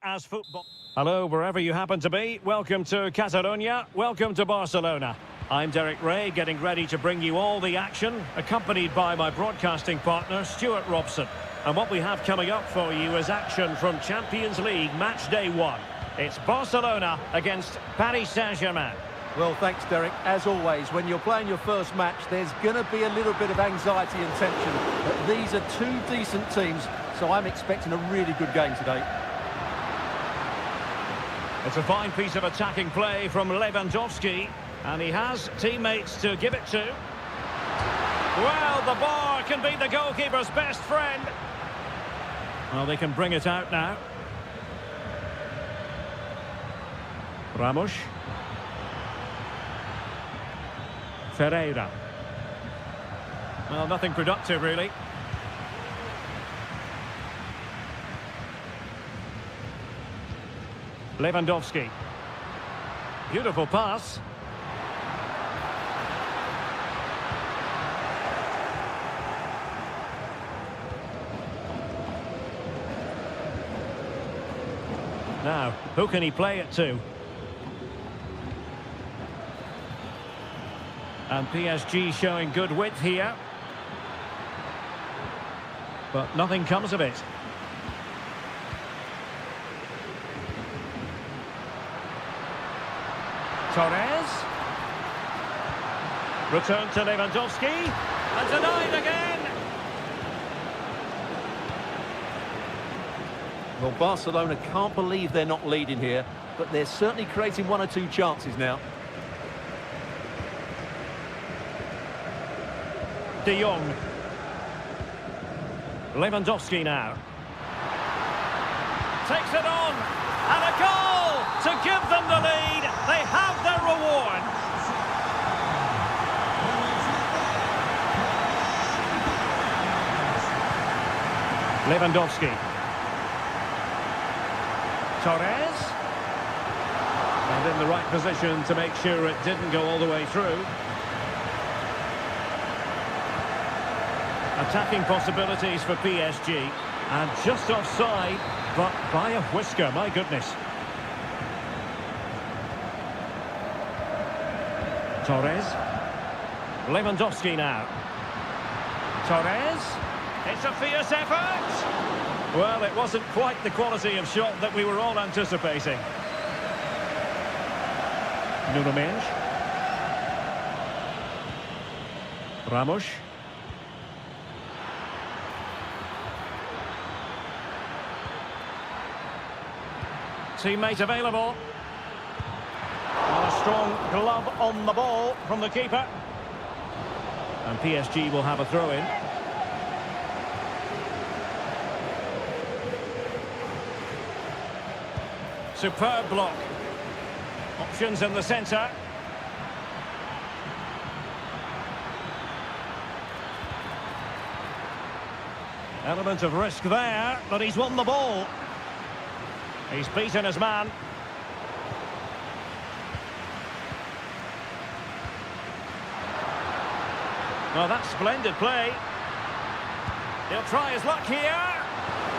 as football. Hello, wherever you happen to be. Welcome to Catalonia. Welcome to Barcelona. I'm Derek Ray, getting ready to bring you all the action, accompanied by my broadcasting partner, Stuart Robson. And what we have coming up for you is action from Champions League match day 1. It's Barcelona against Paris Saint-Germain. Well, thanks, Derek. As always, when you're playing your first match, there's going to be a little bit of anxiety and tension. But these are two decent teams, so I'm expecting a really good game today. It's a fine piece of attacking play from Lewandowski, and he has teammates to give it to. Well, the bar can be the goalkeeper's best friend. Well, they can bring it out now. Ramos. Ferreira. Well, nothing productive, really. Lewandowski. Beautiful pass. Now, who can he play it to? And PSG showing good width here. But nothing comes of it. Torres. Return to Lewandowski. And denied again. Well, Barcelona can't believe they're not leading here, but they're certainly creating one or two chances now. De Jong. Lewandowski now. Takes it on. And a goal to give them the lead. They have their reward. Lewandowski. Torres. And in the right position to make sure it didn't go all the way through. Attacking possibilities for PSG, and just offside, but by a whisker, my goodness. Torres. Lewandowski now. Torres. It's a fierce effort. Well, it wasn't quite the quality of shot that we were all anticipating. Nuno Mendes. Ramos. Teammate available. And a strong glove on the ball from the keeper. And PSG will have a throw-in. Superb block. Options in the centre. Element of risk there, but he's won the ball. He's beaten his man. Well, that's splendid play. He'll try his luck here.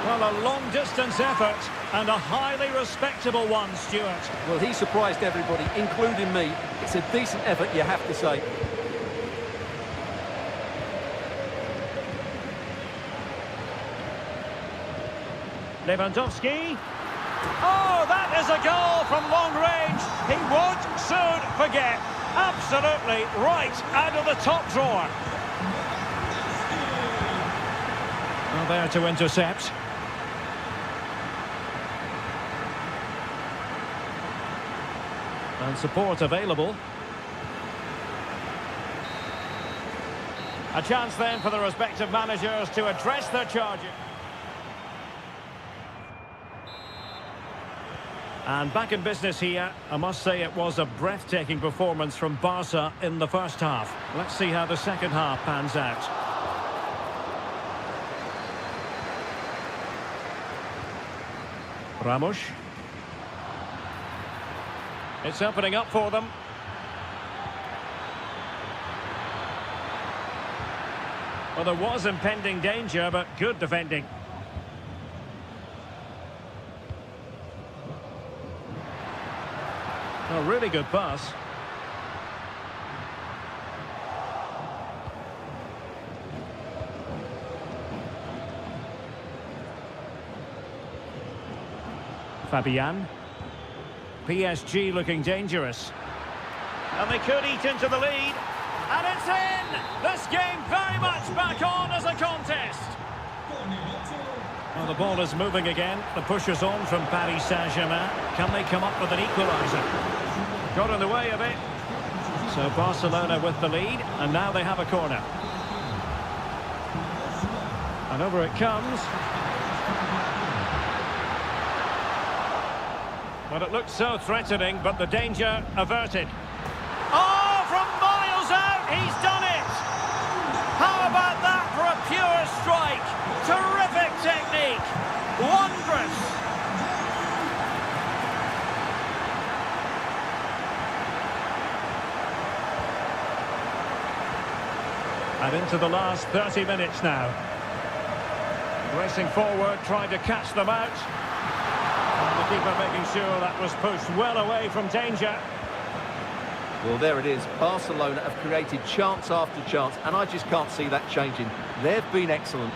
Well, a long-distance effort and a highly respectable one, Stuart. Well, he surprised everybody, including me. It's a decent effort, you have to say. Lewandowski. Oh, that is a goal from long range. He won't soon forget. Absolutely right out of the top drawer. Well, there to intercept. And support available. A chance then for the respective managers to address their charges. And back in business here, I must say it was a breathtaking performance from Barca in the first half. Let's see how the second half pans out. Ramos. It's opening up for them. Well, there was impending danger, but good defending. A really good pass. Fabian. PSG looking dangerous. And they could eat into the lead. And it's in! This game very much back on as a contest. Well, the ball is moving again. The push is on from Paris Saint-Germain. Can they come up with an equaliser? Got in the way of it. So Barcelona with the lead, and now they have a corner. And over it comes. Well, it looked so threatening, but the danger averted. Oh, from miles out, he's done it! How about that for a pure strike? Terrific technique! Wondrous! And into the last 30 minutes now. Racing forward, trying to catch them out. And the keeper making sure that was pushed well away from danger. Well, there it is. Barcelona have created chance after chance, and I just can't see that changing. They've been excellent.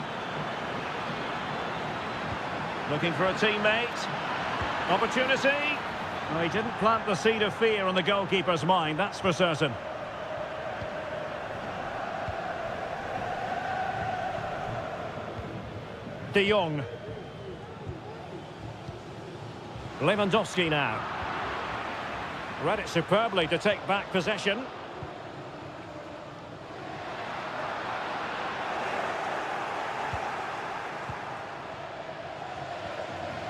Looking for a teammate. Opportunity. Well, he didn't plant the seed of fear on the goalkeeper's mind, that's for certain. De Jong. Lewandowski now. Read it superbly to take back possession.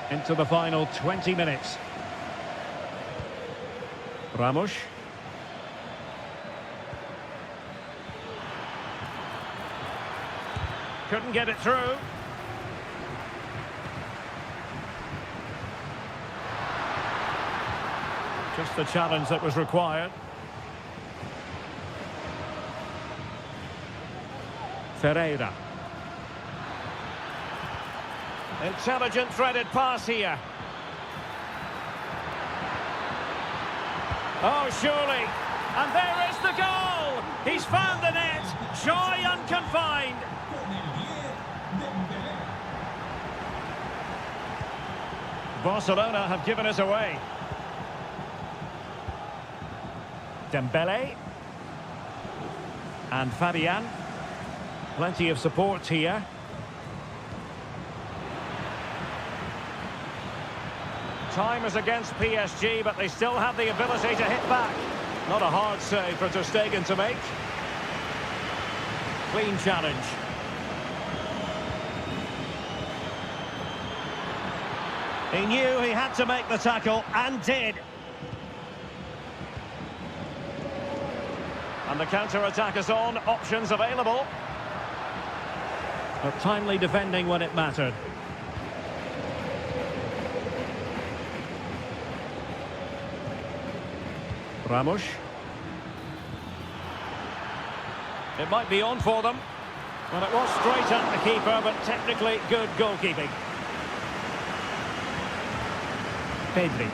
Into the final 20 minutes. Ramos. Couldn't get it through. Just the challenge that was required. Ferreira. Intelligent threaded pass here. Oh, surely. And there is the goal! He's found the net. Joy unconfined. Barcelona have given us away. Dembele. And Fabian. Plenty of support here. Time is against PSG, but they still have the ability to hit back. Not a hard save for Ter Stegen to make. Clean challenge. He knew he had to make the tackle, and did. And the counter-attack is on, options available. But timely defending when it mattered. Ramos. It might be on for them. Well, it was straight at the keeper, but technically good goalkeeping. Pedri.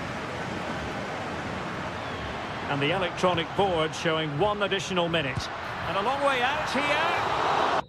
And the electronic board showing 1 additional minute. And a long way out here.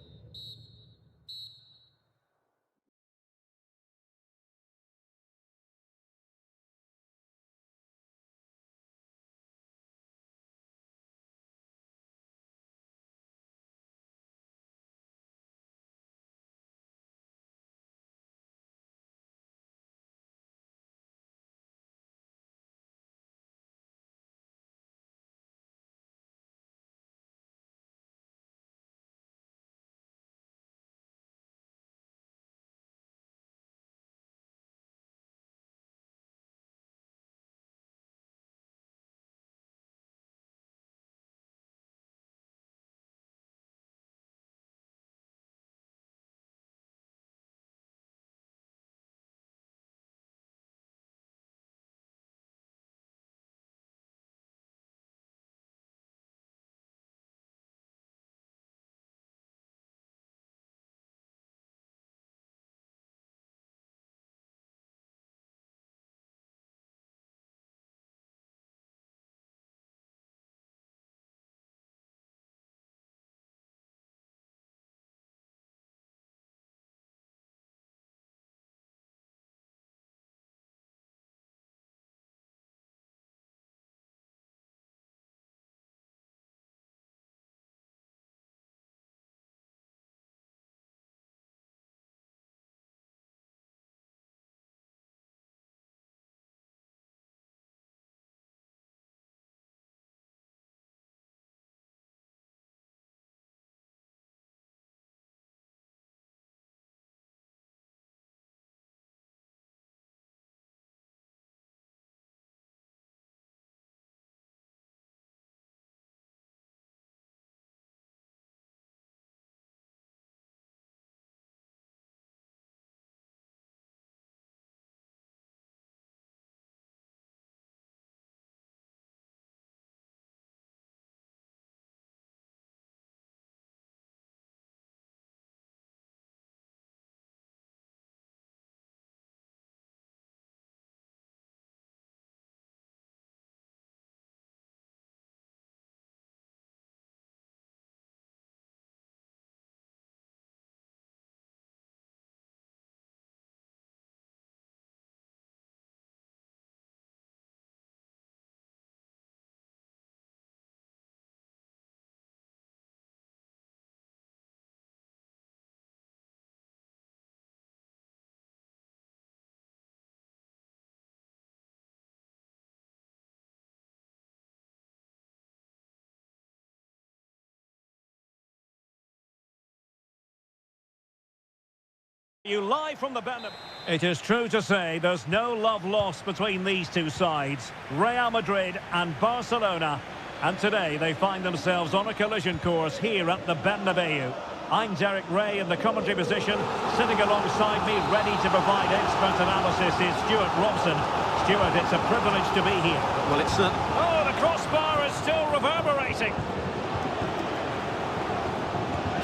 You live from the Bernabeu. It is true to say there's no love lost between these two sides, Real Madrid and Barcelona. And today they find themselves on a collision course here at the Bernabeu. I'm Derek Ray in the commentary position. Sitting alongside me, ready to provide expert analysis, is Stuart Robson. Stuart, it's a privilege to be here. Well, it's Oh, the crossbar is still reverberating.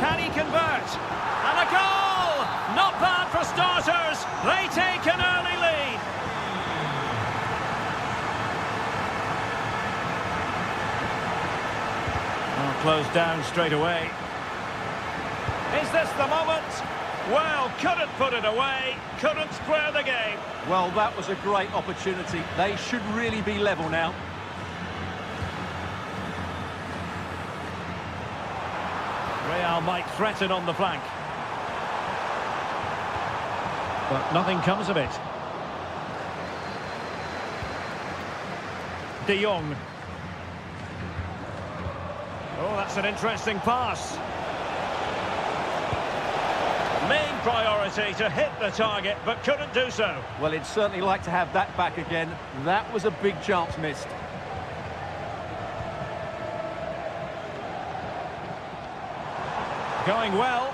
Can he convert? And a goal! Not bad for starters. They take an early lead. Oh, closed down straight away. Is this the moment? Well, couldn't put it away. Couldn't square the game. Well, that was a great opportunity. They should really be level now. Real might threaten on the flank. But nothing comes of it. De Jong. Oh, that's an interesting pass. Main priority to hit the target, but couldn't do so. Well, he'd certainly like to have that back again. That was a big chance missed. Going well.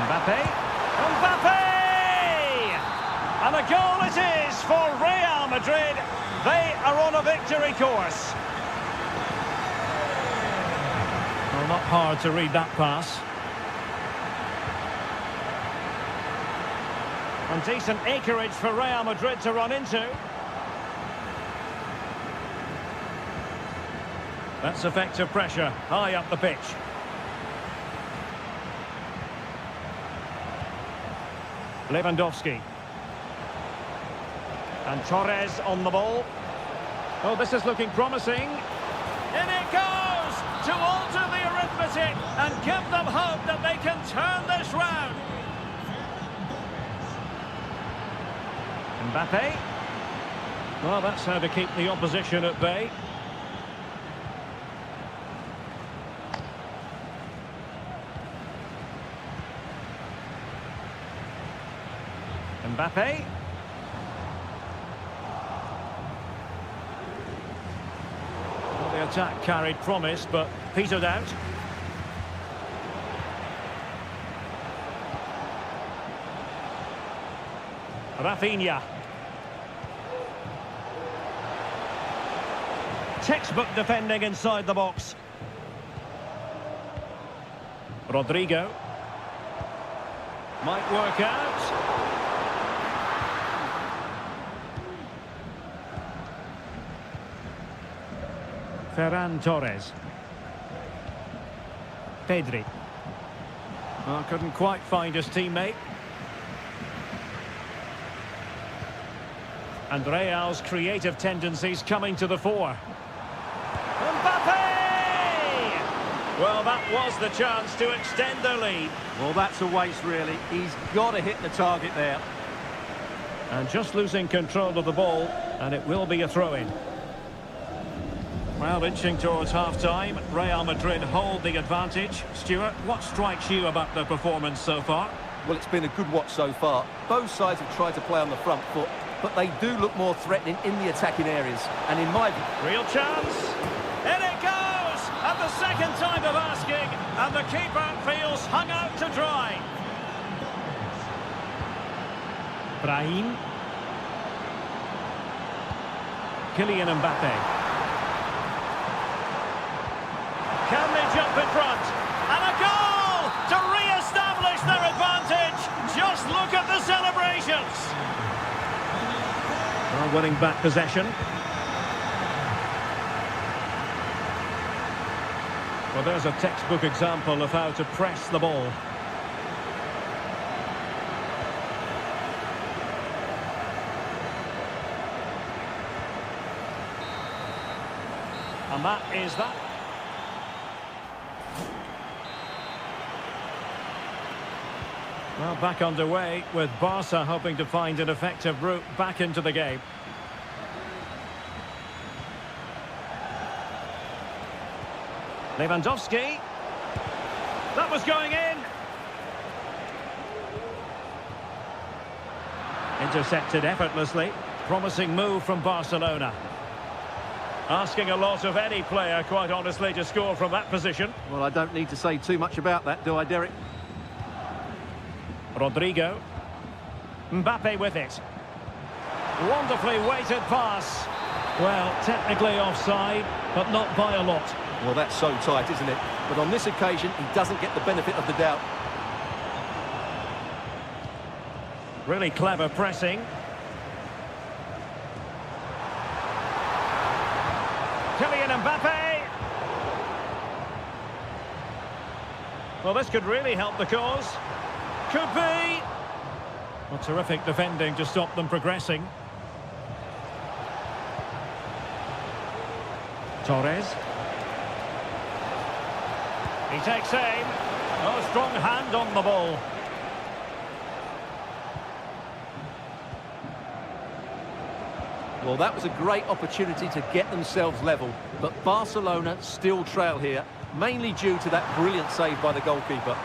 Mbappe. Mbappe! And a goal it is for Real Madrid. They are on a victory course. Well, not hard to read that pass. And decent acreage for Real Madrid to run into. That's effective pressure, high up the pitch. Lewandowski. And Torres on the ball. Oh, this is looking promising. In it goes to alter the arithmetic and give them hope that they can turn this round. Mbappe. Well, that's how to keep the opposition at bay. Mbappe. Well, the attack carried promise, but petered out. Rafinha. Textbook defending inside the box. Rodrigo. Might work out. Ferran Torres. Pedri. Oh, couldn't quite find his teammate. And Real's creative tendencies coming to the fore. Mbappe! Well, that was the chance to extend their lead. Well, that's a waste, really. He's got to hit the target there. And just losing control of the ball, and it will be a throw-in. Well, inching towards half-time, Real Madrid hold the advantage. Stuart, what strikes you about their performance so far? Well, it's been a good watch so far. Both sides have tried to play on the front foot, but they do look more threatening in the attacking areas. And in my view... Real chance! In it goes! At the second time of asking, and the keeper feels hung out to dry. Brahim. Kylian Mbappe. Can they jump in front? And a goal to re-establish their advantage. Just look at the celebrations. Well, winning back possession. Well, there's a textbook example of how to press the ball. And that is that. Well, back underway with Barca hoping to find an effective route back into the game. Lewandowski. that was going in. Intercepted effortlessly. Promising move from Barcelona. Asking a lot of any player, quite honestly, to score from that position. Well, I don't need to say too much about that, do I, Derek? Rodrigo. Mbappe with it. Wonderfully weighted pass. Well, technically offside, but not by a lot. Well, that's so tight, isn't it? But on this occasion, he doesn't get the benefit of the doubt. Really clever pressing. Kylian Mbappe. Well, this could really help the cause. Could be. Well, terrific defending to stop them progressing. Torres. He takes aim. Oh, strong hand on the ball. Well, that was a great opportunity to get themselves level, but Barcelona still trail here, mainly due to that brilliant save by the goalkeeper.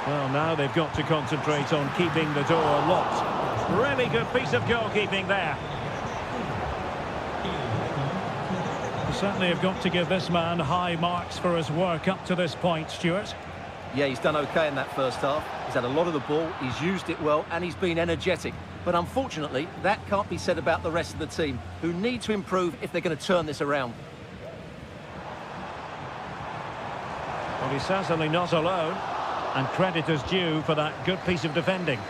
Well, now they've got to concentrate on keeping the door locked. Really good piece of goalkeeping there. You certainly have got to give this man high marks for his work up to this point, Stuart. Yeah, he's done okay in that first half. He's had a lot of the ball, he's used it well, and he's been energetic. But unfortunately, that can't be said about the rest of the team, who need to improve if they're going to turn this around. Well, he's certainly not alone, and credit is due for that good piece of defending.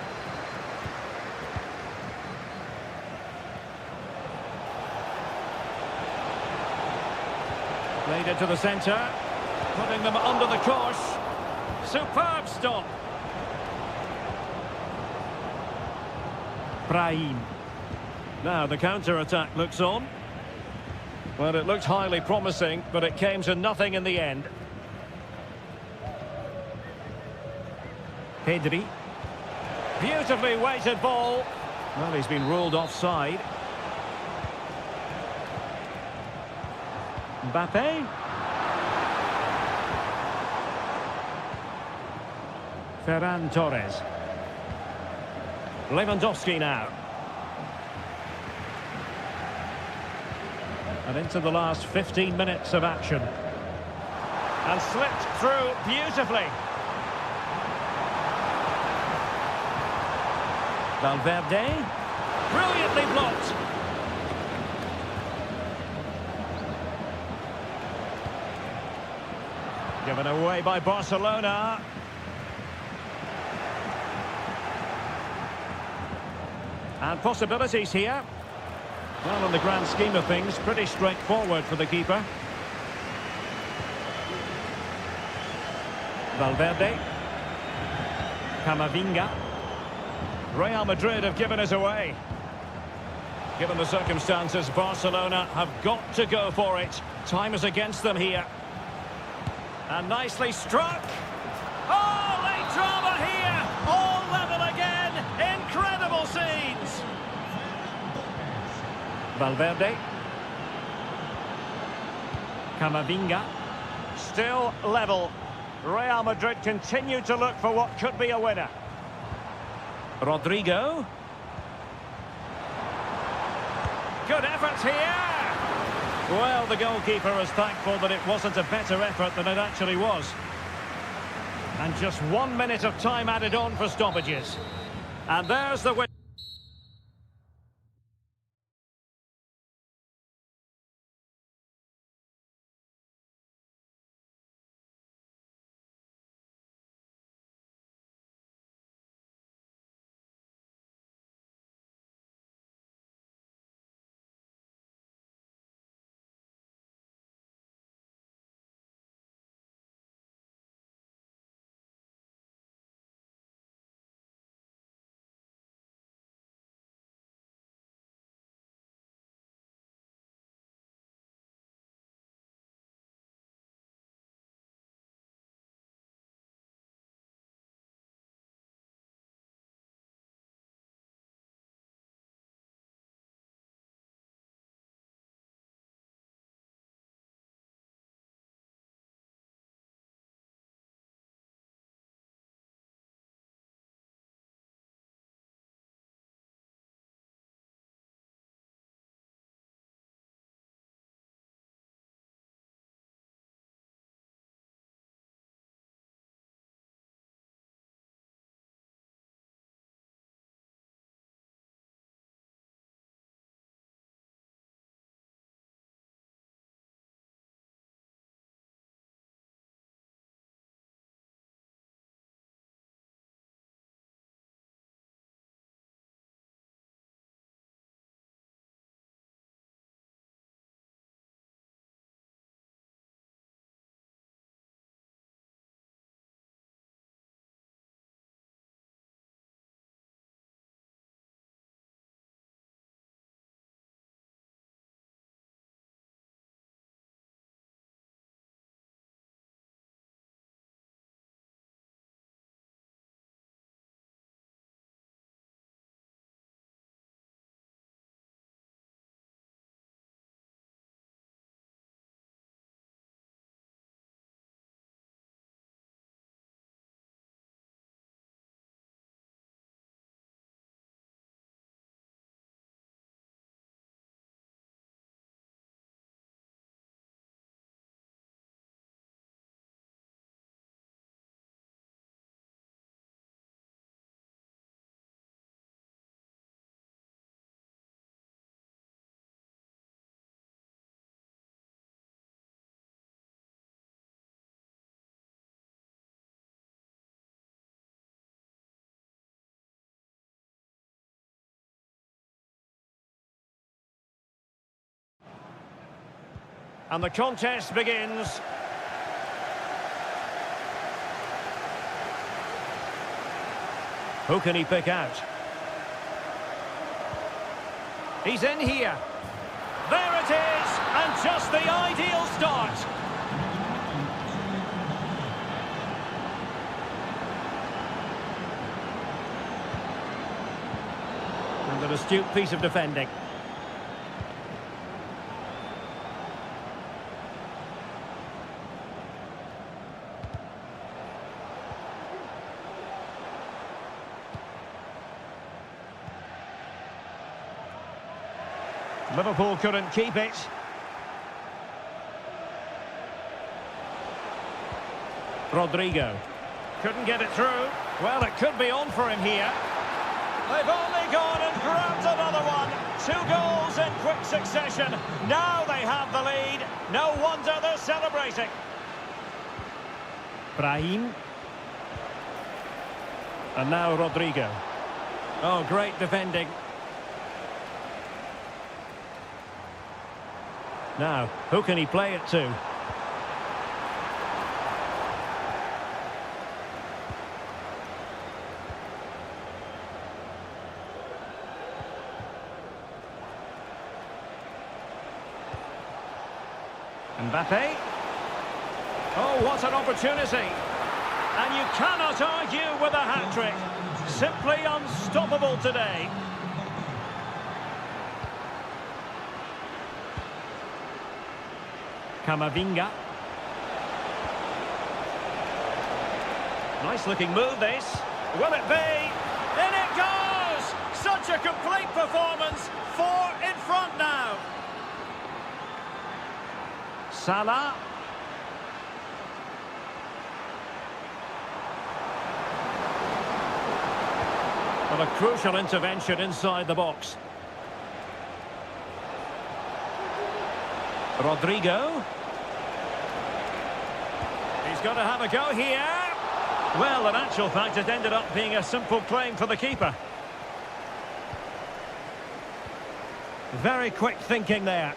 Played it to the centre, putting them under the course. Superb stop. Brahim. Now the counter-attack looks on. Well, it looked highly promising, but it came to nothing in the end. Pedri. Beautifully weighted ball. Well, he's been ruled offside. Mbappe. Ferran Torres. Lewandowski now. And into the last 15 minutes of action. And slipped through beautifully. Valverde. Brilliantly blocked. Given away by Barcelona. And possibilities here. Well, in the grand scheme of things, pretty straightforward for the keeper. Valverde. Camavinga. Real Madrid have given us away. Given the circumstances, Barcelona have got to go for it. Time is against them here. And nicely struck. Oh, late drama here. All level again. Incredible scenes. Valverde. Camavinga. Still level. Real Madrid continue to look for what could be a winner. Rodrigo. Good effort here. Well, the goalkeeper is thankful that it wasn't a better effort than it actually was. And just 1 minute of time added on for stoppages. And there's the win. And the contest begins. Who can he pick out? He's in here. There it is, and just the ideal start. And an astute piece of defending. Liverpool couldn't keep it. Rodrigo couldn't get it through. Well, it could be on for him here. They've only gone and grabbed another one. 2 goals in quick succession. Now they have the lead. No wonder they're celebrating. Brahim. And now Rodrigo. Oh, great defending. Now, who can he play it to? Mbappe. Oh, what an opportunity. And you cannot argue with a hat-trick. Simply unstoppable today. Camavinga. Nice looking move this. Will it be? In it goes! Such a complete performance. 4 in front now. Salah. Well, a crucial intervention inside the box. Rodrigo. He's got to have a go here. Well, in actual fact, it ended up being a simple claim for the keeper. Very quick thinking there.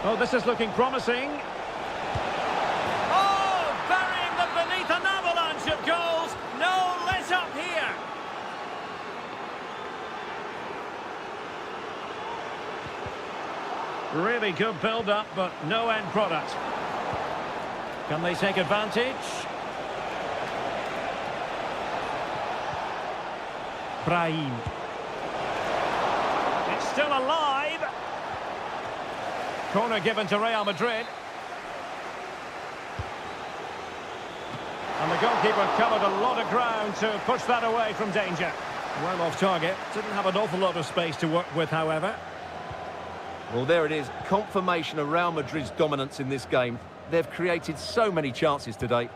Oh, this is looking promising. Oh, burying them beneath an avalanche of goals. No let up here. Really good build-up, but no end product. Can they take advantage? Brahim. It's still alive. Corner given to Real Madrid. And the goalkeeper covered a lot of ground to push that away from danger. Well off target. Didn't have an awful lot of space to work with, however. Well, there it is. Confirmation of Real Madrid's dominance in this game. They've created so many chances today.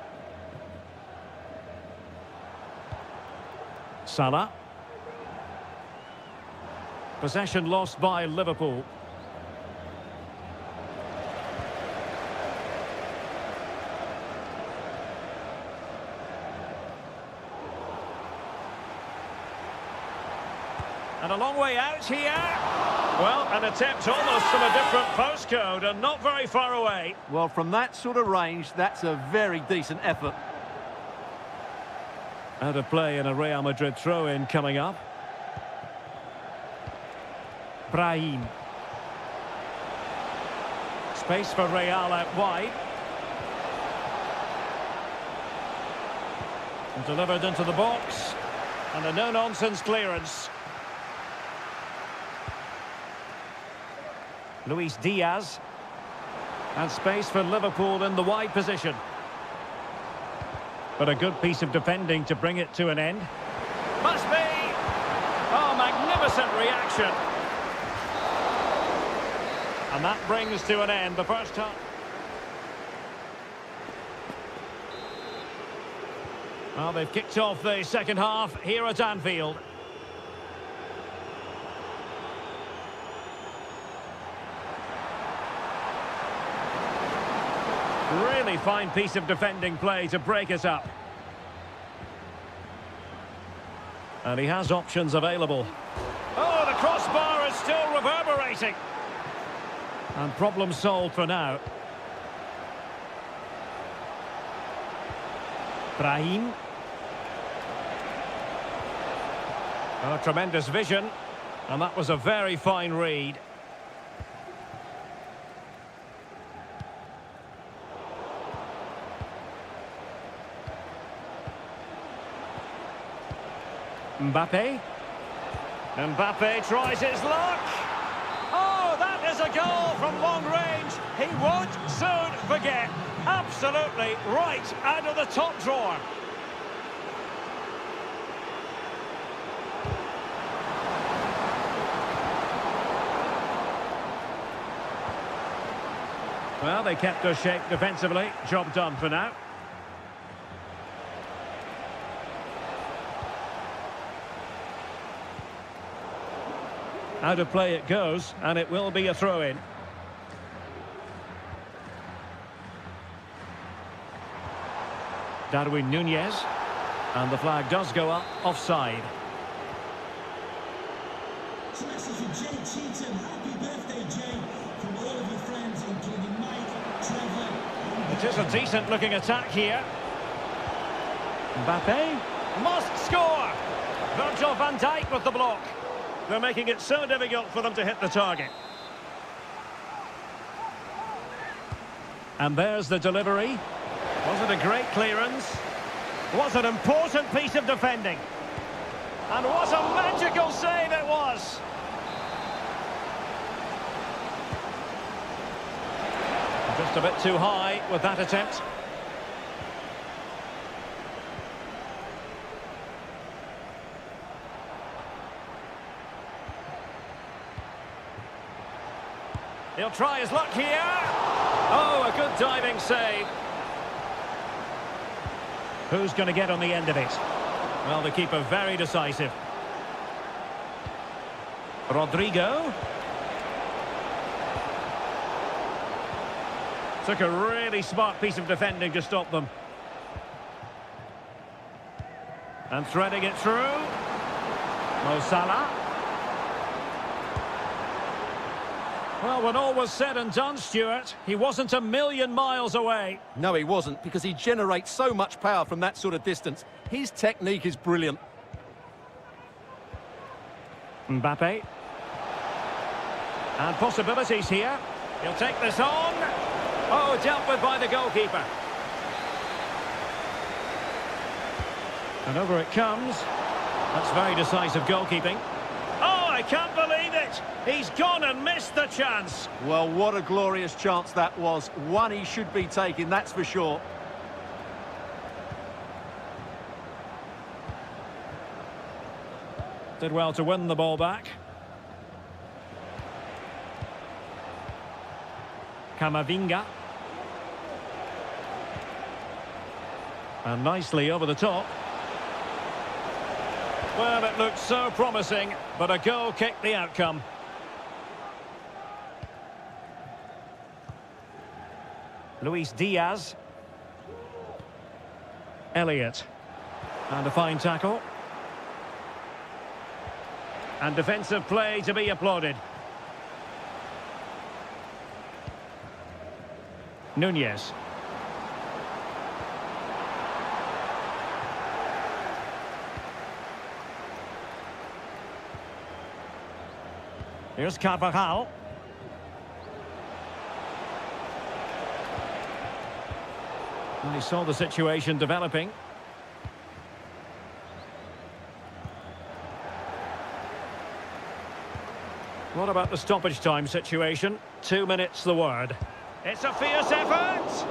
Salah. Possession lost by Liverpool. And a long way out here. Well, an attempt almost from a different postcode and not very far away. Well, from that sort of range, that's a very decent effort. Out of play in a Real Madrid throw-in coming up. Brahim. Space for Real out wide. And delivered into the box. And a no-nonsense clearance. Luis Diaz. And space for Liverpool in the wide position. But a good piece of defending to bring it to an end. Must be! Oh, magnificent reaction. And that brings to an end the first half. Well, they've kicked off the second half here at Anfield. Really fine piece of defending play to break us up. And he has options available. Oh, the cross reverberating. And problem solved for now. Brahim. Oh, tremendous vision. And that was a very fine read. Mbappe. Mbappe tries his luck. Oh, that is a goal from long range. He won't soon forget. Absolutely right out of the top drawer. Well, they kept their shape defensively. Job done for now. Out of play it goes, and it will be a throw-in. Darwin Nunez. And the flag does go up, offside. So this is for Jay Cheatham. Happy birthday, Jay, from all of your friends, including Mike, Trevor. It is a decent-looking attack here. Mbappe must score. Virgil van Dijk with the block. They're making it so difficult for them to hit the target. And there's the delivery. Was it a great clearance? Was an important piece of defending. And what a magical save it was! Just a bit too high with that attempt. He'll try his luck here. Oh, a good diving save. Who's going to get on the end of it? Well, the keeper very decisive. Rodrigo. Took a really smart piece of defending to stop them. And threading it through. Mo Salah. Well, when all was said and done, Stuart, he wasn't a million miles away. No, he wasn't, because he generates so much power from that sort of distance. His technique is brilliant. Mbappe. And possibilities here. He'll take this on. Oh, dealt with by the goalkeeper. And over it comes. That's very decisive goalkeeping. Oh, I can't believe it! He's gone and missed the chance. Well, what a glorious chance that was. One he should be taking, that's for sure. Did well to win the ball back. Camavinga. And nicely over the top. Well, it looked so promising, but a goal kicked the outcome. Luis Diaz. Elliott. And a fine tackle. And defensive play to be applauded. Nunez. Here's Carvajal. And he saw the situation developing. What about the stoppage time situation? 2 minutes the word. It's a fierce effort!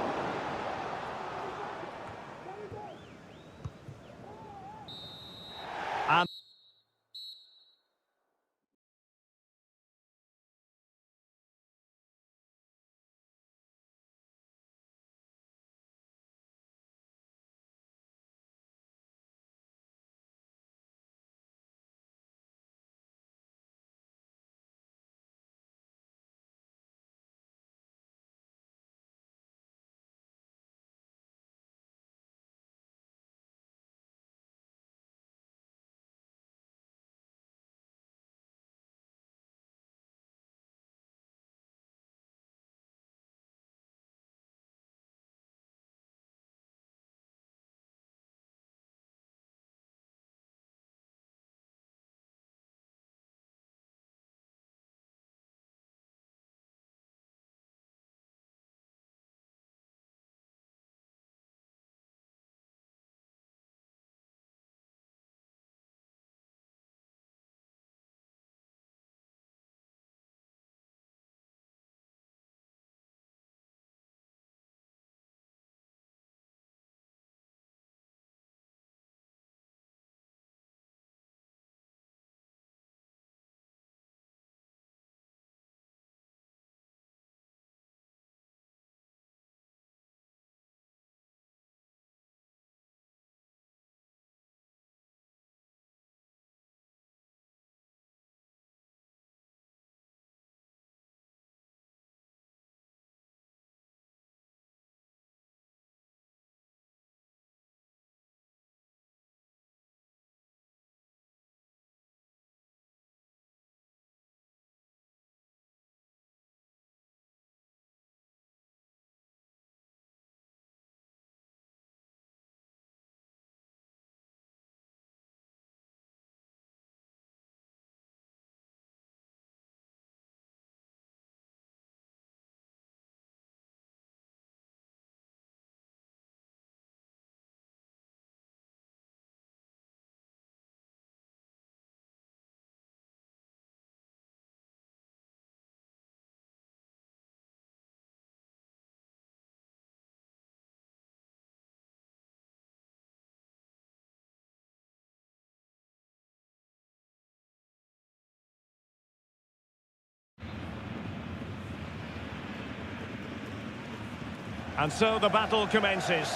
And so the battle commences.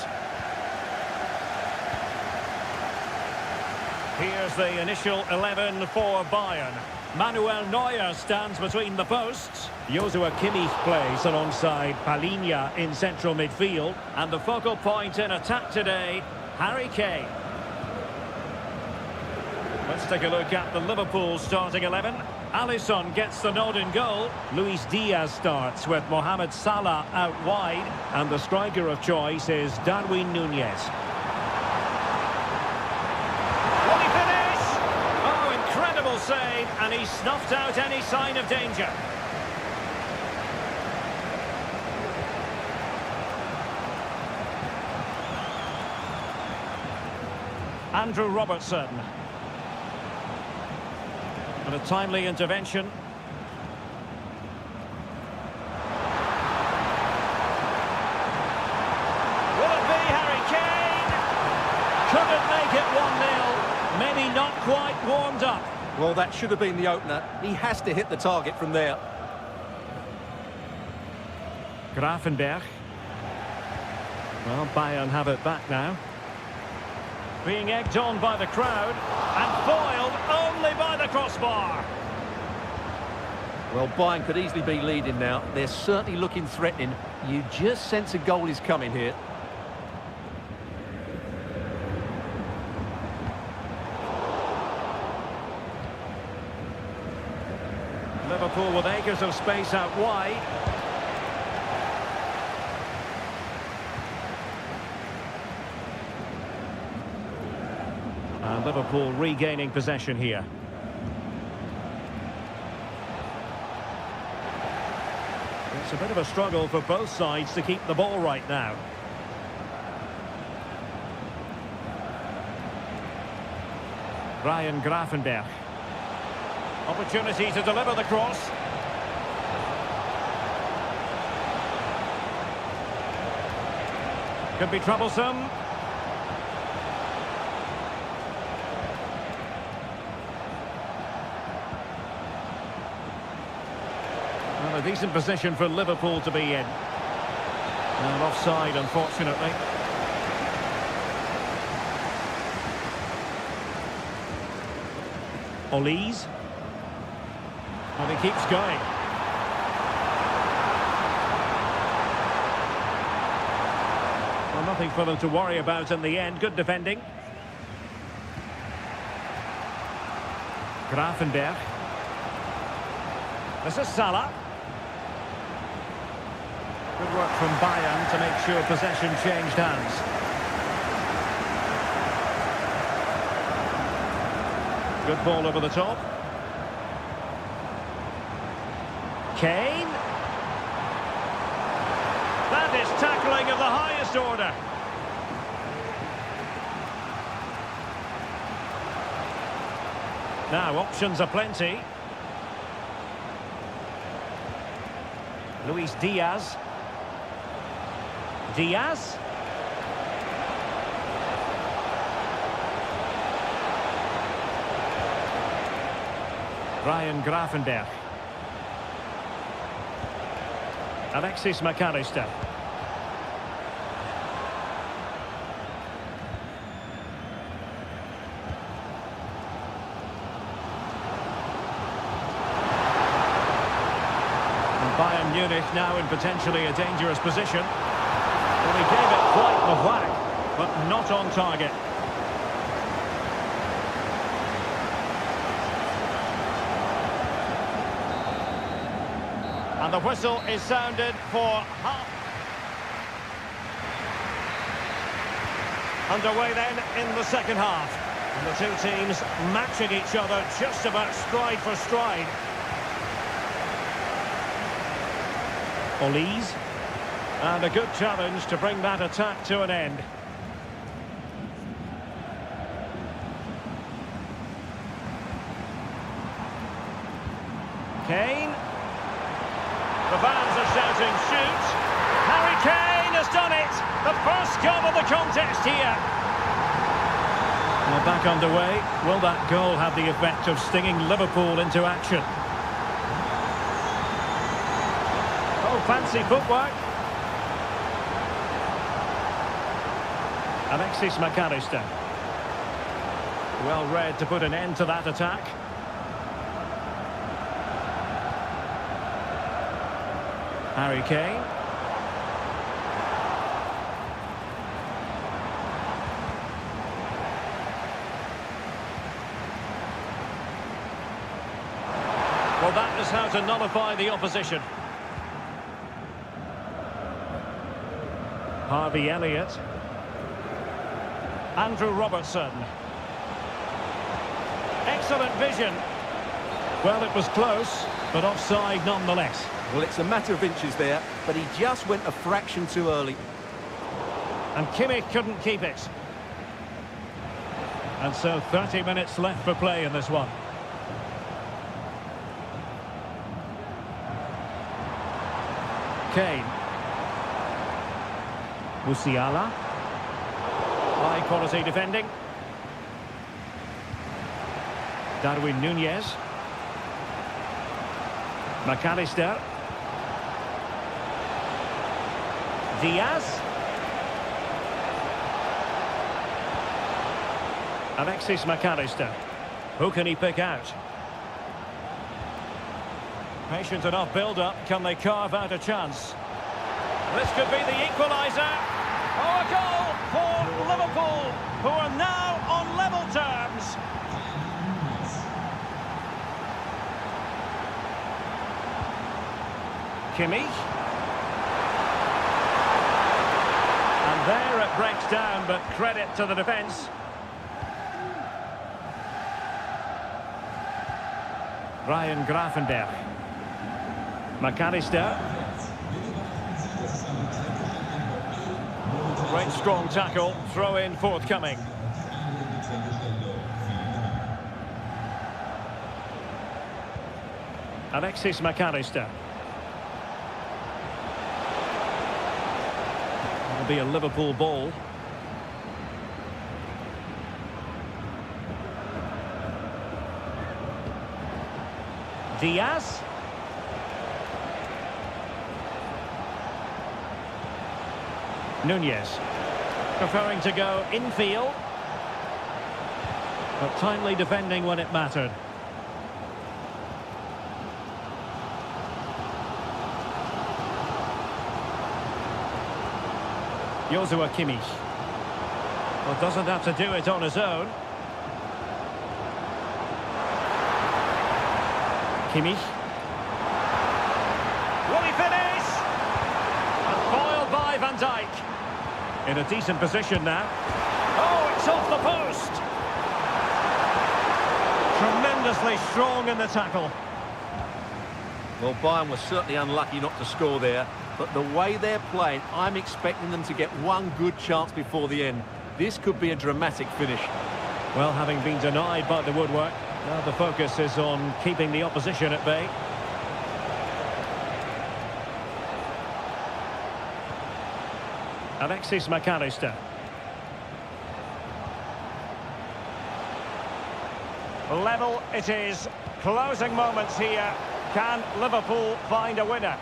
Here's the initial 11 for Bayern. Manuel Neuer stands between the posts. Joshua Kimmich plays alongside Palinha in central midfield. And the focal point in attack today, Harry Kane. Let's take a look at the Liverpool starting 11. Alisson gets the nod in goal. Luis Diaz starts with Mohamed Salah out wide. And the striker of choice is Darwin Núñez. Will he finish? Oh, incredible save. And he snuffed out any sign of danger. Andrew Robertson. And a timely intervention. Will it be Harry Kane? Couldn't make it 1-0. Maybe not quite warmed up. Well, that should have been the opener. He has to hit the target from there. Grafenberg. Well, Bayern have it back now. Being egged on by the crowd and foiled only by the crossbar. Well, Bayern could easily be leading now. They're certainly looking threatening. You just sense a goal is coming here. Liverpool with acres of space out wide. And Liverpool regaining possession here. It's a bit of a struggle for both sides to keep the ball right now. Ryan Grafenberg. Opportunity to deliver the cross. Could be troublesome. Well, a decent position for Liverpool to be in. And offside, unfortunately. Olise. And he keeps going. Well, nothing for them to worry about in the end. Good defending. Grafenberg. This is Salah. Good work from Bayern to make sure possession changed hands. Good ball over the top. Kane. That is tackling of the highest order. Now, options are plenty. Luis Diaz. Diaz. Ryan Grafenberg. Alexis McAllister. And Bayern Munich now in potentially a dangerous position. Well, he gave it quite the whack, but not on target. And the whistle is sounded for half. Underway then in the second half. And the two teams matching each other just about stride for stride. Olise. And a good challenge to bring that attack to an end. Kane. The fans are shouting, shoot! Harry Kane has done it! The first goal of the contest here! Well, back underway. Will that goal have the effect of stinging Liverpool into action? Oh, fancy footwork. Alexis McAllister. Well read to put an end to that attack. Harry Kane. Well, that is how to nullify the opposition. Harvey Elliott. Andrew Robertson. Excellent vision. Well, it was close, but offside nonetheless. Well, it's a matter of inches there, but he just went a fraction too early. And Kimmich couldn't keep it. And so 30 minutes left for play in this one. Kane. Musiala. High quality defending. Darwin Nunez. McAllister. Diaz. Alexis McAllister. Who can he pick out? Patient enough build-up. Can they carve out a chance? This could be the equaliser. Oh, a goal for Liverpool, who are now on level terms. Kimmich. And there it breaks down, but credit to the defence. Ryan Gravenberg. McAllister. Great strong tackle, throw in forthcoming. Alexis McAllister. It'll be a Liverpool ball. Diaz. Nunez. Preferring to go infield. But timely defending when it mattered. Joshua Kimmich. Well, doesn't have to do it on his own. Kimmich. Will he finish? And foiled by Van Dijk. In a decent position now. Oh, it's off the post! Tremendously strong in the tackle. Well, Bayern was certainly unlucky not to score there, but the way they're playing, I'm expecting them to get one good chance before the end. This could be a dramatic finish. Well, having been denied by the woodwork, now the focus is on keeping the opposition at bay. Alexis McAllister. Level it is. Closing moments here. Can Liverpool find a winner?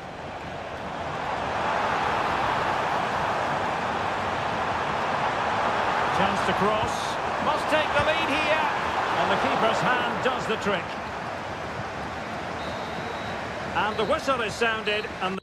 Chance to cross. Must take the lead here. And the keeper's hand does the trick. And the whistle is sounded and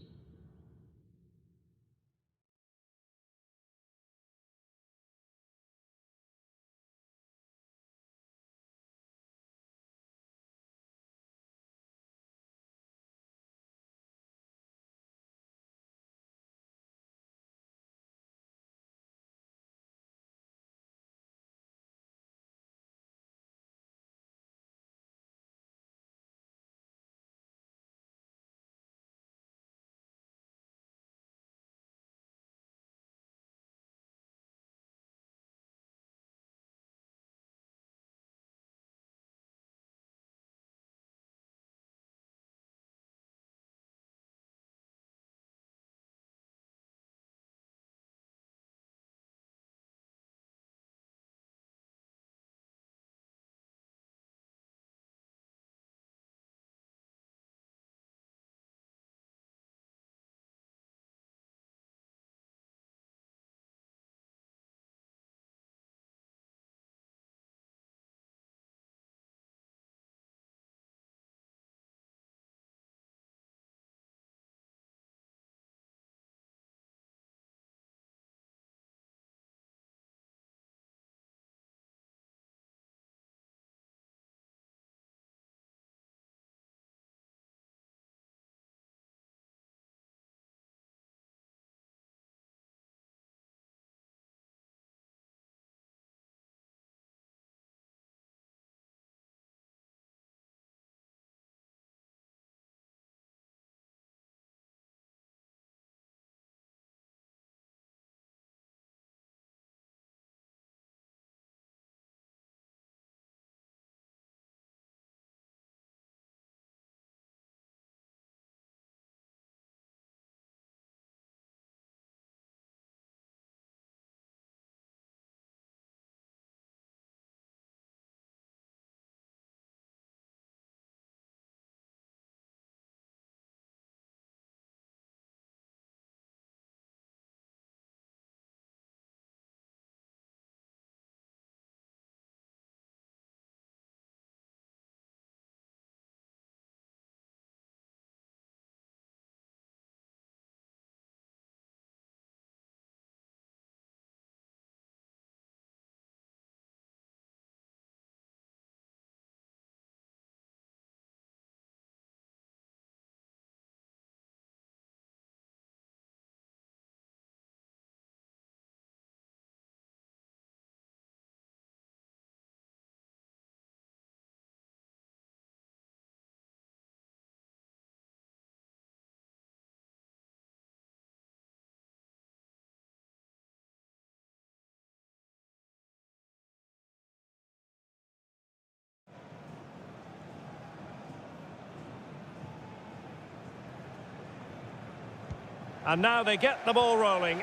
And now they get the ball rolling.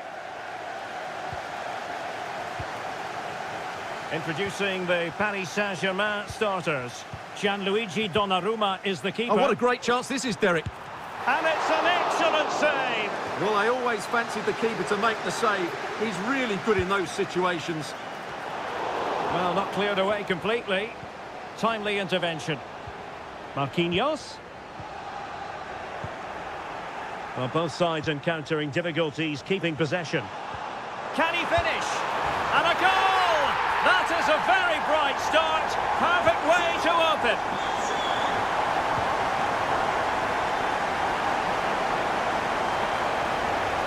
Introducing the Paris Saint-Germain starters. Gianluigi Donnarumma is the keeper. Oh, what a great chance this is, Derek. And it's an excellent save. Well, I always fancied the keeper to make the save. He's really good in those situations. Well, not cleared away completely. Timely intervention. Marquinhos. Well, both sides encountering difficulties keeping possession. Can he finish? And a goal! That is a very bright start. Perfect way to open.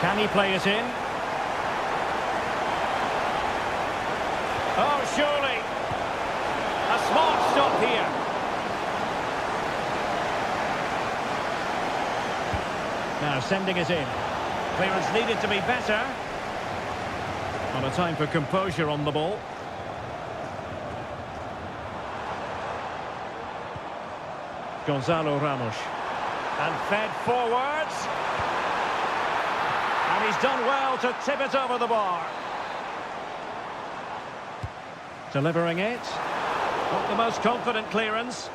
Can he play it in? Oh, surely. A smart stop here. Now sending it in. Clearance needed to be better. On a time for composure on the ball. Gonzalo Ramos. And fed forwards. And he's done well to tip it over the bar. Delivering it. Not the most confident clearance.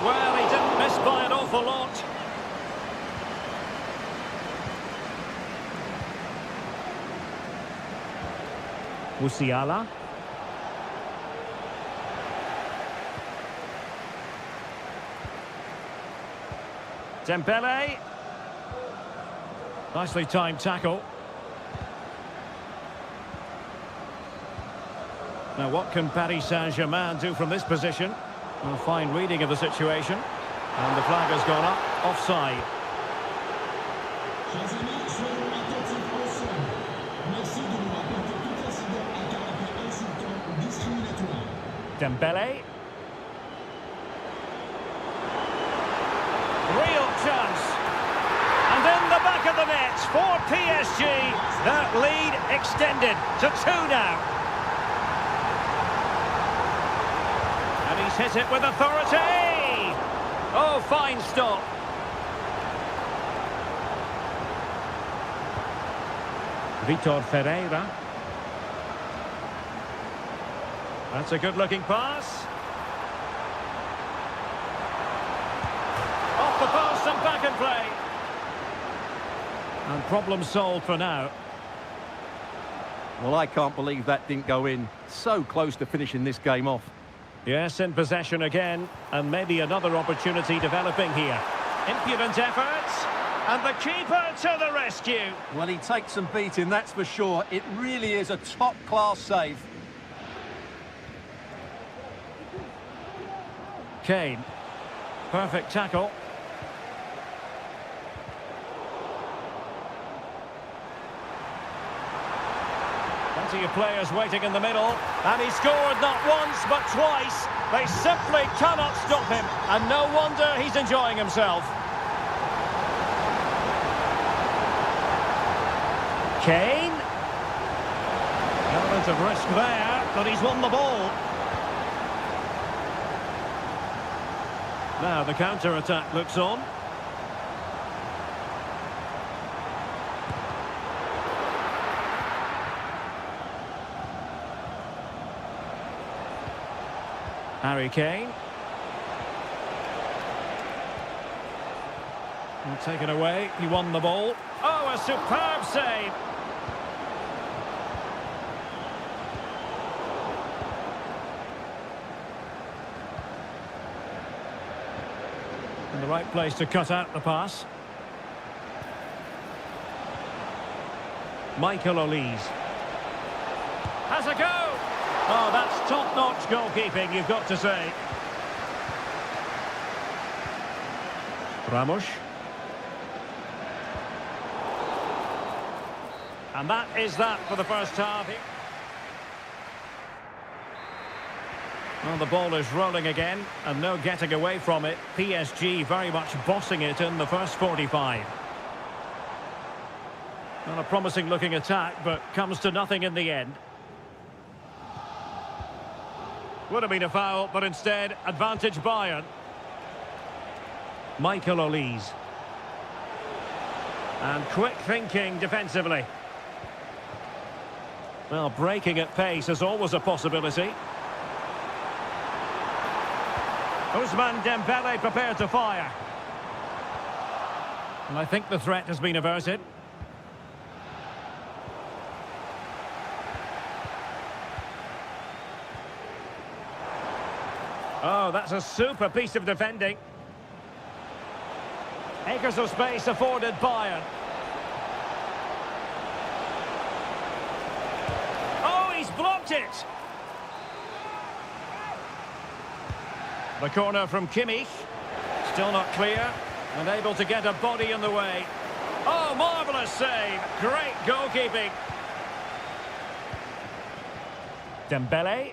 Well, he didn't miss by an awful lot. Musiala. Dembele. Nicely timed tackle. Now what can Paris Saint-Germain do from this position? A fine reading of the situation. And the flag has gone up. Offside. Chers amis, soyons attentifs ensemble. Merci de nous rapporter tout incident à caractère insultant ou discriminatoire. Dembele. Real chance. And in the back of the net for PSG. That lead extended to 2 now. And he's hit it with authority. Oh, fine stop. Vitor Ferreira. That's a good-looking pass. Off the post and back in play. And problem solved for now. Well, I can't believe that didn't go in. So close to finishing this game off. Yes, in possession again. And maybe another opportunity developing here. Impudent efforts. And the keeper to the rescue. Well, he takes some beating, that's for sure. It really is a top-class save. Kane. Perfect tackle. Plenty of players waiting in the middle. And he scored not once, but twice. They simply cannot stop him. And no wonder he's enjoying himself. Kane. Element of risk there, but he's won the ball. Now the counter-attack looks on. Harry Kane. And taken away, he won the ball. Oh, a superb save. In the right place to cut out the pass. Michael Olise. Has a go! Oh, that's top-notch goalkeeping, you've got to say. Ramos. And that is that for the first half. Well, the ball is rolling again, and no getting away from it. PSG very much bossing it in the first 45. Not a promising-looking attack, but comes to nothing in the end. Would have been a foul, but instead, advantage Bayern. Michael Olise. And quick thinking defensively. Well, breaking at pace is always a possibility. Ousmane Dembele prepared to fire. And I think the threat has been averted. Oh, that's a super piece of defending. Acres of space afforded Bayern. Oh, he's blocked it. The corner from Kimmich. Still not clear. And able to get a body in the way. Oh, marvellous save. Great goalkeeping. Dembele.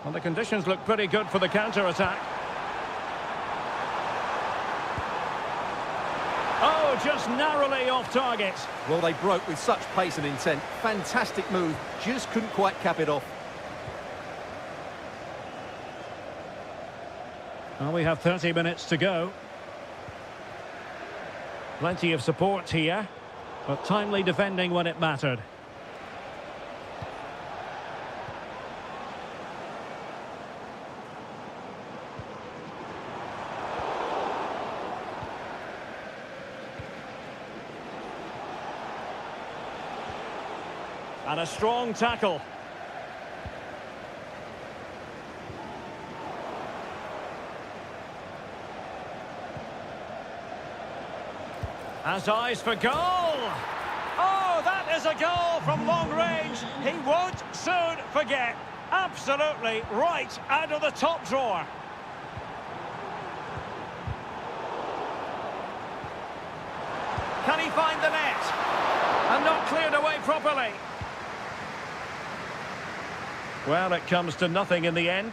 Well, the conditions look pretty good for the counter-attack. Oh, just narrowly off target. Well, they broke with such pace and intent. Fantastic move. Just couldn't quite cap it off. Well, we have 30 minutes to go. Plenty of support here, but timely defending when it mattered. And a strong tackle. Has eyes for goal. Oh, that is a goal from long range. He won't soon forget. Absolutely right out of the top drawer. Can he find the net? And not cleared away properly. Well, it comes to nothing in the end.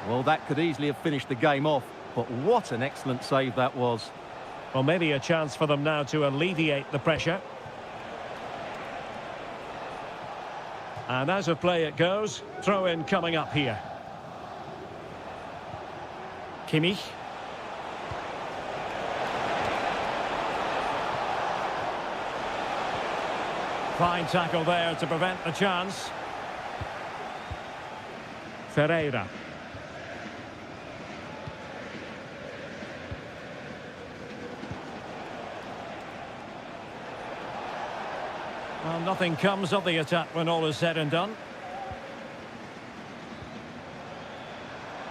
Well, that could easily have finished the game off, but what an excellent save that was. Well, maybe a chance for them now to alleviate the pressure. And out of play it goes. Throw in coming up here. Kimmich. Fine tackle there to prevent the chance. Ferreira. Well, nothing comes of the attack when all is said and done.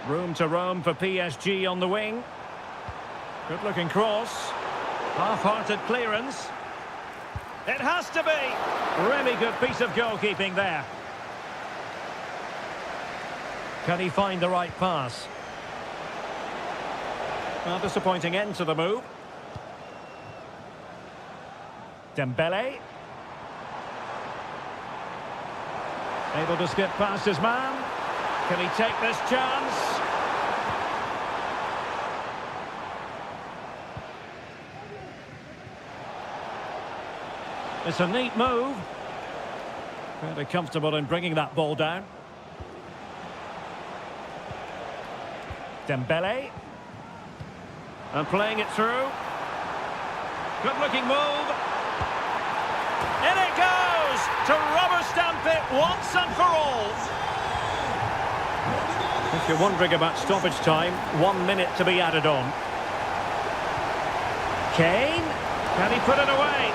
Room to roam for PSG on the wing. Good-looking cross. Half-hearted clearance. It has to be! Really good piece of goalkeeping there. Can he find the right pass? Well, disappointing end to the move. Dembele. Able to skip past his man. Can he take this chance? It's a neat move. Fairly comfortable in bringing that ball down. Dembele. And playing it through. Good-looking move. In it goes! To rubber stamp it once and for all. If you're wondering about stoppage time, 1 minute to be added on. Kane. Can he put it away?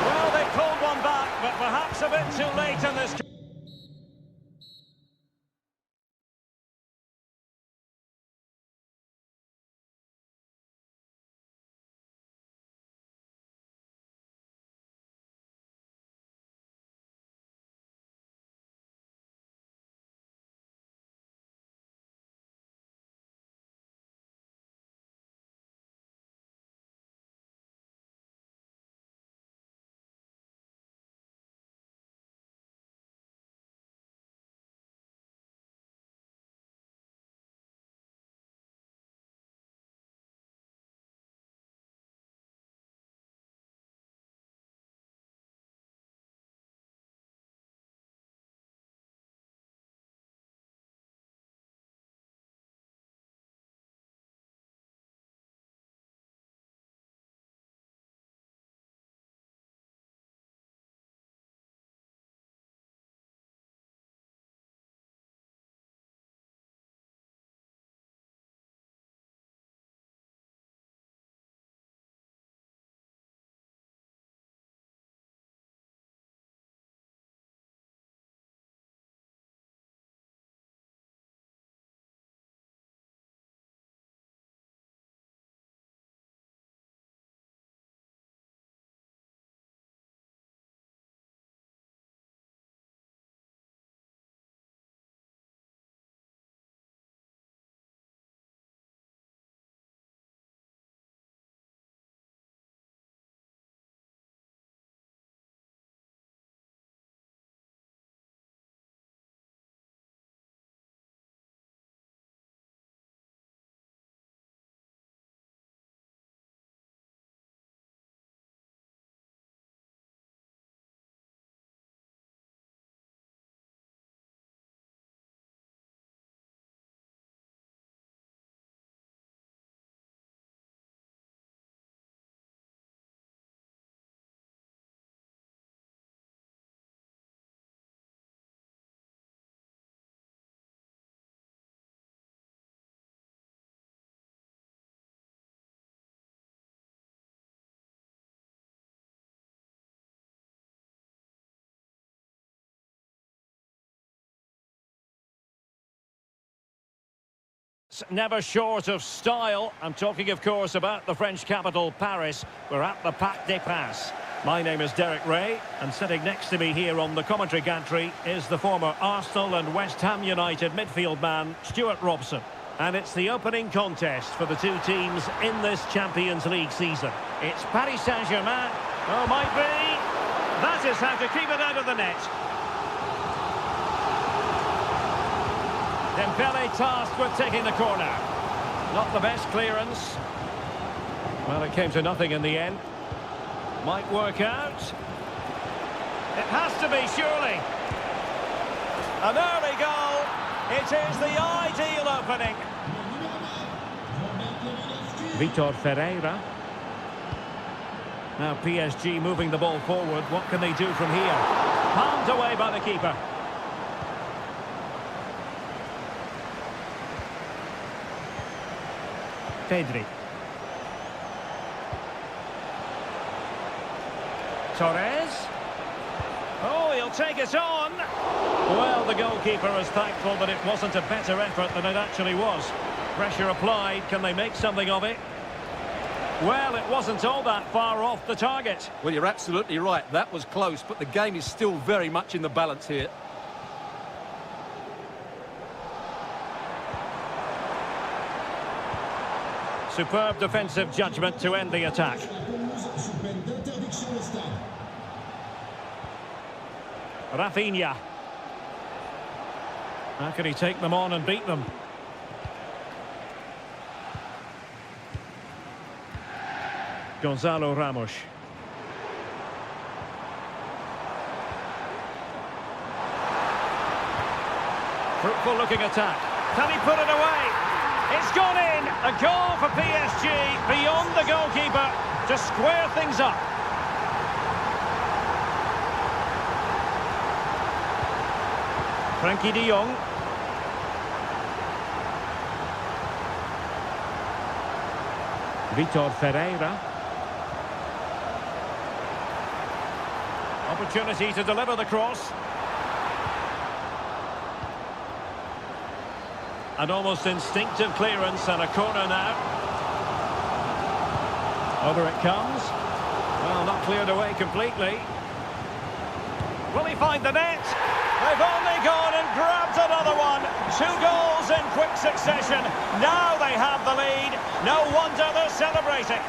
Well, they pulled one back, but perhaps a bit too late in this. Never short of style. I'm talking, of course, about the French capital, Paris. We're at the Parc des Princes. My name is Derek Ray, and sitting next to me here on the commentary gantry is the former Arsenal and West Ham United midfield man, Stuart Robson. And it's the opening contest for the two teams in this Champions League season. It's Paris Saint-Germain. Oh, might be. That is how to keep it out of the net. Dembele tasked with taking the corner. Not the best clearance. Well, it came to nothing in the end. Might work out. It has to be, surely. An early goal. It is the ideal opening. Vitor Ferreira. Now PSG moving the ball forward. What can they do from here? Palmed away by the keeper. Pedri. Torres. Oh, he'll take it on. Well, the goalkeeper is thankful that it wasn't a better effort than it actually was. Pressure applied. Can they make something of it? Well, it wasn't all that far off the target. Well, you're absolutely right. That was close, but the game is still very much in the balance here. Superb defensive judgment to end the attack. Rafinha. How can he take them on and beat them? Gonzalo Ramos. Fruitful looking attack. Can he put it away? It's gone in! A goal for PSG beyond the goalkeeper to square things up. Frankie de Jong. Vitor Ferreira. Opportunity to deliver the cross. An almost instinctive clearance and a corner now. Over it comes. Well, not cleared away completely. Will he find the net? They've only gone and grabbed another one. 2 goals in quick succession. Now they have the lead. No wonder they're celebrating.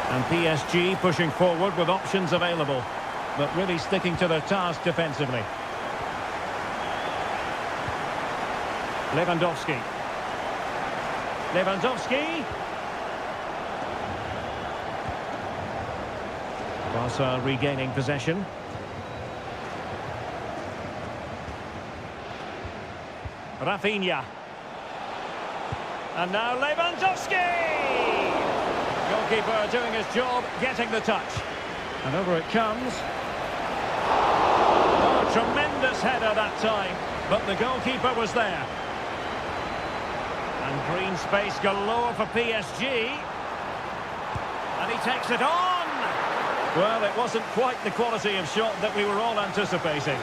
And PSG pushing forward with options available, but really sticking to their task defensively. Lewandowski. Barca regaining possession. Rafinha. And now Lewandowski! Goalkeeper doing his job, getting the touch. And over it comes. Oh, tremendous header that time, but the goalkeeper was there. And green space galore for PSG. And he takes it on! Well, it wasn't quite the quality of shot that we were all anticipating.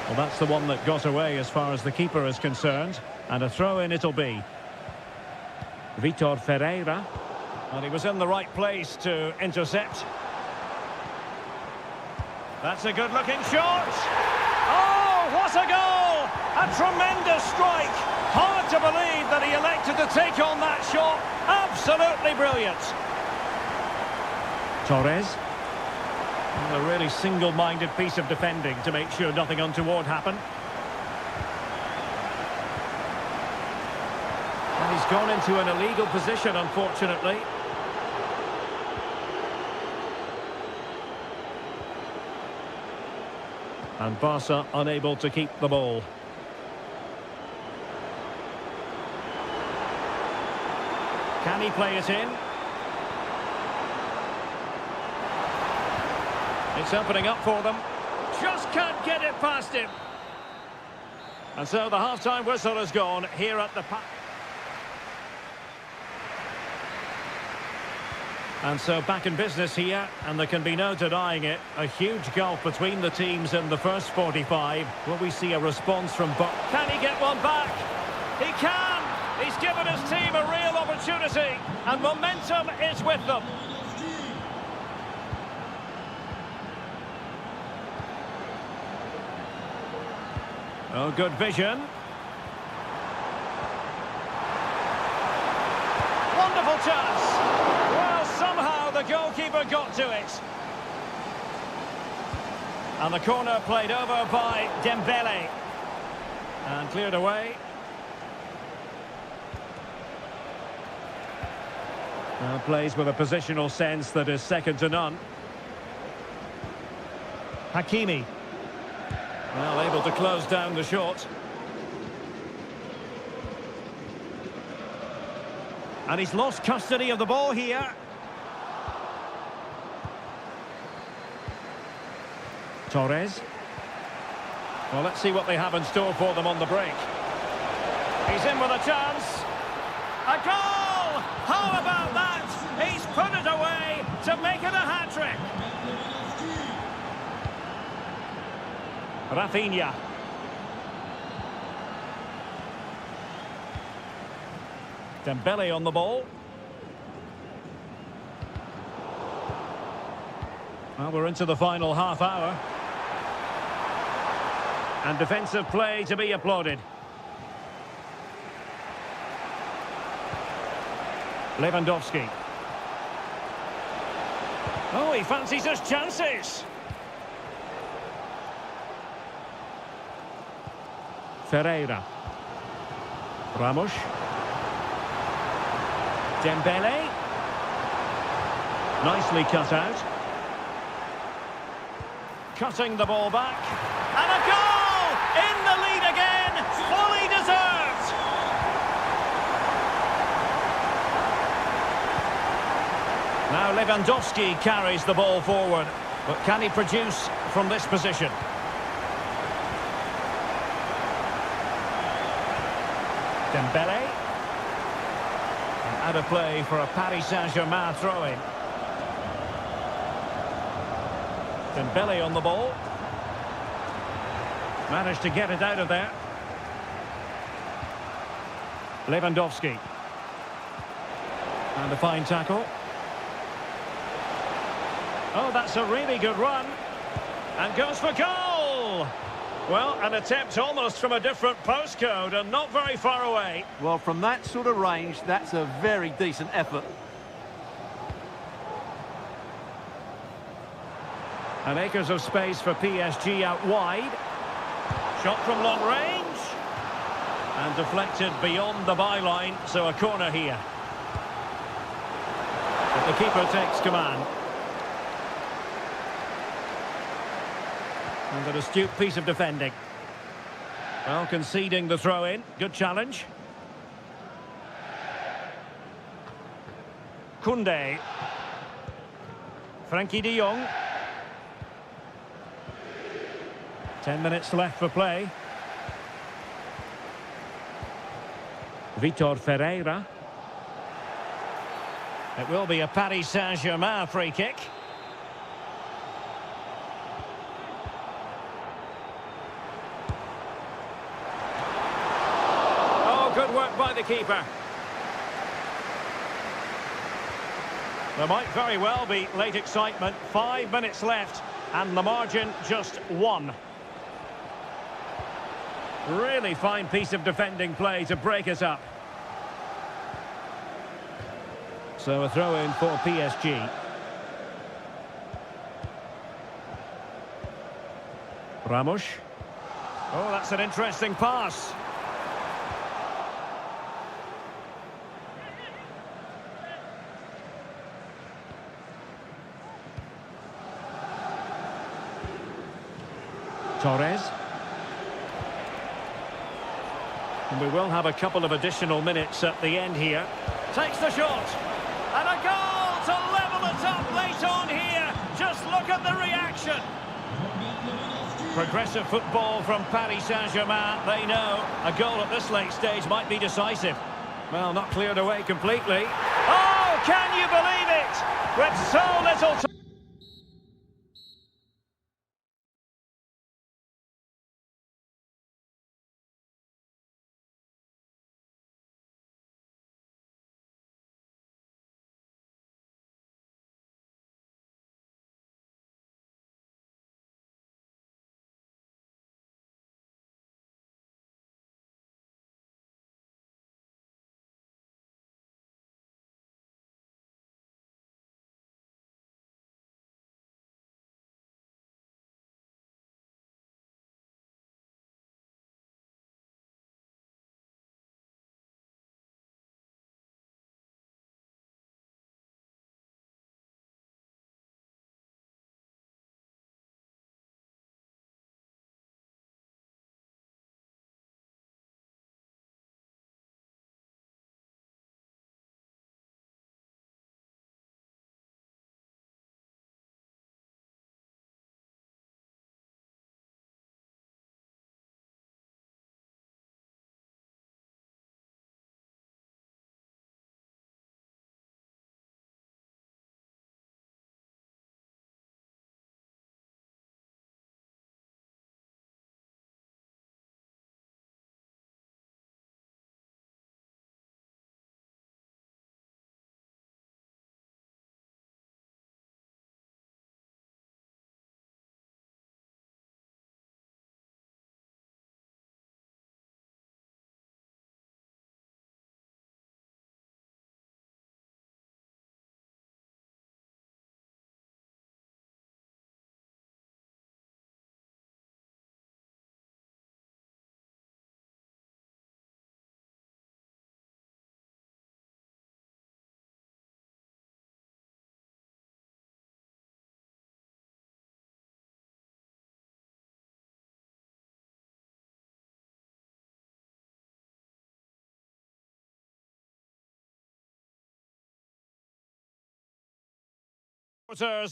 Well, that's the one that got away as far as the keeper is concerned. And a throw-in it'll be. Vitor Ferreira. And he was in the right place to intercept. That's a good-looking shot! Oh, what a goal! A tremendous strike! Hard to believe that he elected to take on that shot. Absolutely brilliant. Torres. A really single-minded piece of defending to make sure nothing untoward happened. And he's gone into an illegal position, unfortunately. And Barca unable to keep the ball. Can he play it in? It's opening up for them. Just can't get it past him. And so the half-time whistle has gone here at the... And so back in business here, and there can be no denying it. A huge gulf between the teams in the first 45. Will we see a response from Buck? Can he get one back? He can! He's given his team a real opportunity, and momentum is with them. Oh, good vision. Wonderful chance. Well, somehow the goalkeeper got to it. And the corner played over by Dembele. And cleared away. Now plays with a positional sense that is second to none. Hakimi. Well, able to close down the shot. And he's lost custody of the ball here. Torres. Well, let's see what they have in store for them on the break. He's in with a chance. A goal! How about that? He's put it away to make it a hat-trick. Rafinha. Dembele on the ball. Well, we're into the final half hour. And defensive play to be applauded. Lewandowski. Oh, he fancies his chances. Ferreira. Ramos. Dembele. Nicely cut out. Cutting the ball back. And a goal! In the lead again! Fully deserved! Now Lewandowski carries the ball forward. But can he produce from this position? Dembele. And out of play for a Paris Saint-Germain throw-in. Dembele on the ball. Managed to get it out of there. Lewandowski. And a fine tackle. Oh, that's a really good run. And goes for goal! Well, an attempt almost from a different postcode and not very far away. Well, from that sort of range, that's a very decent effort. And acres of space for PSG out wide. Shot from long range. And deflected beyond the byline, so a corner here. But the keeper takes command. And an astute piece of defending. Well, conceding the throw-in. Good challenge. Koundé. Frankie de Jong. 10 minutes left for play. Vitor Ferreira. It will be a Paris Saint-Germain free kick. Oh, good work by the keeper. There might very well be late excitement. 5 minutes left, and the margin just 1. Really fine piece of defending play to break us up. So a throw-in for PSG. Ramos. Oh, that's an interesting pass. Torres. And we will have a couple of additional minutes at the end here. Takes the shot. And a goal to level it up late on here. Just look at the reaction. Progressive football from Paris Saint-Germain. They know a goal at this late stage might be decisive. Well, not cleared away completely. Oh, can you believe it? with so little time.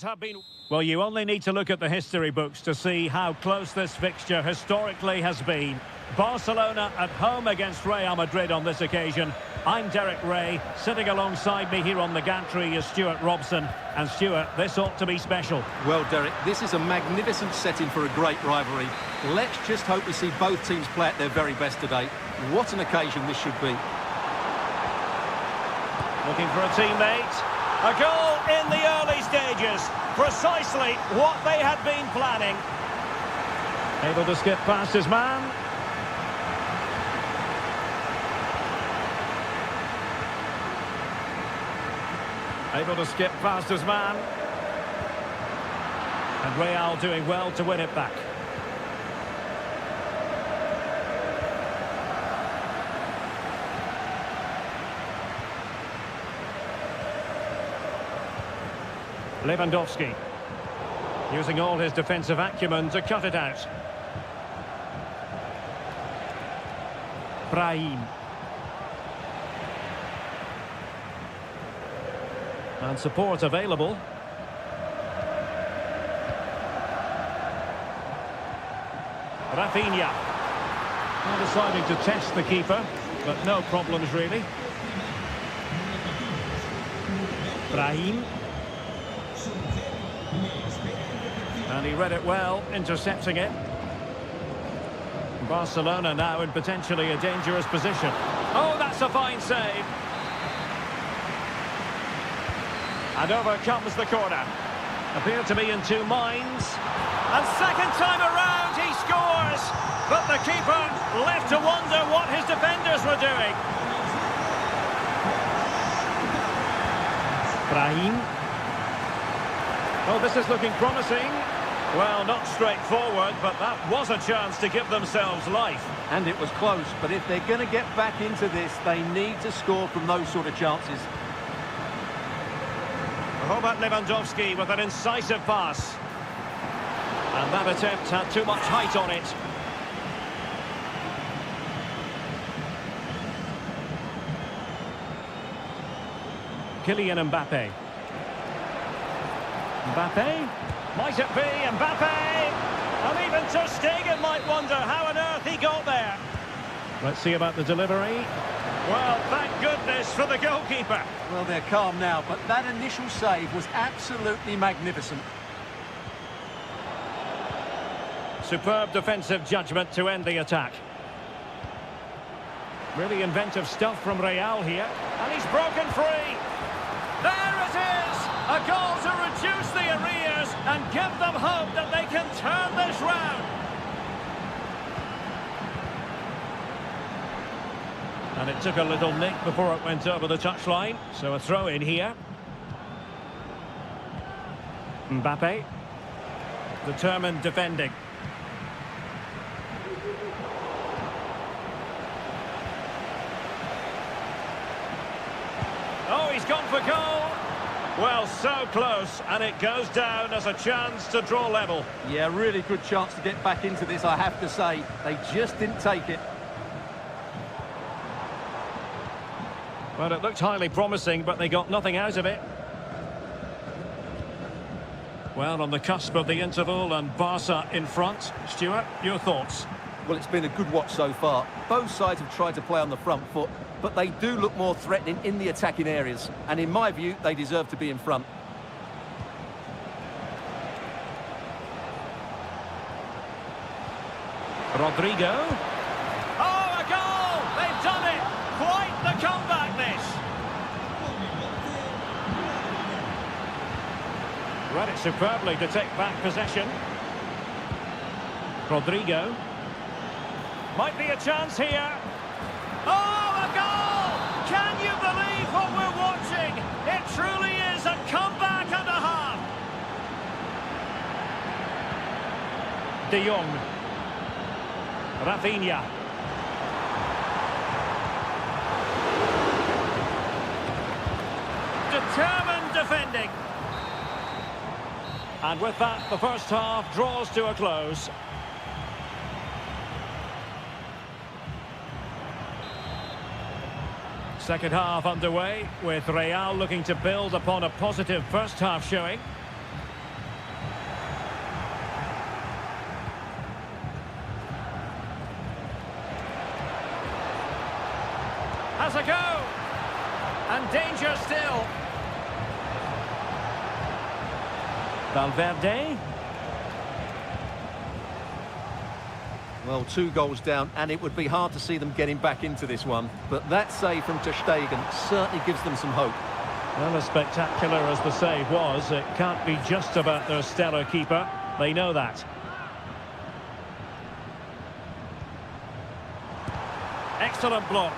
Have been well. You only need to look at the history books to see how close this fixture historically has been. Barcelona at home against Real Madrid on this occasion. I'm Derek Ray. Sitting alongside me here on the gantry is Stuart Robson. And Stuart, this ought to be special. Well, Derek, this is a magnificent setting for a great rivalry. Let's just hope we see both teams play at their very best today. What an occasion this should be. Looking for a teammate. A goal in the early stages. Precisely what they had been planning. Able to skip past his man. Able to skip past his man. And Real doing well to win it back. Lewandowski, using all his defensive acumen to cut it out. Brahim. And support available. Rafinha. Well, deciding to test the keeper, but no problems really. Brahim. And he read it well, intercepting it. Barcelona now in potentially a dangerous position. Oh, that's a fine save. And over comes the corner. Appeared to be in two minds. And second time around he scores. But the keeper left to wonder what his defenders were doing. Brahim. Oh, this is looking promising. Well, not straightforward, but that was a chance to give themselves life. And it was close, but if they're going to get back into this, they need to score from those sort of chances. Robert Lewandowski with an incisive pass. And that attempt had too much height on it. Kylian Mbappe. Mbappe? Might it be Mbappe? And even Ter Stegen might wonder how on earth he got there. Let's see about the delivery. Well, thank goodness for the goalkeeper. Well, they're calm now, but that initial save was absolutely magnificent. Superb defensive judgment to end the attack. Really inventive stuff from Real here. And he's broken free. There it is! A goal to reduce the arrears and give them hope that they can turn this round. And it took a little nick before it went over the touchline. So a throw in here. Mbappe. Determined defending. Oh, he's gone for goal. Well, so close, and it goes down as a chance to draw level. Yeah, really good chance to get back into this, I have to say. They just didn't take it. Well, it looked highly promising, but they got nothing out of it. Well, on the cusp of the interval and Barca in front. Stuart, your thoughts? Well, it's been a good watch so far. Both sides have tried to play on the front foot, but they do look more threatening in the attacking areas. And in my view, they deserve to be in front. Rodrigo. Oh, a goal! They've done it! Quite the comeback, this! Read it superbly to take back possession. Rodrigo. Might be a chance here. Oh, a goal! Can you believe what we're watching? It truly is a comeback and a half. De Jong. Rafinha. Determined defending. And with that, the first half draws to a close. Second half underway, with Real looking to build upon a positive first half showing. Has a go! And danger still. Valverde. Well, 2 goals down, and it would be hard to see them getting back into this one. But that save from ter Stegen certainly gives them some hope. Well, as spectacular as the save was, it can't be just about their stellar keeper. They know that. Excellent block.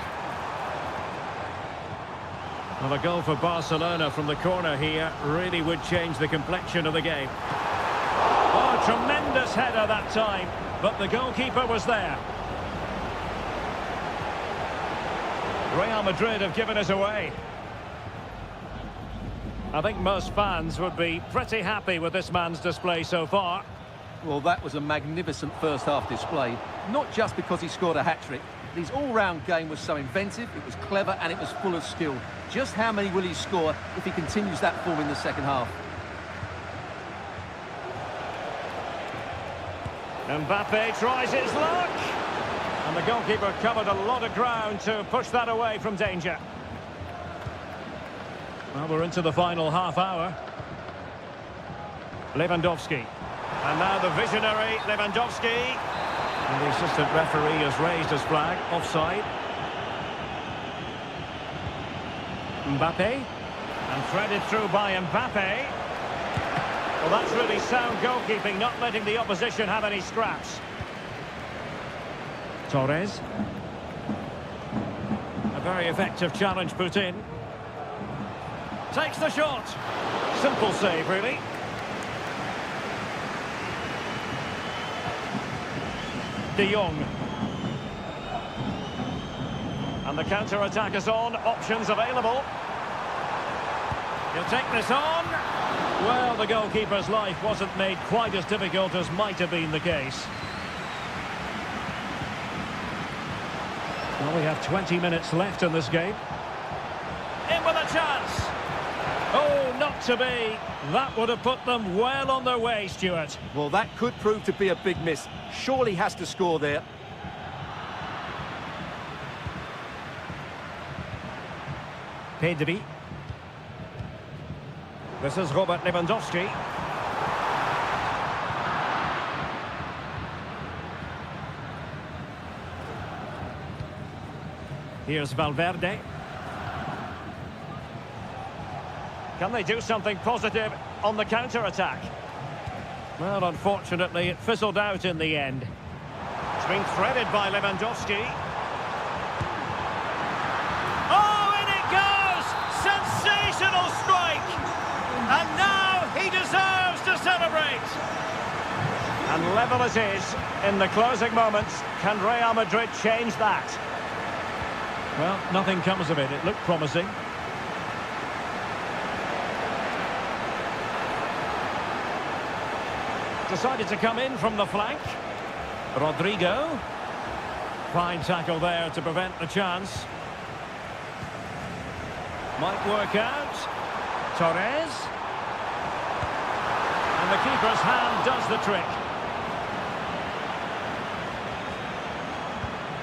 Well, a goal for Barcelona from the corner here really would change the complexion of the game. Oh, tremendous header that time, but the goalkeeper was there. Real Madrid have given us away. I think most fans would be pretty happy with this man's display so far. Well, that was a magnificent first half display. Not just because he scored a hat-trick. His all-round game was so inventive, it was clever, and it was full of skill. Just how many will he score if he continues that form in the second half? Mbappe tries his luck. And the goalkeeper covered a lot of ground to push that away from danger. Well, we're into the final half hour. Lewandowski. And now the visionary Lewandowski. And the assistant referee has raised his flag. Offside. Mbappe. And threaded through by Mbappe. Well, that's really sound goalkeeping, not letting the opposition have any scraps. Torres. A very effective challenge put in. Takes the shot. Simple save, really. De Jong. And the counter-attack is on. Options available. He'll take this on. Well, the goalkeeper's life wasn't made quite as difficult as might have been the case. Well, we have 20 minutes left in this game. In with a chance. Oh, not to be. That would have put them well on their way, Stuart. Well, that could prove to be a big miss. Surely has to score there. Pedri. This is Robert Lewandowski. Here's Valverde. Can they do something positive on the counter-attack? Well, unfortunately, it fizzled out in the end. It's been threaded by Lewandowski. Oh, in it goes! Sensational strike! And now he deserves to celebrate! And level it is in the closing moments. Can Real Madrid change that? Well, nothing comes of it. It looked promising. Decided to come in from the flank. Rodrigo. Fine tackle there to prevent the chance. Might work out. Torres. And the keeper's hand does the trick.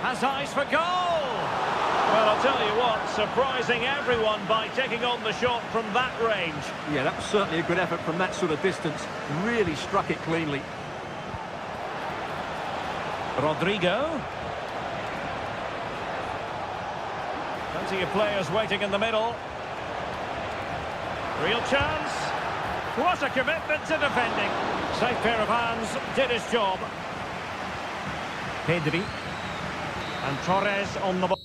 Has eyes for goal! Well, I'll tell you what, surprising everyone by taking on the shot from that range. Yeah, that was certainly a good effort from that sort of distance. Really struck it cleanly. Rodrigo. Plenty of players waiting in the middle. Real chance. What a commitment to defending. Safe pair of hands, did his job. Pedri. And Torres on the ball.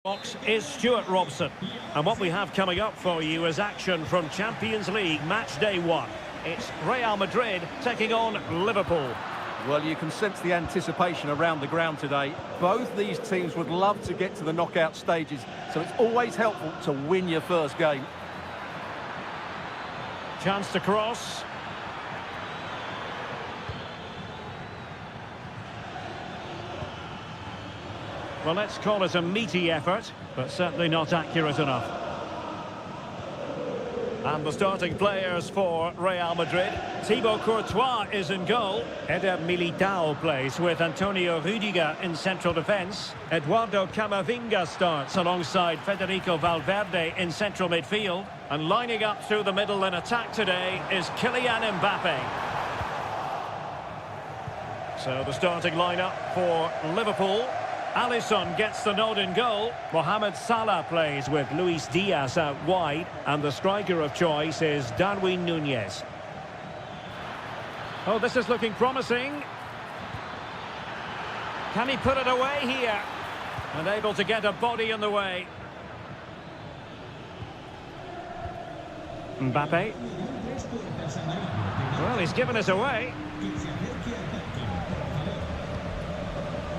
Box is Stuart Robson, and what we have coming up for you is action from Champions League match day 1. It's Real Madrid taking on Liverpool. Well, you can sense the anticipation around the ground today. Both these teams would love to get to the knockout stages, so it's always helpful to win your first game. Chance to cross. Well, let's call it a meaty effort, but certainly not accurate enough. And the starting players for Real Madrid. Thibaut Courtois is in goal. Eder Militao plays with Antonio Rüdiger in central defence. Eduardo Camavinga starts alongside Federico Valverde in central midfield. And lining up through the middle in attack today is Kylian Mbappe. So the starting lineup for Liverpool. Alisson gets the nod in goal. Mohamed Salah plays with Luis Diaz out wide. And the striker of choice is Darwin Núñez. Oh, this is looking promising. Can he put it away here? And able to get a body in the way. Mbappe. Well, he's given us away.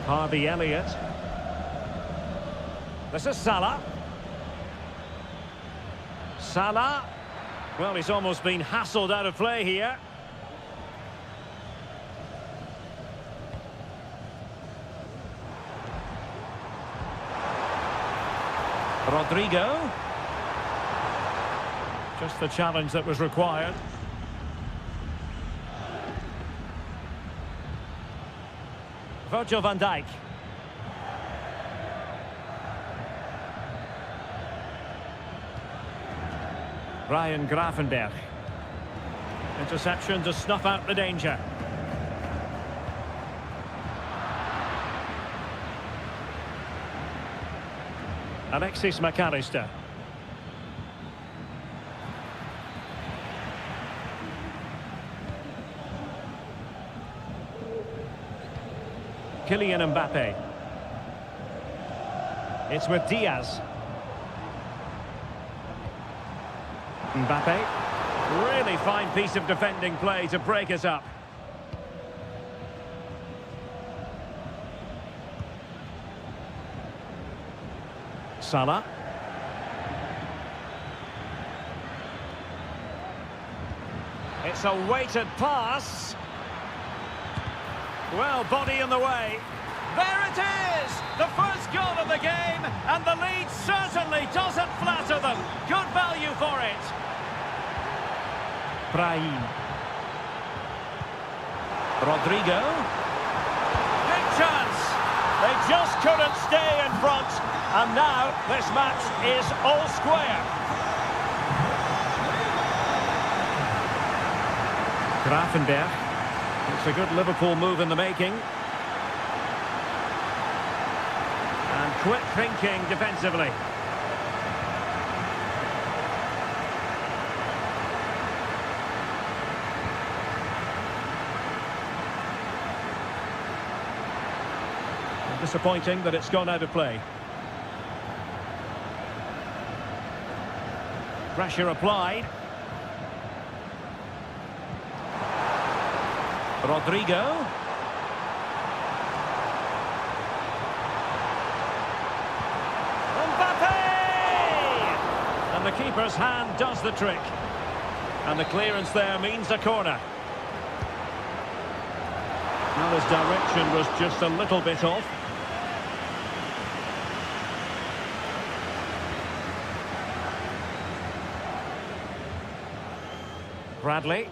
Harvey Elliott. This is Salah. Salah. Well, he's almost been hassled out of play here. Rodrigo. Just the challenge that was required. Virgil van Dijk. Ryan Gravenberch. Interception to snuff out the danger. Alexis McAllister. Kylian Mbappe. It's with Diaz. Mbappe. Really fine piece of defending play to break us up. Salah. It's a weighted pass. Well, body in the way. There it is! The first goal of the game, and the lead certainly doesn't flatter them. Good value for it. Brahim. Rodrigo. Big chance. They just couldn't stay in front. And now this match is all square. Gravenberch. It's a good Liverpool move in the making. And quick thinking defensively. Disappointing that it's gone out of play. Pressure applied. Rodrigo. Mbappe! And the keeper's hand does the trick. And the clearance there means a corner. Now his direction was just a little bit off. Bradley.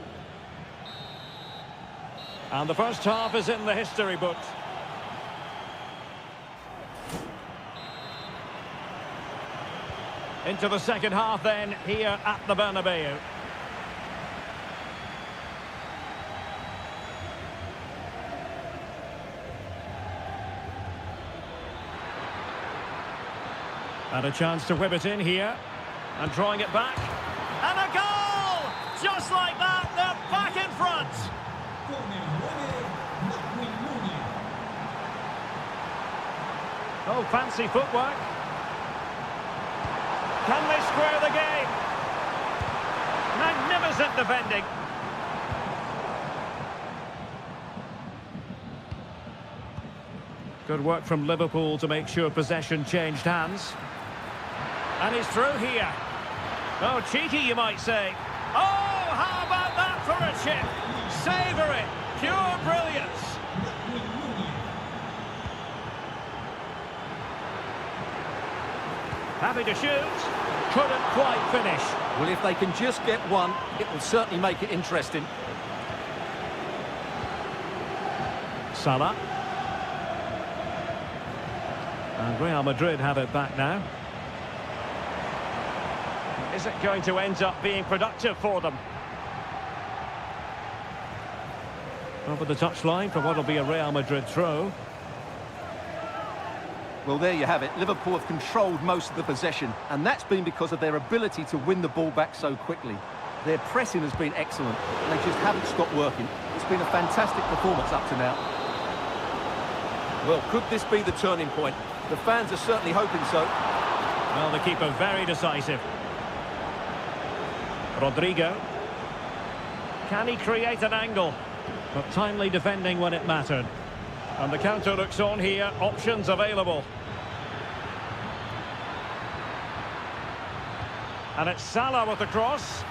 And the first half is in the history books. Into the second half then, here at the Bernabeu. And a chance to whip it in here. And drawing it back. And a goal! Just like that, they're back in front. Oh, fancy footwork. Can they square the game? Magnificent defending. Good work from Liverpool to make sure possession changed hands. And he's through here. Oh, cheeky, you might say. Oh, how about that for a chip? Savour it. Pure brilliance. Happy to shoot. Couldn't quite finish. Well, if they can just get one, it will certainly make it interesting. Salah. And Real Madrid have it back now. Is it going to end up being productive for them? Over the touchline for what will be a Real Madrid throw. Well, there you have it. Liverpool have controlled most of the possession, and that's been because of their ability to win the ball back so quickly. Their pressing has been excellent, and they just haven't stopped working. It's been a fantastic performance up to now. Well, could this be the turning point? The fans are certainly hoping so. Well, the keeper very decisive. Rodrigo. Can he create an angle? But timely defending when it mattered. And the counter looks on here. Options available. And it's Salah with the cross.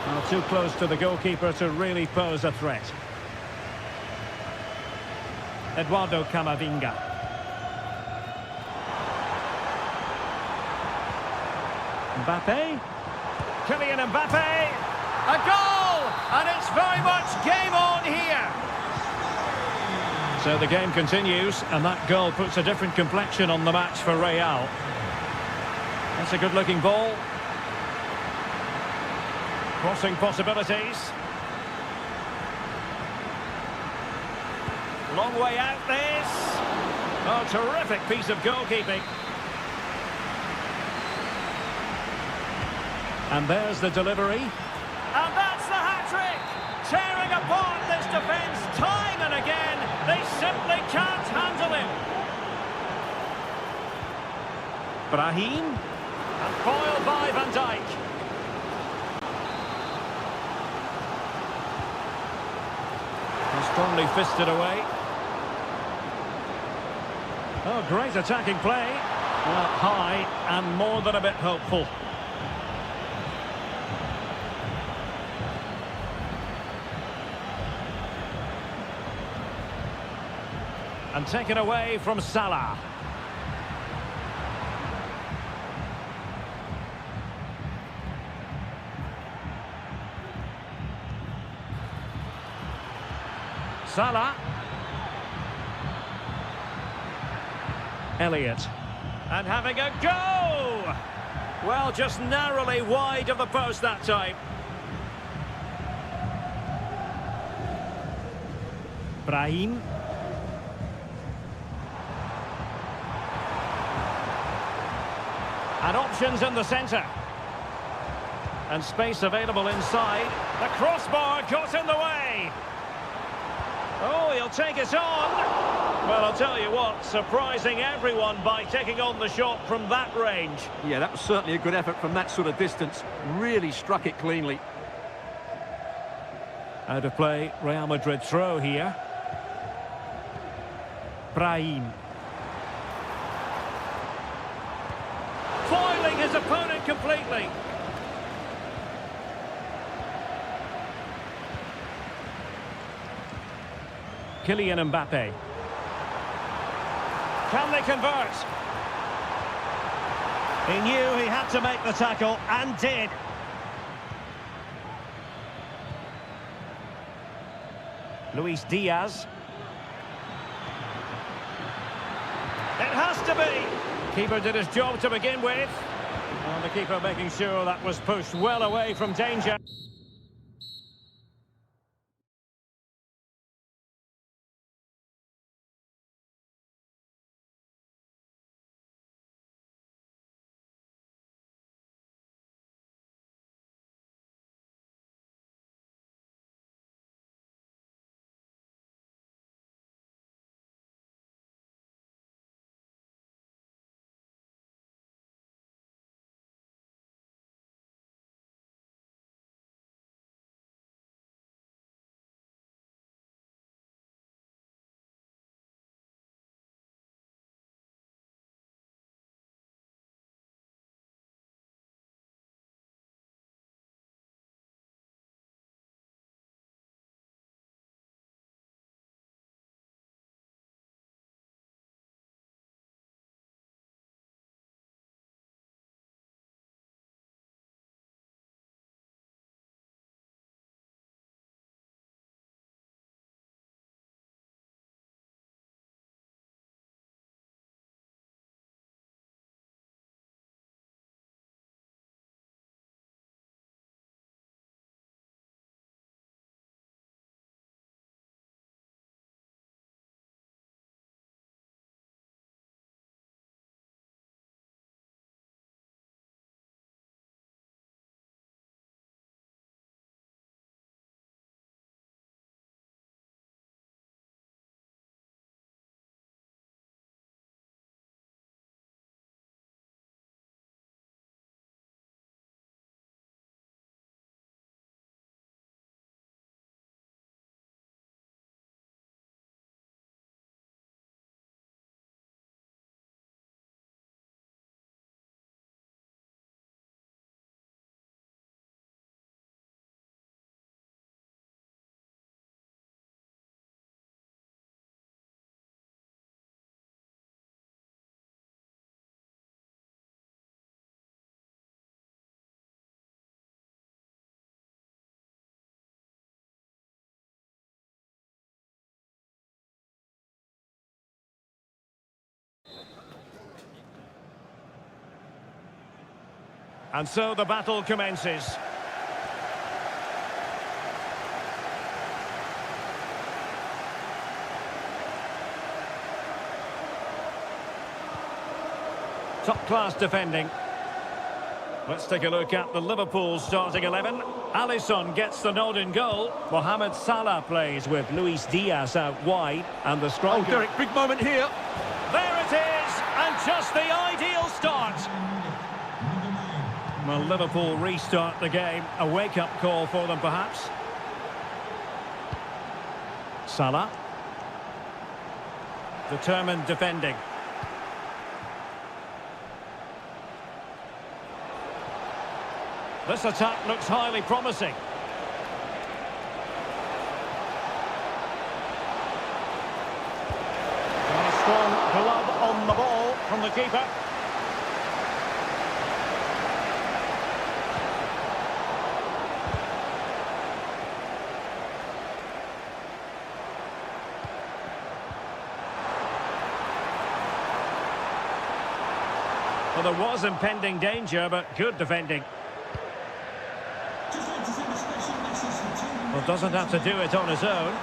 Well, too close to the goalkeeper to really pose a threat. Eduardo Camavinga. Mbappe. Kylian Mbappe. A goal! And it's very much game on here. So the game continues, and that goal puts a different complexion on the match for Real. That's a good-looking ball. Crossing possibilities. Long way out this. Oh, terrific piece of goalkeeping. And there's the delivery. And that's the hat-trick! Tearing apart this defence time and again. They simply can't handle him. Brahim. And foiled by Van Dijk. Strongly fisted away. Oh, great attacking play. Well, high and more than a bit hopeful. And taken away from Salah. Salah. Elliott. And having a go! Well, just narrowly wide of the post that time. Brahim. And options in the centre. And space available inside. The crossbar got in the way. Oh, he'll take it on. Well, I'll tell you what, surprising everyone by taking on the shot from that range. Yeah, that was certainly a good effort from that sort of distance. Really struck it cleanly. Out of play, Real Madrid throw here. Brahim. Foiling his opponent completely. Kylian Mbappe. Can they convert? He knew he had to make the tackle, and did. Luis Diaz. It has to be. Keeper did his job to begin with. And the keeper making sure that was pushed well away from danger. And so the battle commences. Top-class defending. Let's take a look at the Liverpool starting 11. Alisson gets the nod in goal. Mohamed Salah plays with Luis Diaz out wide. And the striker... Oh, Derek, big moment here. There it is! And just the ideal start. Well, Liverpool restart the game. A wake-up call for them, perhaps. Salah. Determined defending. This attack looks highly promising. And a strong glove on the ball from the keeper. Well, there was impending danger, but good defending. Well, doesn't have to do it on his own.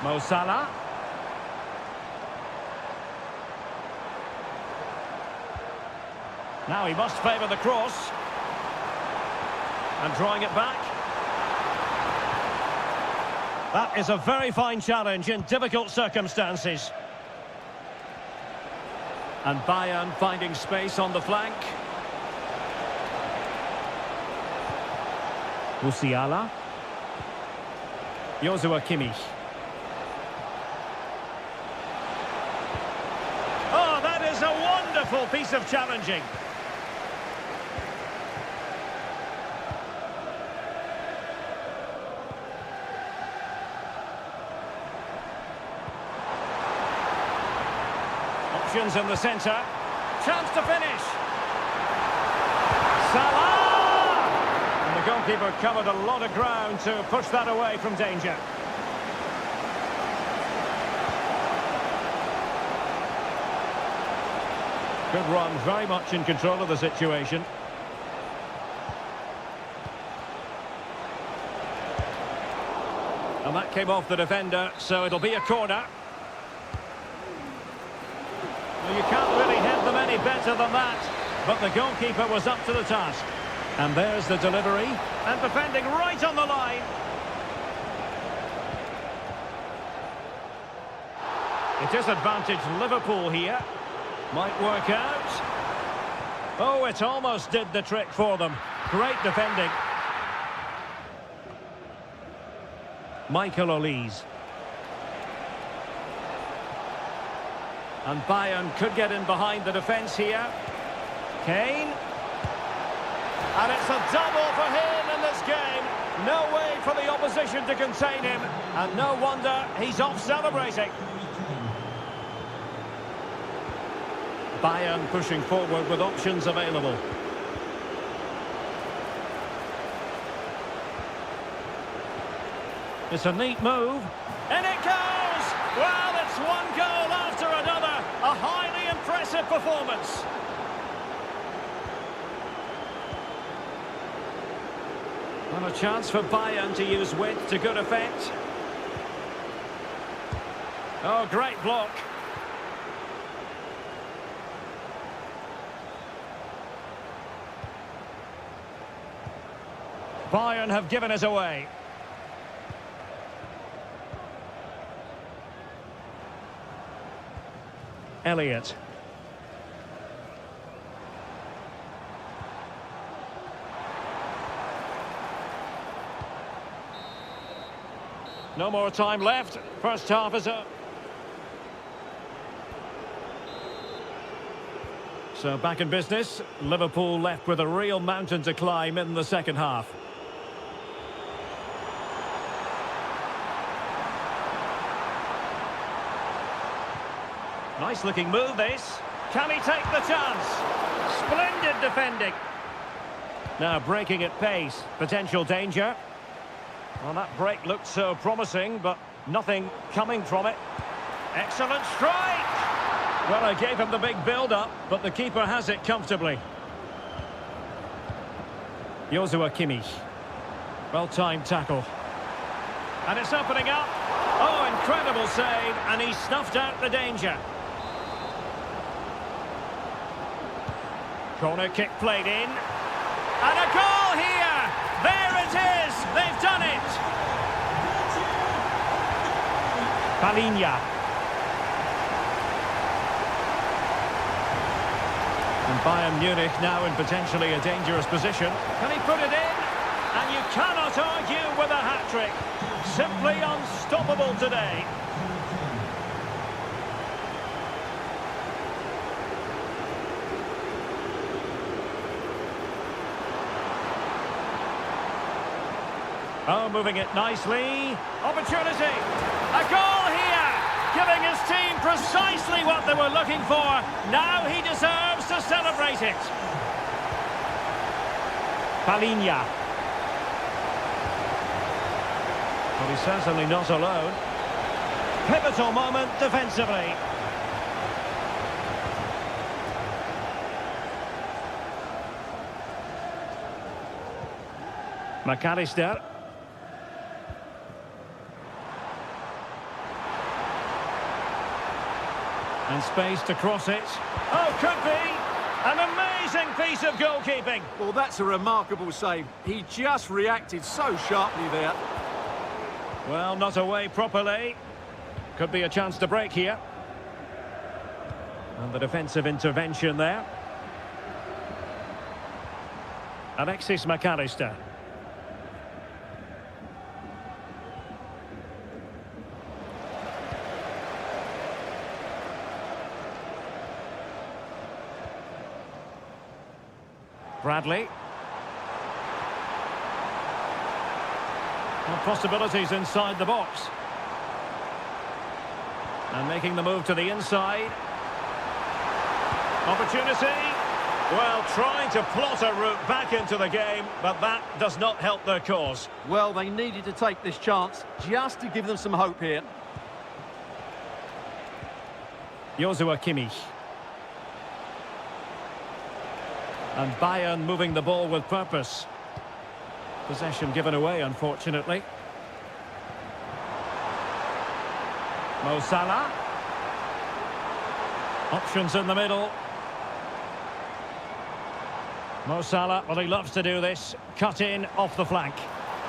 Mo Salah. Now he must favour the cross. And drawing it back. That is a very fine challenge in difficult circumstances. And Bayern finding space on the flank. Musiala. Joshua Kimmich. Oh, that is a wonderful piece of challenging. Options in the centre. Chance to finish. Salah! And the goalkeeper covered a lot of ground to push that away from danger. Good run, very much in control of the situation. And that came off the defender, so it'll be a corner. Well, you can't really hit them any better than that, but the goalkeeper was up to the task. And there's the delivery, and defending right on the line. It is advantage Liverpool here. Might work out. Oh, it almost did the trick for them. Great defending. Michael Olise. And Bayern could get in behind the defence here. Kane. And it's a double for him in this game. No way for the opposition to contain him. And no wonder he's off celebrating. Bayern pushing forward with options available. It's a neat move. And it goes! Well, it's one goal after another. A highly impressive performance. And a chance for Bayern to use width to good effect. Oh, great block. Bayern have given us away. Elliott. No more time left. First half is up. So back in business. Liverpool left with a real mountain to climb in the second half. Nice looking move this. Can he take the chance? Splendid defending. Now breaking at pace. Potential danger. Well, that break looked so promising, but nothing coming from it. Excellent strike! Well, I gave him the big build-up, but the keeper has it comfortably. Joshua Kimmich. Well-timed tackle. And it's opening up. Oh, incredible save, and he snuffed out the danger. Corner kick played in. And a goal here! There it is! They've done it! Palinha. And Bayern Munich now in potentially a dangerous position. Can he put it in? And you cannot argue with a hat-trick. Simply unstoppable today. Oh, moving it nicely. Opportunity. A goal here. Giving his team precisely what they were looking for. Now he deserves to celebrate it. Palinha. Well, he's certainly not alone. Pivotal moment defensively. McAllister. And space to cross it. Oh, could be! An amazing piece of goalkeeping. Well, that's a remarkable save. He just reacted so sharply there. Well, not away properly. Could be a chance to break here. And the defensive intervention there. Alexis McAllister. Bradley. Well, possibilities inside the box. And making the move to the inside. Opportunity. Well, trying to plot a route back into the game, but that does not help their cause. Well, they needed to take this chance just to give them some hope here. Joshua Kimmich. And Bayern moving the ball with purpose. Possession given away, unfortunately. Mo Salah. Options in the middle. Mo Salah, well, he loves to do this. Cut in off the flank.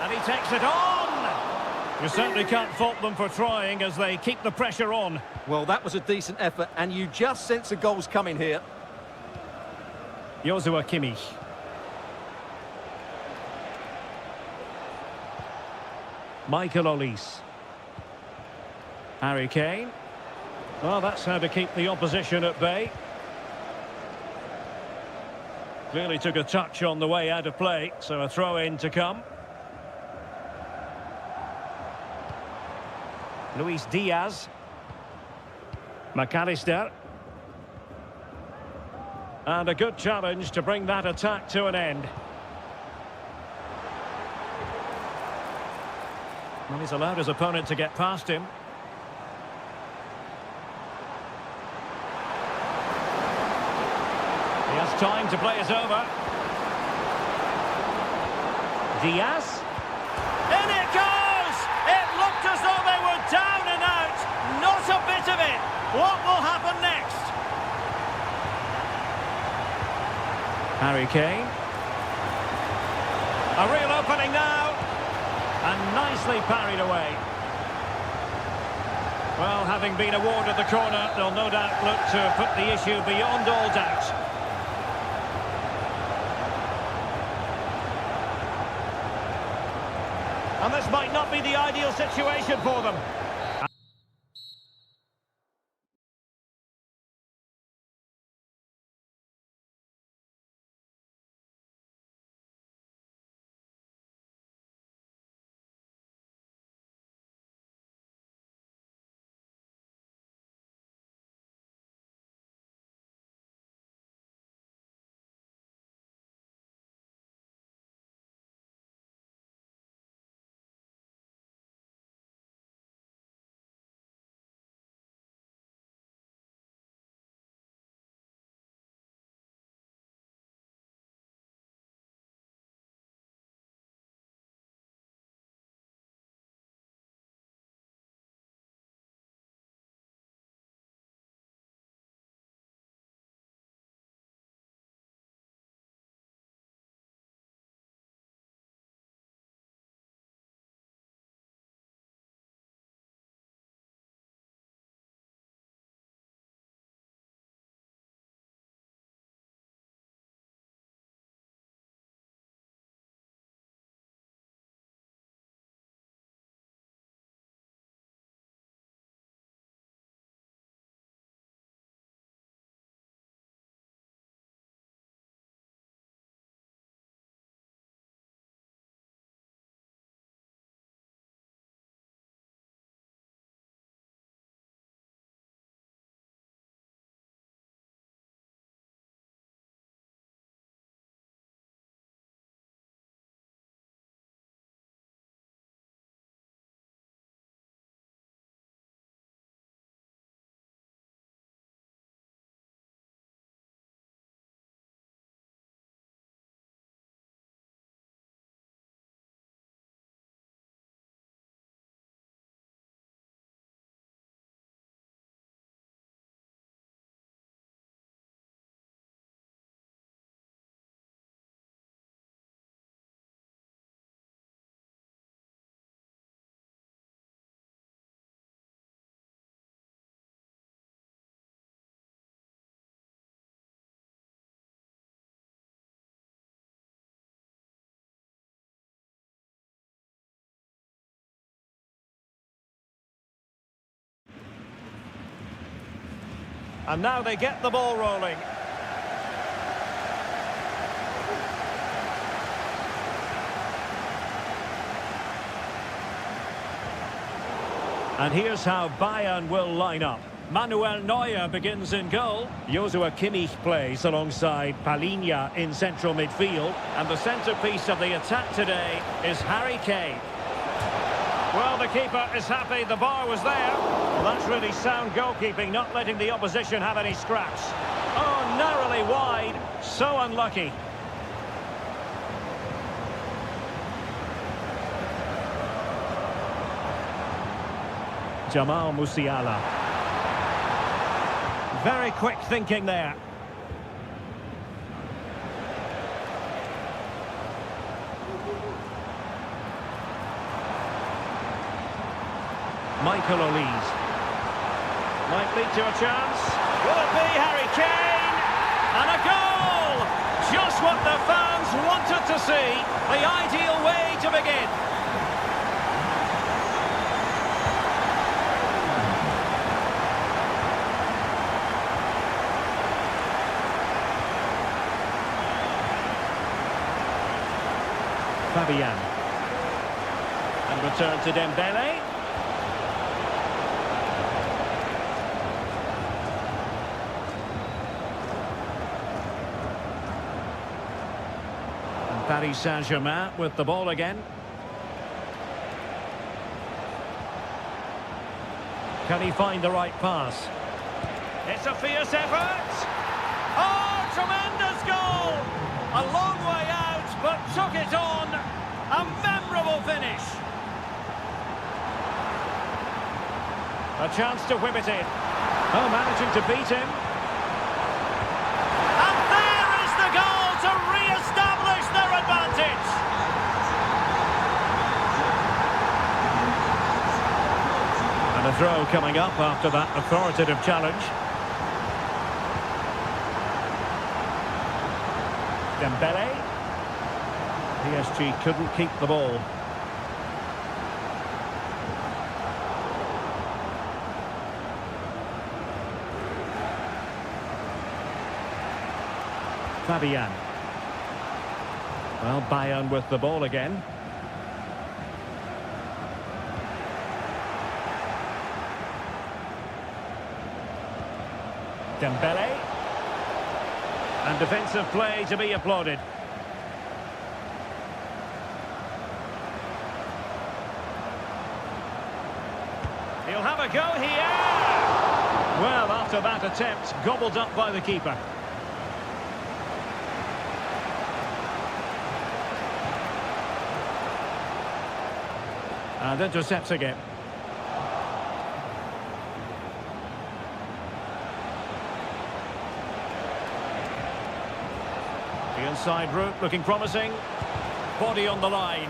And he takes it on! You certainly can't fault them for trying as they keep the pressure on. Well, that was a decent effort, and you just sense the goals coming here. Joshua Kimmich. Michael Olise. Harry Kane. Well, that's how to keep the opposition at bay. Clearly took a touch on the way out of play, so a throw-in to come. Luis Diaz. McAllister. And a good challenge to bring that attack to an end. Well, he's allowed his opponent to get past him. He has time to play it over. Diaz. In it goes! It looked as though they were down and out. Not a bit of it. What will happen next? Harry Kane. A real opening now. And nicely parried away. Well, having been awarded the corner, they'll no doubt look to put the issue beyond all doubt. And this might not be the ideal situation for them. And now they get the ball rolling. And here's how Bayern will line up. Manuel Neuer begins in goal. Joshua Kimmich plays alongside Palinha in central midfield. And the centrepiece of the attack today is Harry Kane. Well, the keeper is happy the bar was there. Well, that's really sound goalkeeping, not letting the opposition have any scraps. Oh, narrowly wide. So unlucky. Jamal Musiala. Very quick thinking there. Michael Olise. Might lead to a chance. Will it be Harry Kane? And a goal! Just what the fans wanted to see. The ideal way to begin. Fabian. And return to Dembele. And Paris Saint-Germain with the ball again. Can he find the right pass? It's a fierce effort. Oh, tremendous goal! A long way out, but took it on. A memorable finish. A chance to whip it in. Oh, managing to beat him. And there is the goal to re-establish their advantage. And a throw coming up after that authoritative challenge. Dembele. PSG couldn't keep the ball. Fabian. Well, Bayern with the ball again. Dembele. And defensive play to be applauded. He'll have a go here. Well, after that attempt, gobbled up by the keeper. And intercepts again. The inside route looking promising. Body on the line.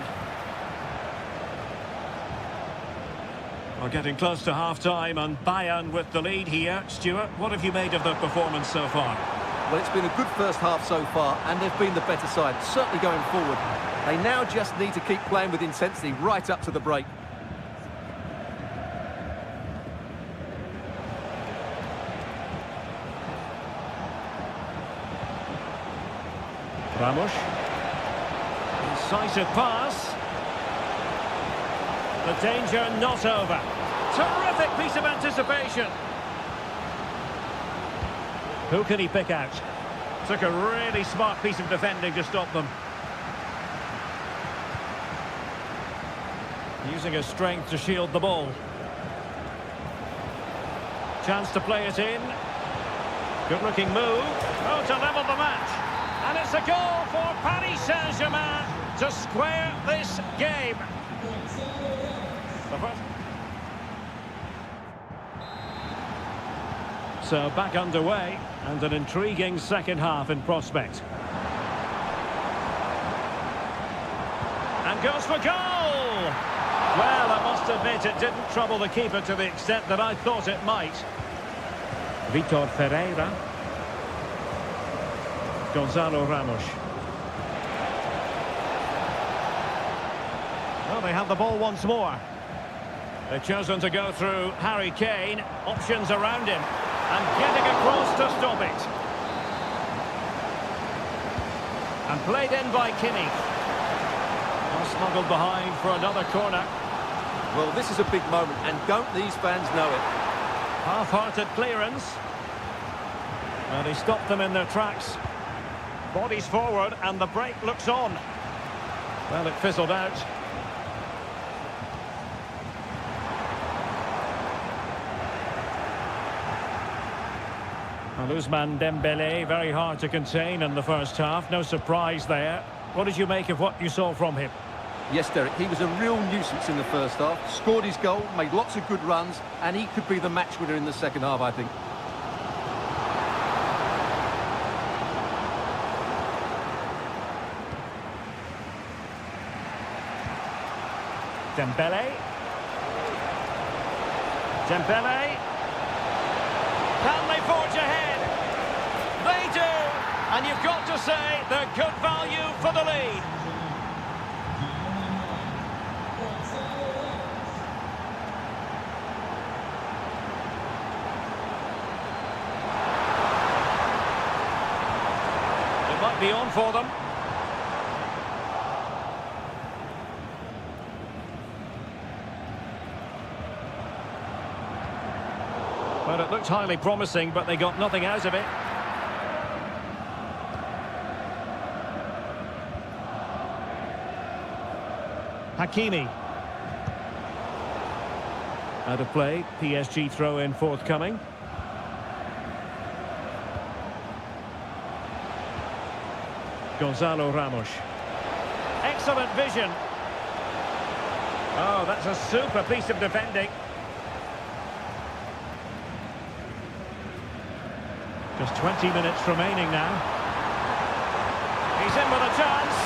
We're getting close to half-time and Bayern with the lead here. Stuart, what have you made of the performance so far? Well, it's been a good first half so far, and they've been the better side, certainly going forward. They now just need to keep playing with intensity right up to the break. Ramos. Incisive pass. The danger not over. Terrific piece of anticipation. Who can he pick out? Took a really smart piece of defending to stop them. Using his strength to shield the ball. Chance to play it in. Good looking move. Oh, to level the match. And it's a goal for Paris Saint-Germain to square this game. So back underway and an intriguing second half in prospect. And goes for goal! Well, I must admit it didn't trouble the keeper to the extent that I thought it might. Vitor Ferreira. Gonzalo Ramos. Well, they have the ball once more. They've chosen to go through Harry Kane. Options around him. And getting across to stop it. And played in by Kimmich. Well, smuggled behind for another corner. Well, this is a big moment, and don't these fans know it? Half-hearted clearance. And he stopped them in their tracks. Bodies forward, and the break looks on. Well, it fizzled out. Well, Ousmane Dembélé, very hard to contain in the first half. No surprise there. What did you make of what you saw from him? Yes, Derek, he was a real nuisance in the first half. Scored his goal, made lots of good runs, and he could be the match winner in the second half, I think. Dembélé. Dembélé. Can they forge ahead? They do! And you've got to say they're good value for the lead. It might be on for them. Well, it looked highly promising, but they got nothing out of it. Hakimi. Out of play, PSG throw-in forthcoming. Gonzalo Ramos. Excellent vision. Oh, that's a super piece of defending. Just 20 minutes remaining now. He's in with a chance.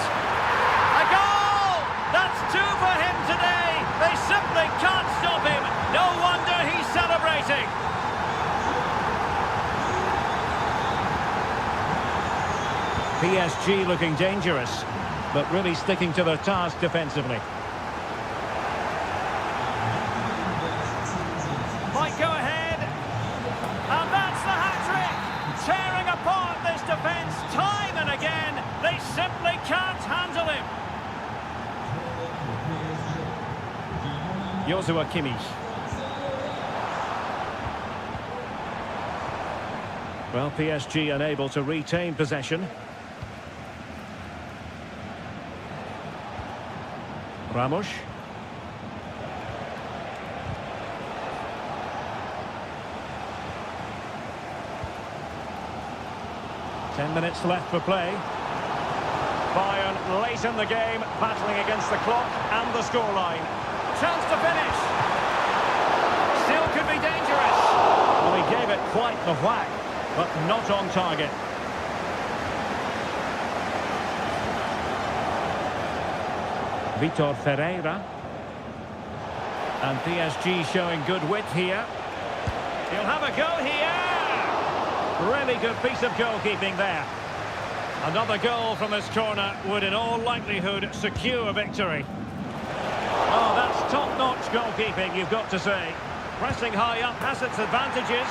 A goal! That's two for him today. They simply can't stop him. No wonder he's celebrating. PSG looking dangerous, but really sticking to their task defensively. Might go ahead. And that's the hat-trick. Tearing apart this defence time and again. They simply can't handle him. Joshua Kimmich. Well, PSG unable to retain possession. Ramos. Ten minutes left for play. Bayern late in the game, battling against the clock and the scoreline. Chance to finish. Still could be dangerous. Well, he gave it quite the whack, but not on target. Vitor Ferreira. And PSG showing good width here. He'll have a go here. Really good piece of goalkeeping there. Another goal from this corner would in all likelihood secure victory. Oh, that's top-notch goalkeeping, you've got to say. Pressing high up has its advantages.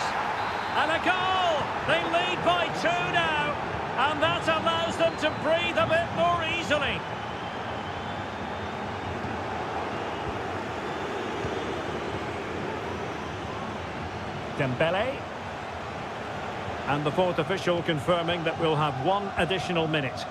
And a goal! They lead by 2 now. And that allows them to breathe a bit more easily. Dembélé. And the fourth official confirming that we'll have one additional minute.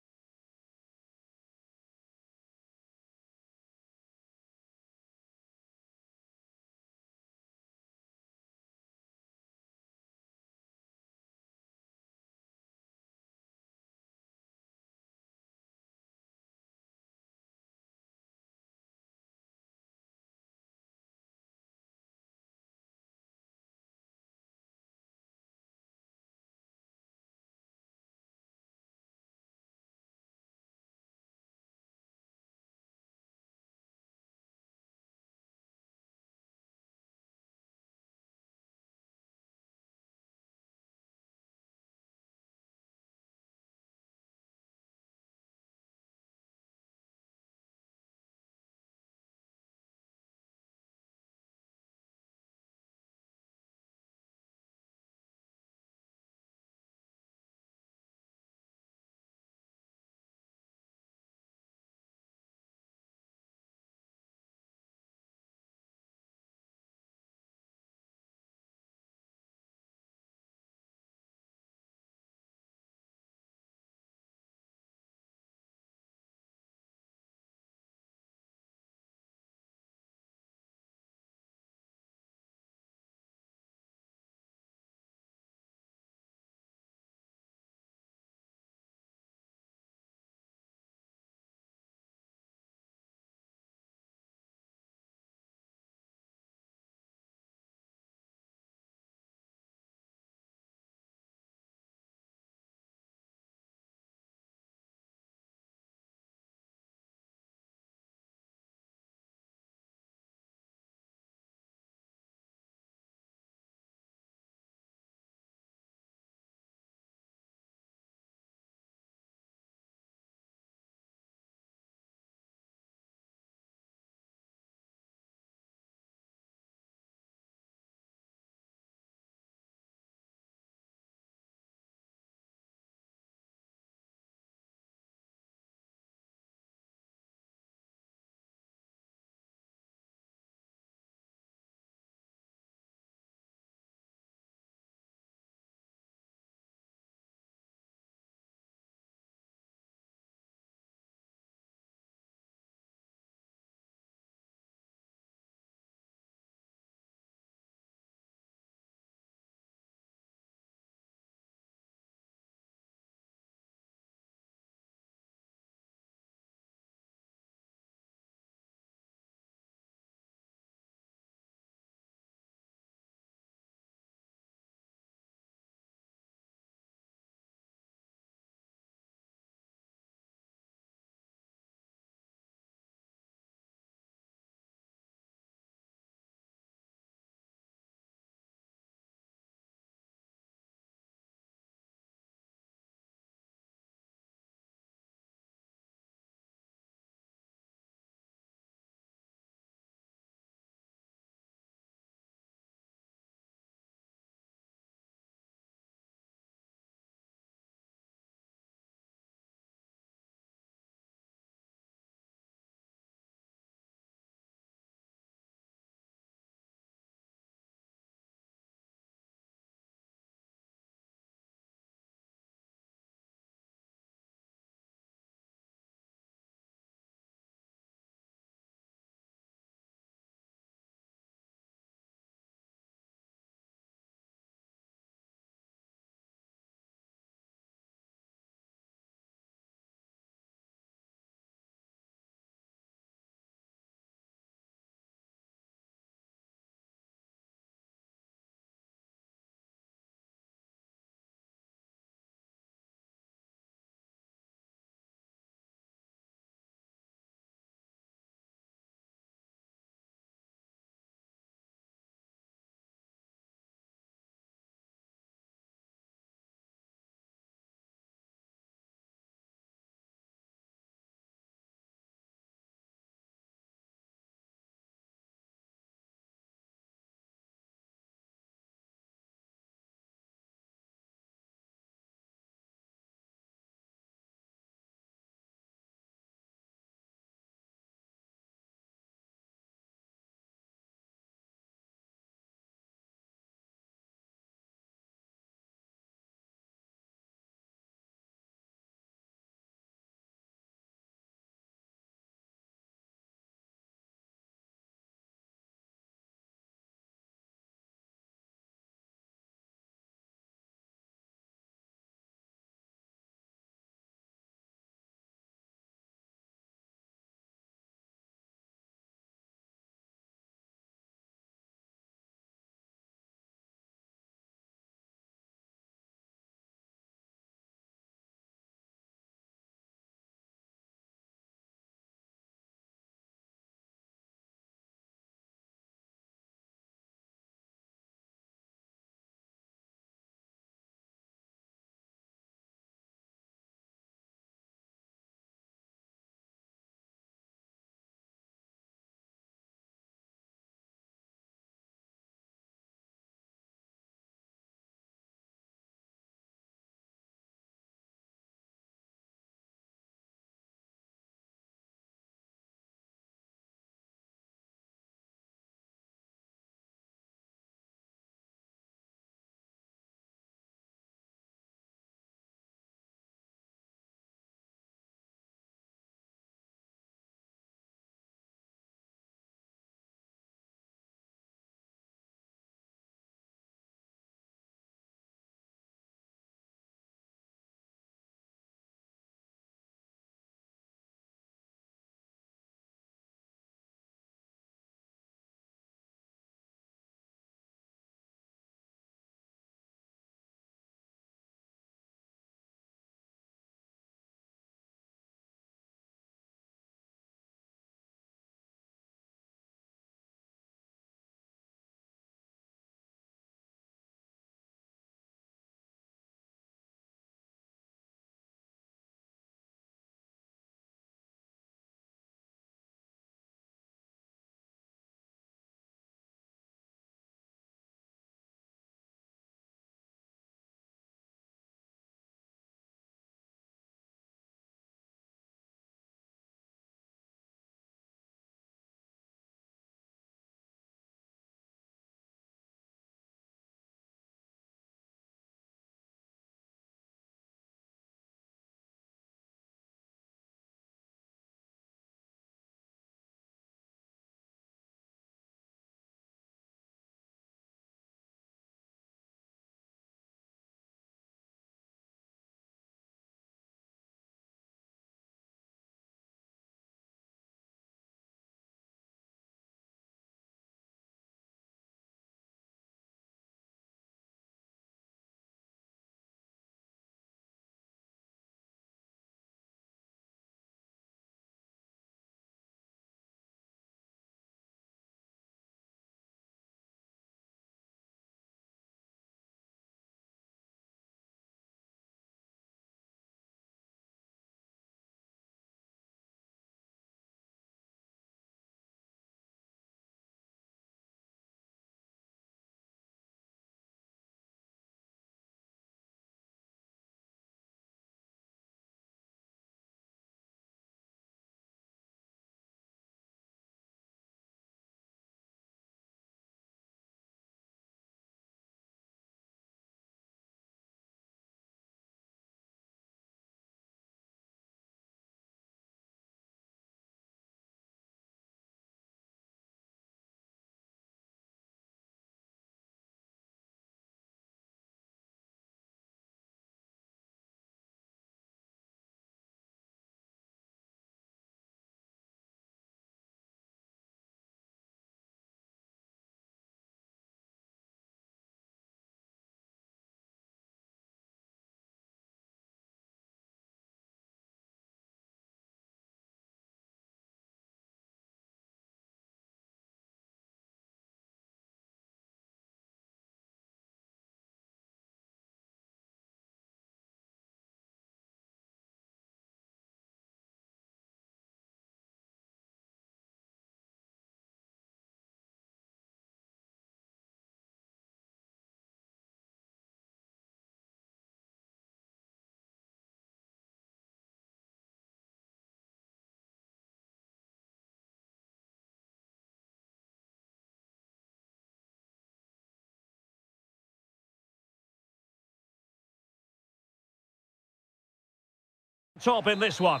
Top in this one.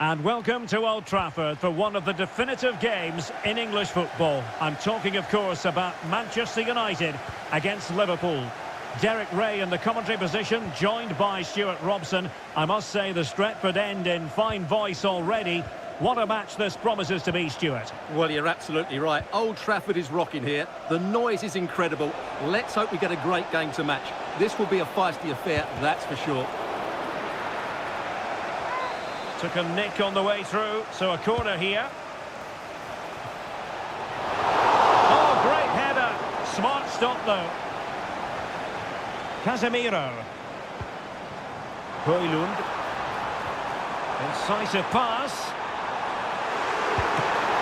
And welcome to Old Trafford for one of the definitive games in English football. I'm talking, of course, about Manchester United against Liverpool. Derek Ray in the commentary position, joined by Stuart Robson. I must say the Stretford end in fine voice already. What a match this promises to be, Stuart. Well, you're absolutely right. Old Trafford is rocking here. The noise is incredible. Let's hope we get a great game to match. This will be a feisty affair, that's for sure. Took a nick on the way through, so a corner here. Oh, great header. Smart stop, though. Casemiro. Højlund. Incisive pass.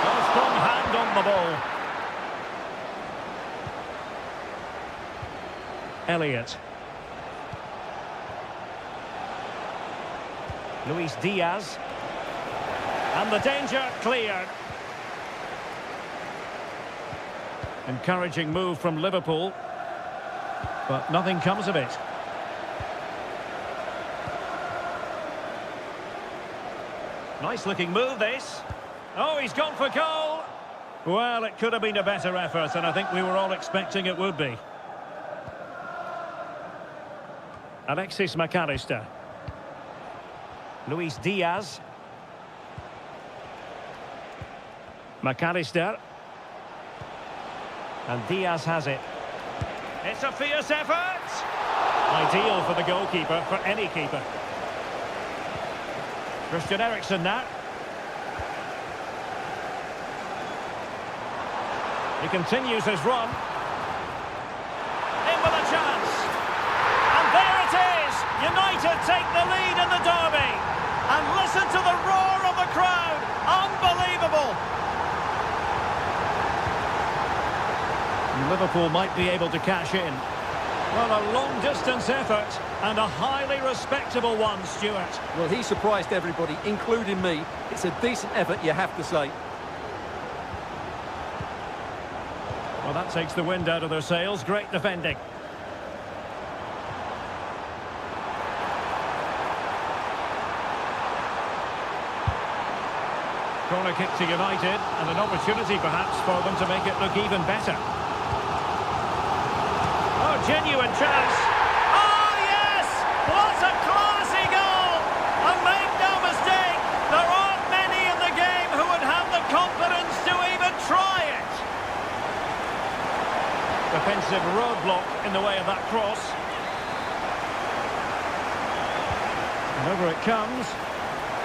A strong hand on the ball. Elliott. Luis Diaz. And the danger cleared. Encouraging move from Liverpool. But nothing comes of it. Nice looking move, this. Oh, he's gone for goal. Well, it could have been a better effort, and I think we were all expecting it would be. Alexis McAllister. Luis Diaz. McAllister. And Diaz has it. It's a fierce effort! Ideal for the goalkeeper, for any keeper. Christian Eriksen now. He continues his run. In with a chance. And there it is! United take the lead in the derby. And listen to the roar of the crowd. Unbelievable! Liverpool might be able to cash in. Well, a long-distance effort and a highly respectable one, Stuart. Well, he surprised everybody, including me. It's a decent effort, you have to say. Well, that takes the wind out of their sails. Great defending. Corner kick to United, and an opportunity perhaps for them to make it look even better. Oh, genuine chance. Oh, yes! What a classy goal! And make no mistake, there aren't many in the game who would have the confidence to even try it. Defensive roadblock in the way of that cross. And over it comes.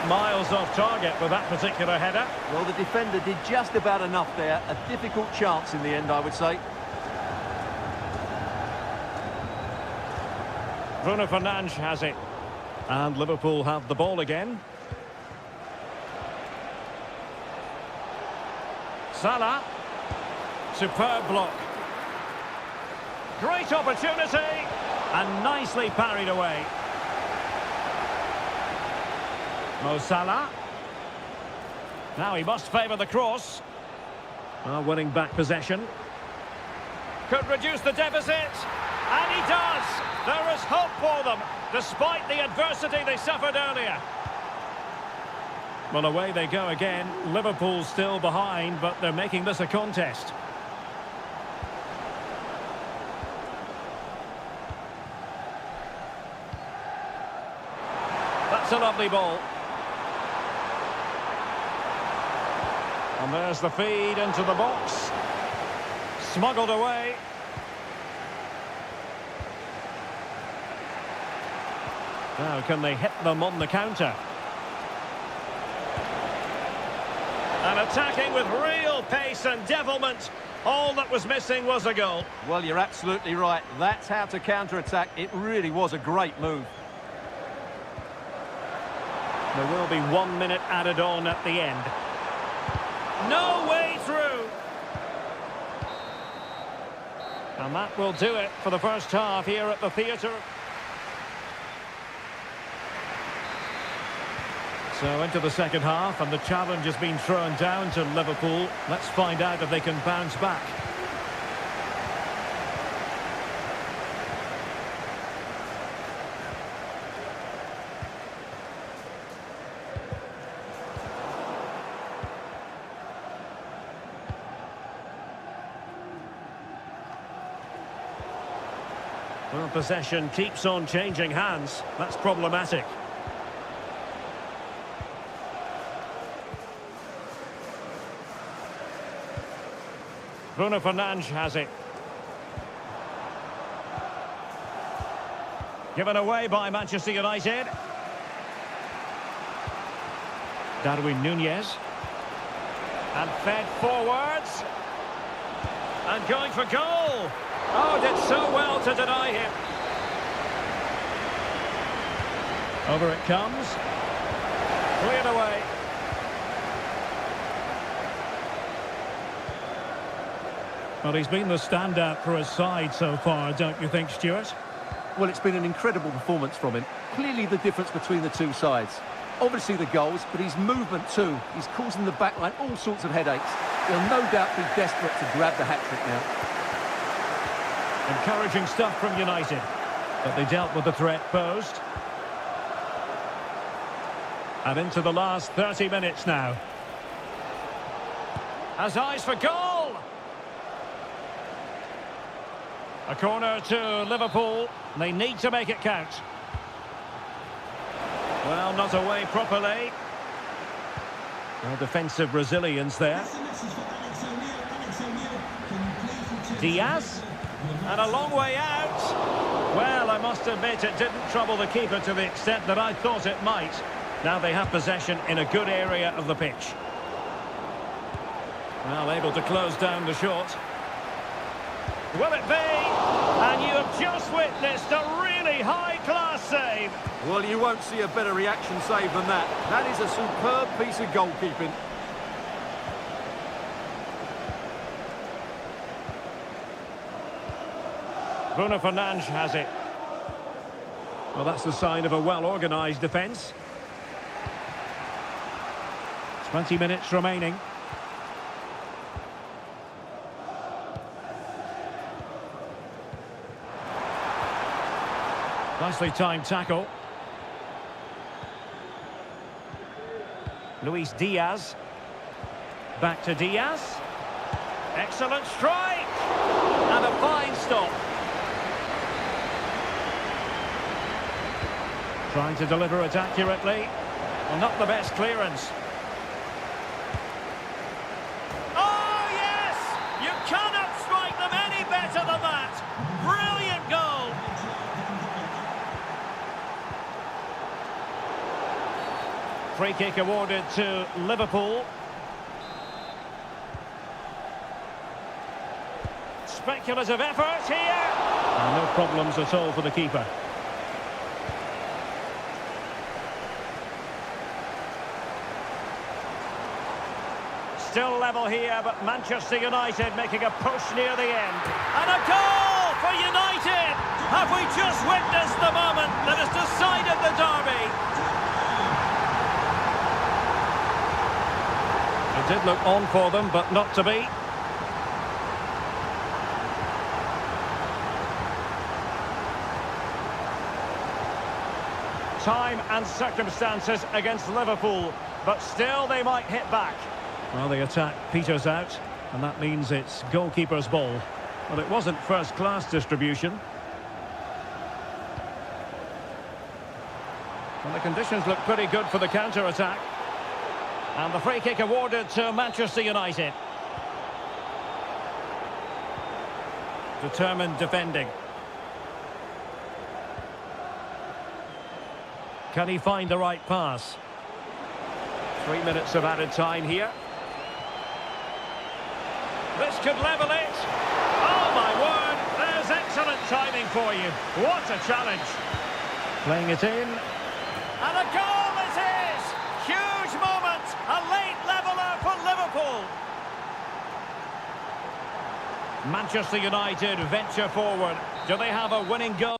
Miles off target with that particular header. Well, the defender did just about enough there. A difficult chance in the end, I would say. Bruno Fernandes has it. And Liverpool have the ball again. Salah. Superb block. Great opportunity. And nicely parried away. Mo Salah. Now he must favour the cross. Winning back possession. Could reduce the deficit. And he does. There is hope for them, despite the adversity they suffered earlier. Well, away they go again. Liverpool still behind, but they're making this a contest. That's a lovely ball. And there's the feed into the box. Smuggled away. Now, can they hit them on the counter? And attacking with real pace and devilment. All that was missing was a goal. Well, you're absolutely right. That's how to counter-attack. It really was a great move. There will be 1 minute added on at the end. No way through. And that will do it for the first half here at the theatre. So into the second half, and the challenge has been thrown down to Liverpool. Let's find out if they can bounce back. Well, possession keeps on changing hands. That's problematic. Bruno Fernandes has it. Given away by Manchester United. Darwin Nunez. And fed forwards. And going for goal. Oh, did so well to deny him. Over it comes. Cleared away. Well, he's been the standout for his side so far, don't you think, Stuart? Well, it's been an incredible performance from him. Clearly the difference between the two sides. Obviously the goals, but his movement too. He's causing the backline all sorts of headaches. He'll no doubt be desperate to grab the hat-trick now. Encouraging stuff from United. But they dealt with the threat posed. And into the last 30 minutes now. Has eyes for goal! A corner to Liverpool. They need to make it count. Well, not away properly. Well, defensive resilience there. Diaz. And a long way out. Well, I must admit it didn't trouble the keeper to the extent that I thought it might. Now they have possession in a good area of the pitch. Well, able to close down the shot. Will it be? And you have just witnessed a really high-class save. Well, you won't see a better reaction save than that. That is a superb piece of goalkeeping. Bruno Fernandes has it. Well, that's the sign of a well-organised defence. 20 minutes remaining. Nicely timed tackle. Luis Diaz. Back to Diaz. Excellent strike! And a fine stop. Trying to deliver it accurately. Well, not the best clearance. Oh, yes! You cannot strike them any better than that. Brilliant goal. Free kick awarded to Liverpool. Speculative effort here. And no problems at all for the keeper. Still level here, but Manchester United making a push near the end. And a goal for United! Have we just witnessed the moment that has decided the derby? It did look on for them, but not to be. Time and circumstances against Liverpool, but still they might hit back. Well, the attack peters out, and that means it's goalkeeper's ball. Well, it wasn't first-class distribution. Well, the conditions look pretty good for the counter-attack. And the free kick awarded to Manchester United. Determined defending. Can he find the right pass? 3 minutes of added time here. This could level it. Oh, my word. There's excellent timing for you. What a challenge. Playing it in. And a goal it is. Huge moment. A late leveller for Liverpool. Manchester United venture forward. Do they have a winning goal?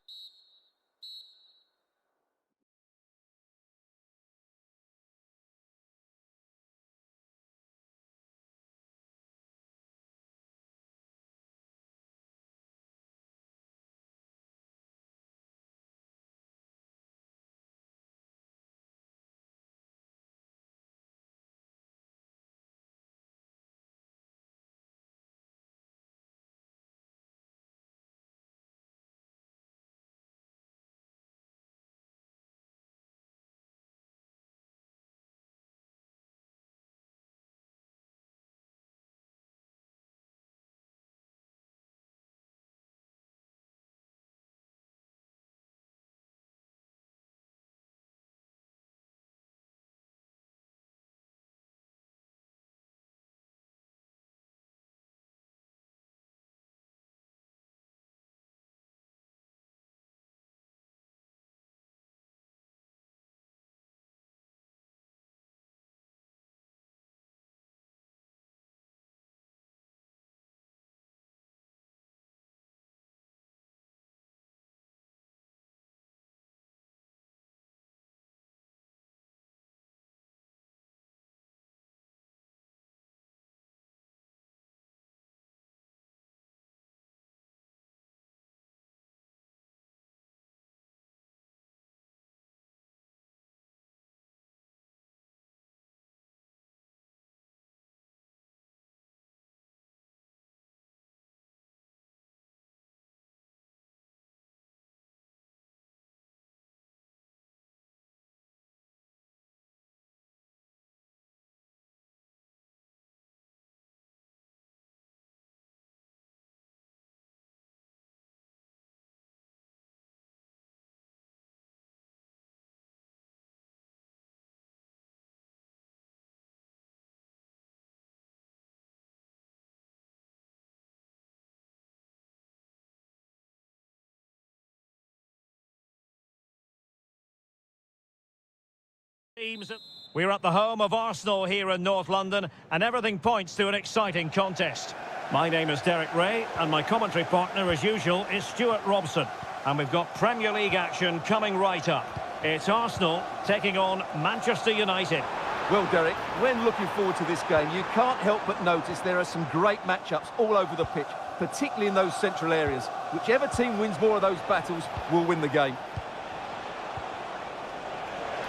We're at the home of Arsenal here in North London, and everything points to an exciting contest. My name is Derek Ray, and my commentary partner, as usual, is Stuart Robson. And we've got Premier League action coming right up. It's Arsenal taking on Manchester United. Well, Derek, when looking forward to this game, you can't help but notice there are some great matchups all over the pitch, particularly in those central areas. Whichever team wins more of those battles will win the game.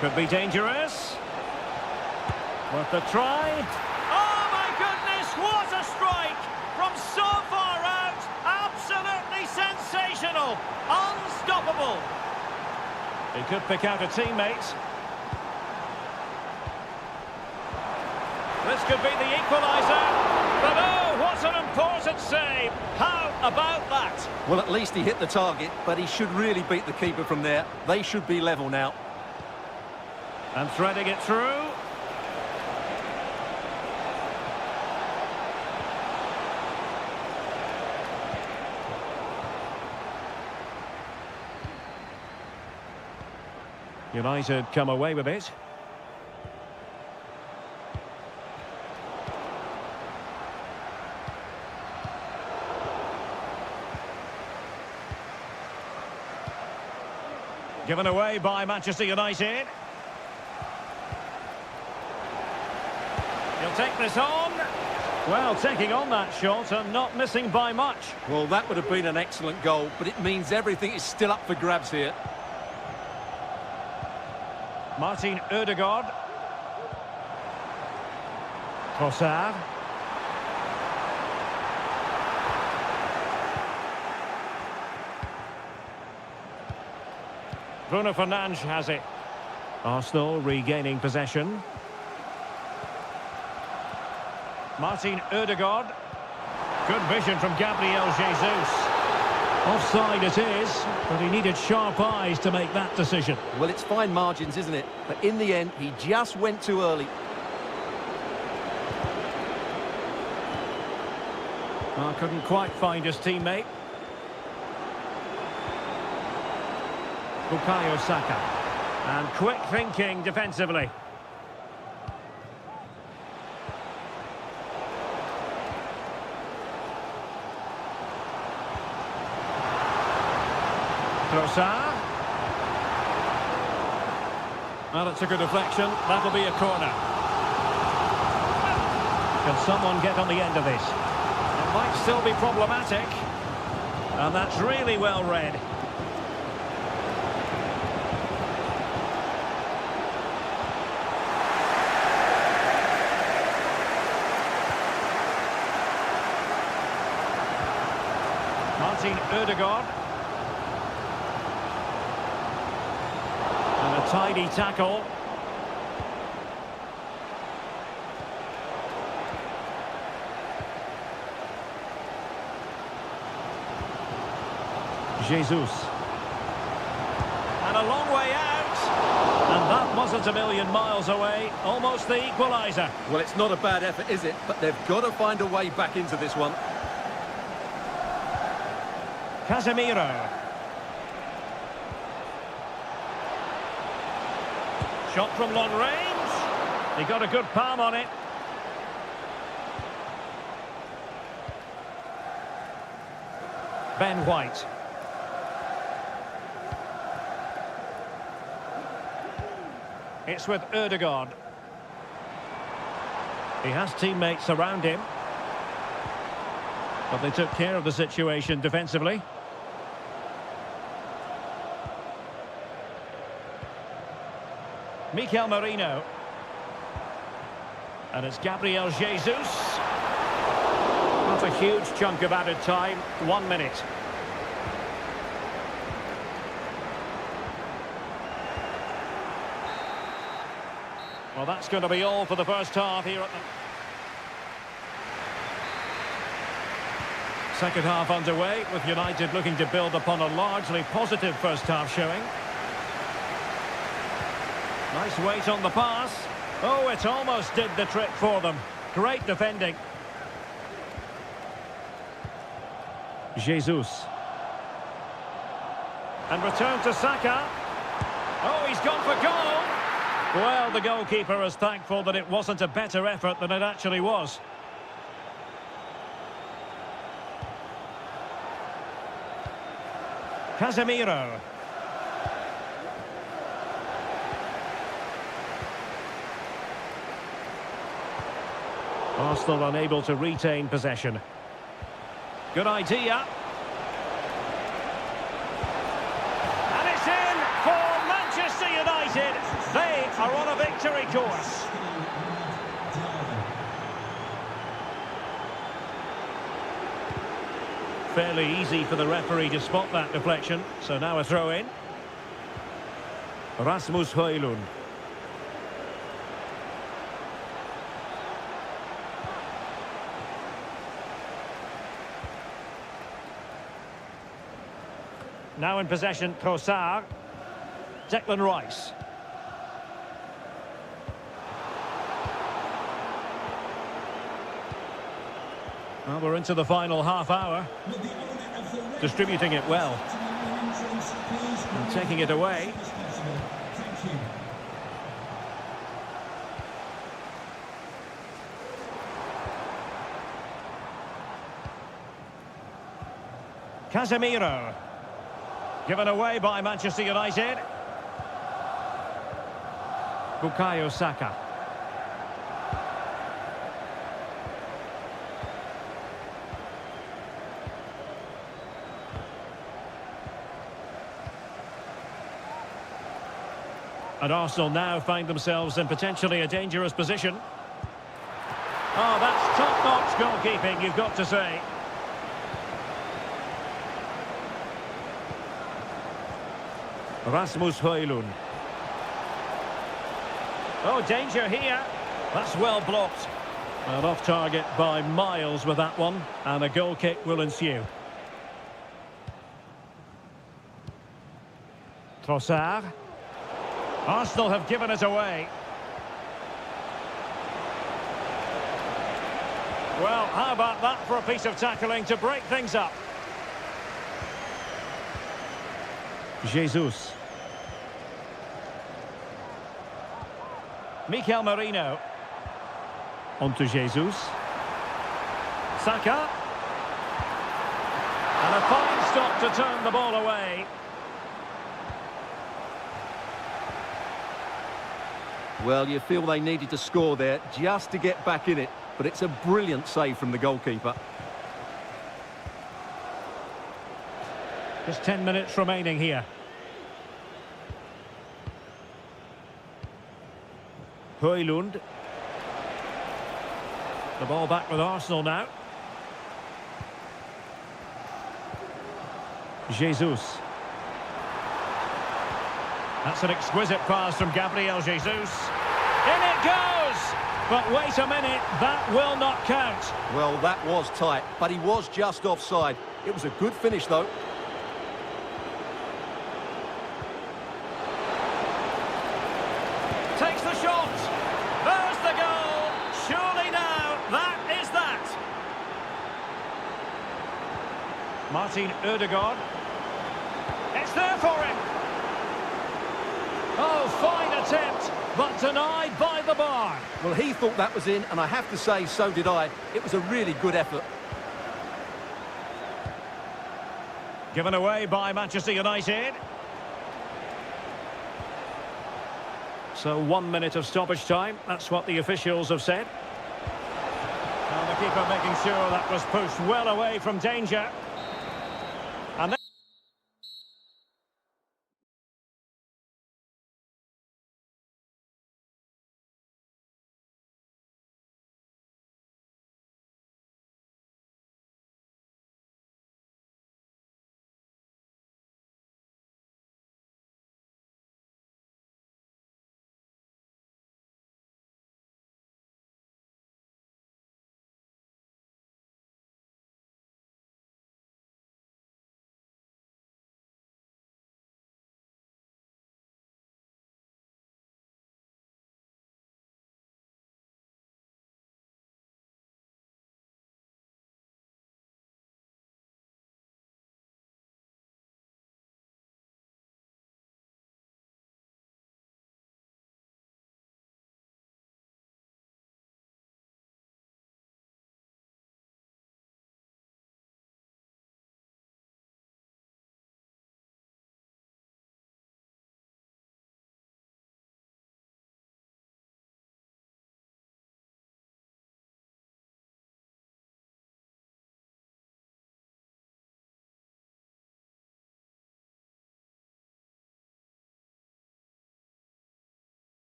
Could be dangerous. Worth the try. Oh, my goodness, what a strike! From so far out, absolutely sensational, unstoppable. He could pick out a teammate. This could be the equaliser. But oh, what an important save. How about that? Well, at least he hit the target, but he should really beat the keeper from there. They should be level now. And threading it through. United come away with it. Given away by Manchester United. He'll take this on. Well, taking on that shot and not missing by much. Well, that would have been an excellent goal, but it means everything is still up for grabs here. Martin Ødegaard. Trossard. Bruno Fernandes has it. Arsenal regaining possession. Martin Ødegaard. Good vision from Gabriel Jesus. Offside it is, but he needed sharp eyes to make that decision. Well, it's fine margins, isn't it? But in the end, he just went too early. Well, couldn't quite find his teammate. Bukayo Saka. And quick thinking defensively. Trossard. Well, it's a good deflection. That'll be a corner. Can someone get on the end of this? It might still be problematic. And that's really well read. Martin Ødegaard. And a tidy tackle. Jesus. And a long way out. And that wasn't a million miles away. Almost the equaliser. Well, it's not a bad effort, is it? But they've got to find a way back into this one. Casemiro. Shot from long range. He got a good palm on it. Ben White. It's with Ødegaard. He has teammates around him. But they took care of the situation defensively. Mikel Merino. And it's Gabriel Jesus. Not a huge chunk of added time. 1 minute. Well, that's going to be all for the first half here at the... Second half underway, with United looking to build upon a largely positive first half showing. Nice weight on the pass. Oh, it almost did the trick for them. Great defending. Jesus. And return to Saka. Oh, he's gone for goal. Well, the goalkeeper is thankful that it wasn't a better effort than it actually was. Casemiro. Arsenal unable to retain possession. Good idea. And it's in for Manchester United. They are on a victory course. Fairly easy for the referee to spot that deflection. So now a throw in. Rasmus Højlund. Now in possession, Trossard. Declan Rice. Well, we're into the final half hour. Distributing it well. And taking it away. Casemiro. Given away by Manchester United. Bukayo Saka. And Arsenal now find themselves in potentially a dangerous position. Oh, that's top-notch goalkeeping, you've got to say. Rasmus Højlund. Oh, danger here. That's well blocked. And off target by miles with that one. And a goal kick will ensue. Trossard. Arsenal have given it away. Well, how about that for a piece of tackling to break things up? Jesus. Mikel Merino. On to Jesus. Saka. And a fine stop to turn the ball away. Well, you feel they needed to score there just to get back in it. But it's a brilliant save from the goalkeeper. Just 10 minutes remaining here. Højlund. The ball back with Arsenal now. Jesus. That's an exquisite pass from Gabriel Jesus. In it goes! But wait a minute, that will not count. Well, that was tight, but he was just offside. It was a good finish, though. Takes the shot. There's the goal. Surely now, that is that. Martin Ødegaard. It's there for him. Oh, fine attempt, but denied by the bar. Well, he thought that was in, and I have to say, so did I. It was a really good effort. Given away by Manchester United. So 1 minute of stoppage time, that's what the officials have said. And the keeper making sure that was pushed well away from danger. And then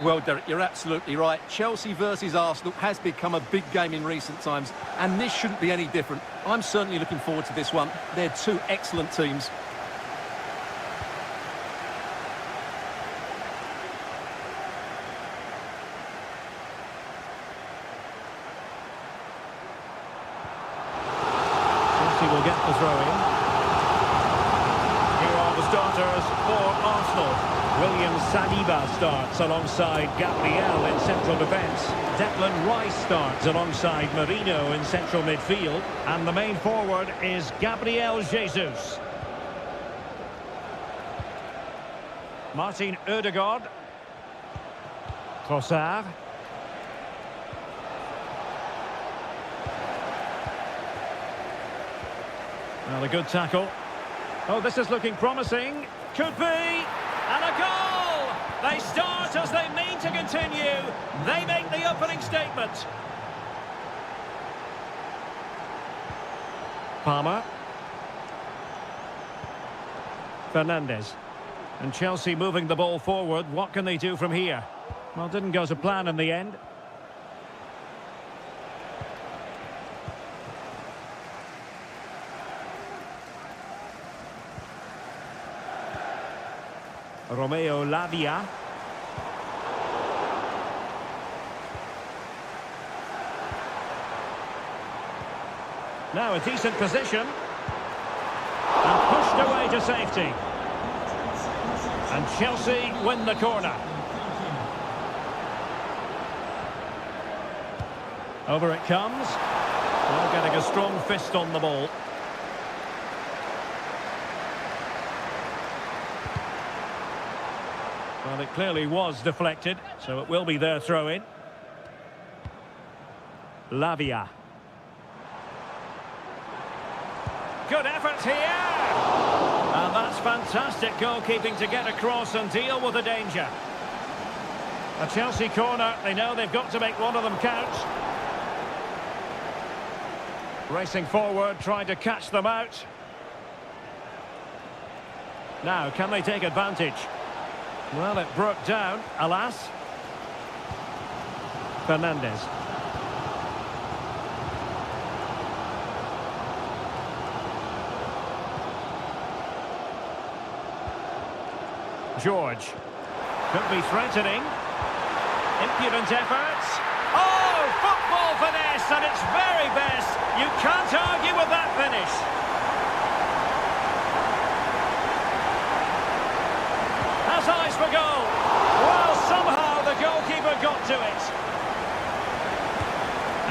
Well, Derek, you're absolutely right. Chelsea versus Arsenal has become a big game in recent times, and this shouldn't be any different. I'm certainly looking forward to this one. They're two excellent teams. Chelsea will get the throw in. Here are the starters for Arsenal. William Saliba starts alongside Gabriel in central defence. Declan Rice starts alongside Marino in central midfield. And the main forward is Gabriel Jesus. Martin Ødegaard. Trossard. Well, a good tackle. Oh, this is looking promising. Could be. And a goal! They start as they mean to continue. They make the opening statement. Palmer. Fernandes. And Chelsea moving the ball forward. What can they do from here? Well, didn't go to plan in the end. Romeo Lavia. Now a decent position. And pushed away to safety. And Chelsea win the corner. Over it comes. Well, getting a strong fist on the ball. Well, it clearly was deflected, so it will be their throw-in. Lavia. Good effort here! And that's fantastic goalkeeping to get across and deal with the danger. A Chelsea corner, they know they've got to make one of them count. Racing forward, trying to catch them out. Now, can they take advantage? Well, it broke down, alas. Fernandes. George. Could be threatening. Impudent efforts. Oh, football finesse at its very best. You can't argue with that finish. Has eyes for goal. Well, somehow the goalkeeper got to it.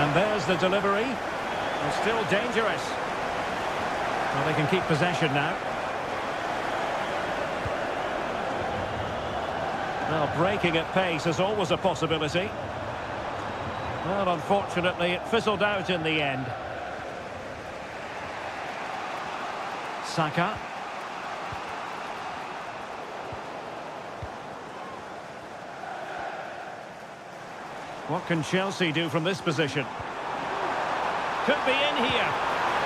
And there's the delivery. They're still dangerous. Well, they can keep possession now. Well, breaking at pace is always a possibility. Well, unfortunately, it fizzled out in the end. Saka. What can Chelsea do from this position? Could be in here.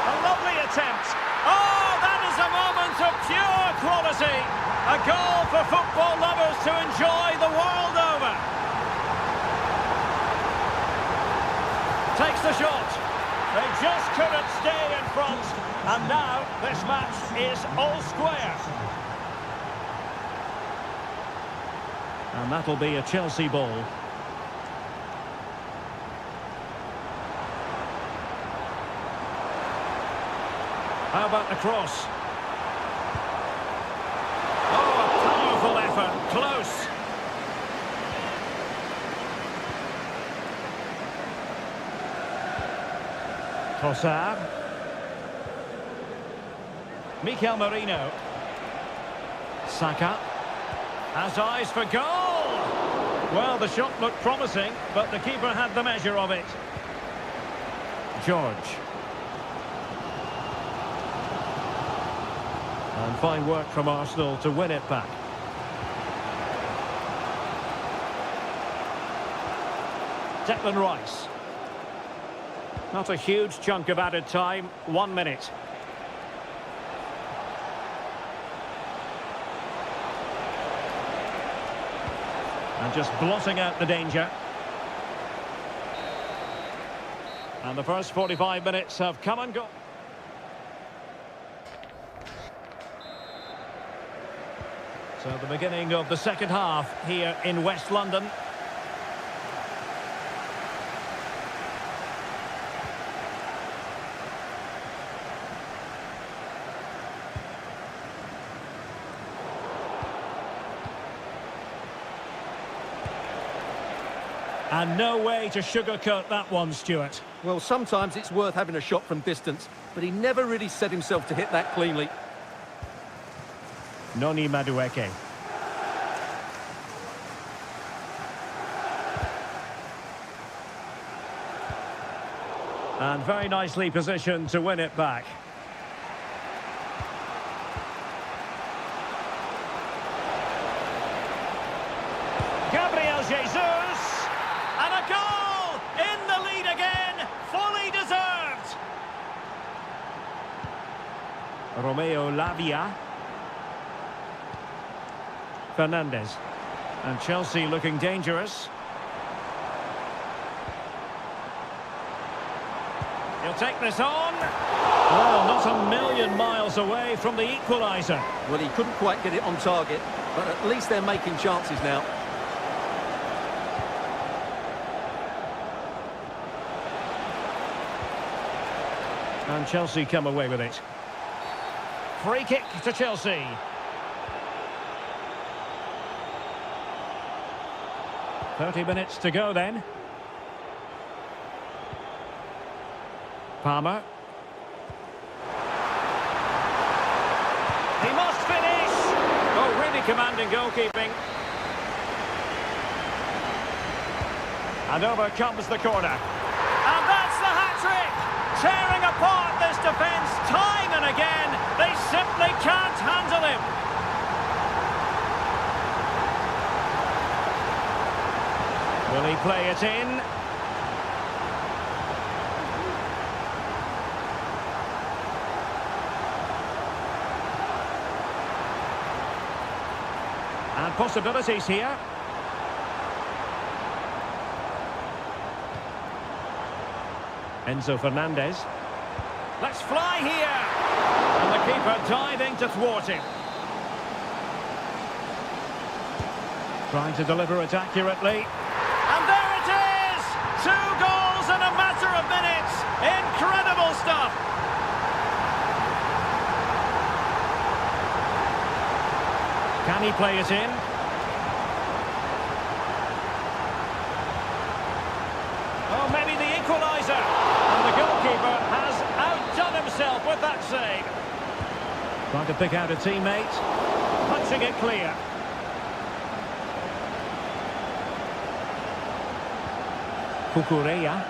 A lovely attempt. Oh, that is a moment of pure quality. A goal for football lovers to enjoy the world over. Takes the shot. They just couldn't stay in front. And now this match is all square. And that'll be a Chelsea ball. How about the cross? Oh, a powerful effort. Close. Trossard. Mikel Merino. Saka. Has eyes for goal. Well, the shot looked promising, but the keeper had the measure of it. George. And fine work from Arsenal to win it back. Declan Rice. Not a huge chunk of added time, 1 minute. And just blotting out the danger. And the first 45 minutes have come and gone. So the beginning of the second half here in West London. And no way to sugarcoat that one, Stuart. Well, sometimes it's worth having a shot from distance, but he never really set himself to hit that cleanly. Noni Madueke. And very nicely positioned to win it back. Gabriel Jesus! And a goal! In the lead again! Fully deserved! Romeo Lavia. Fernandez. And Chelsea looking dangerous. He'll take this on. Well, not a million miles away from the equaliser. Well, he couldn't quite get it on target, but at least they're making chances now. And Chelsea come away with it. Free kick to Chelsea. "30 minutes to go then." Palmer. He must finish! Oh, really commanding goalkeeping. And over comes the corner. And that's the hat-trick! Tearing apart this defence time and again. They simply can't handle him. Will he play it in? And possibilities here. Enzo Fernandez. Let's fly here! And the keeper diving to thwart him. Trying to deliver it accurately. And there it is! 2 goals in a matter of minutes! Incredible stuff! Can he play it in? Oh, maybe the equaliser! And the goalkeeper has outdone himself with that save. Trying to pick out a teammate. Punching it clear. Kukureya.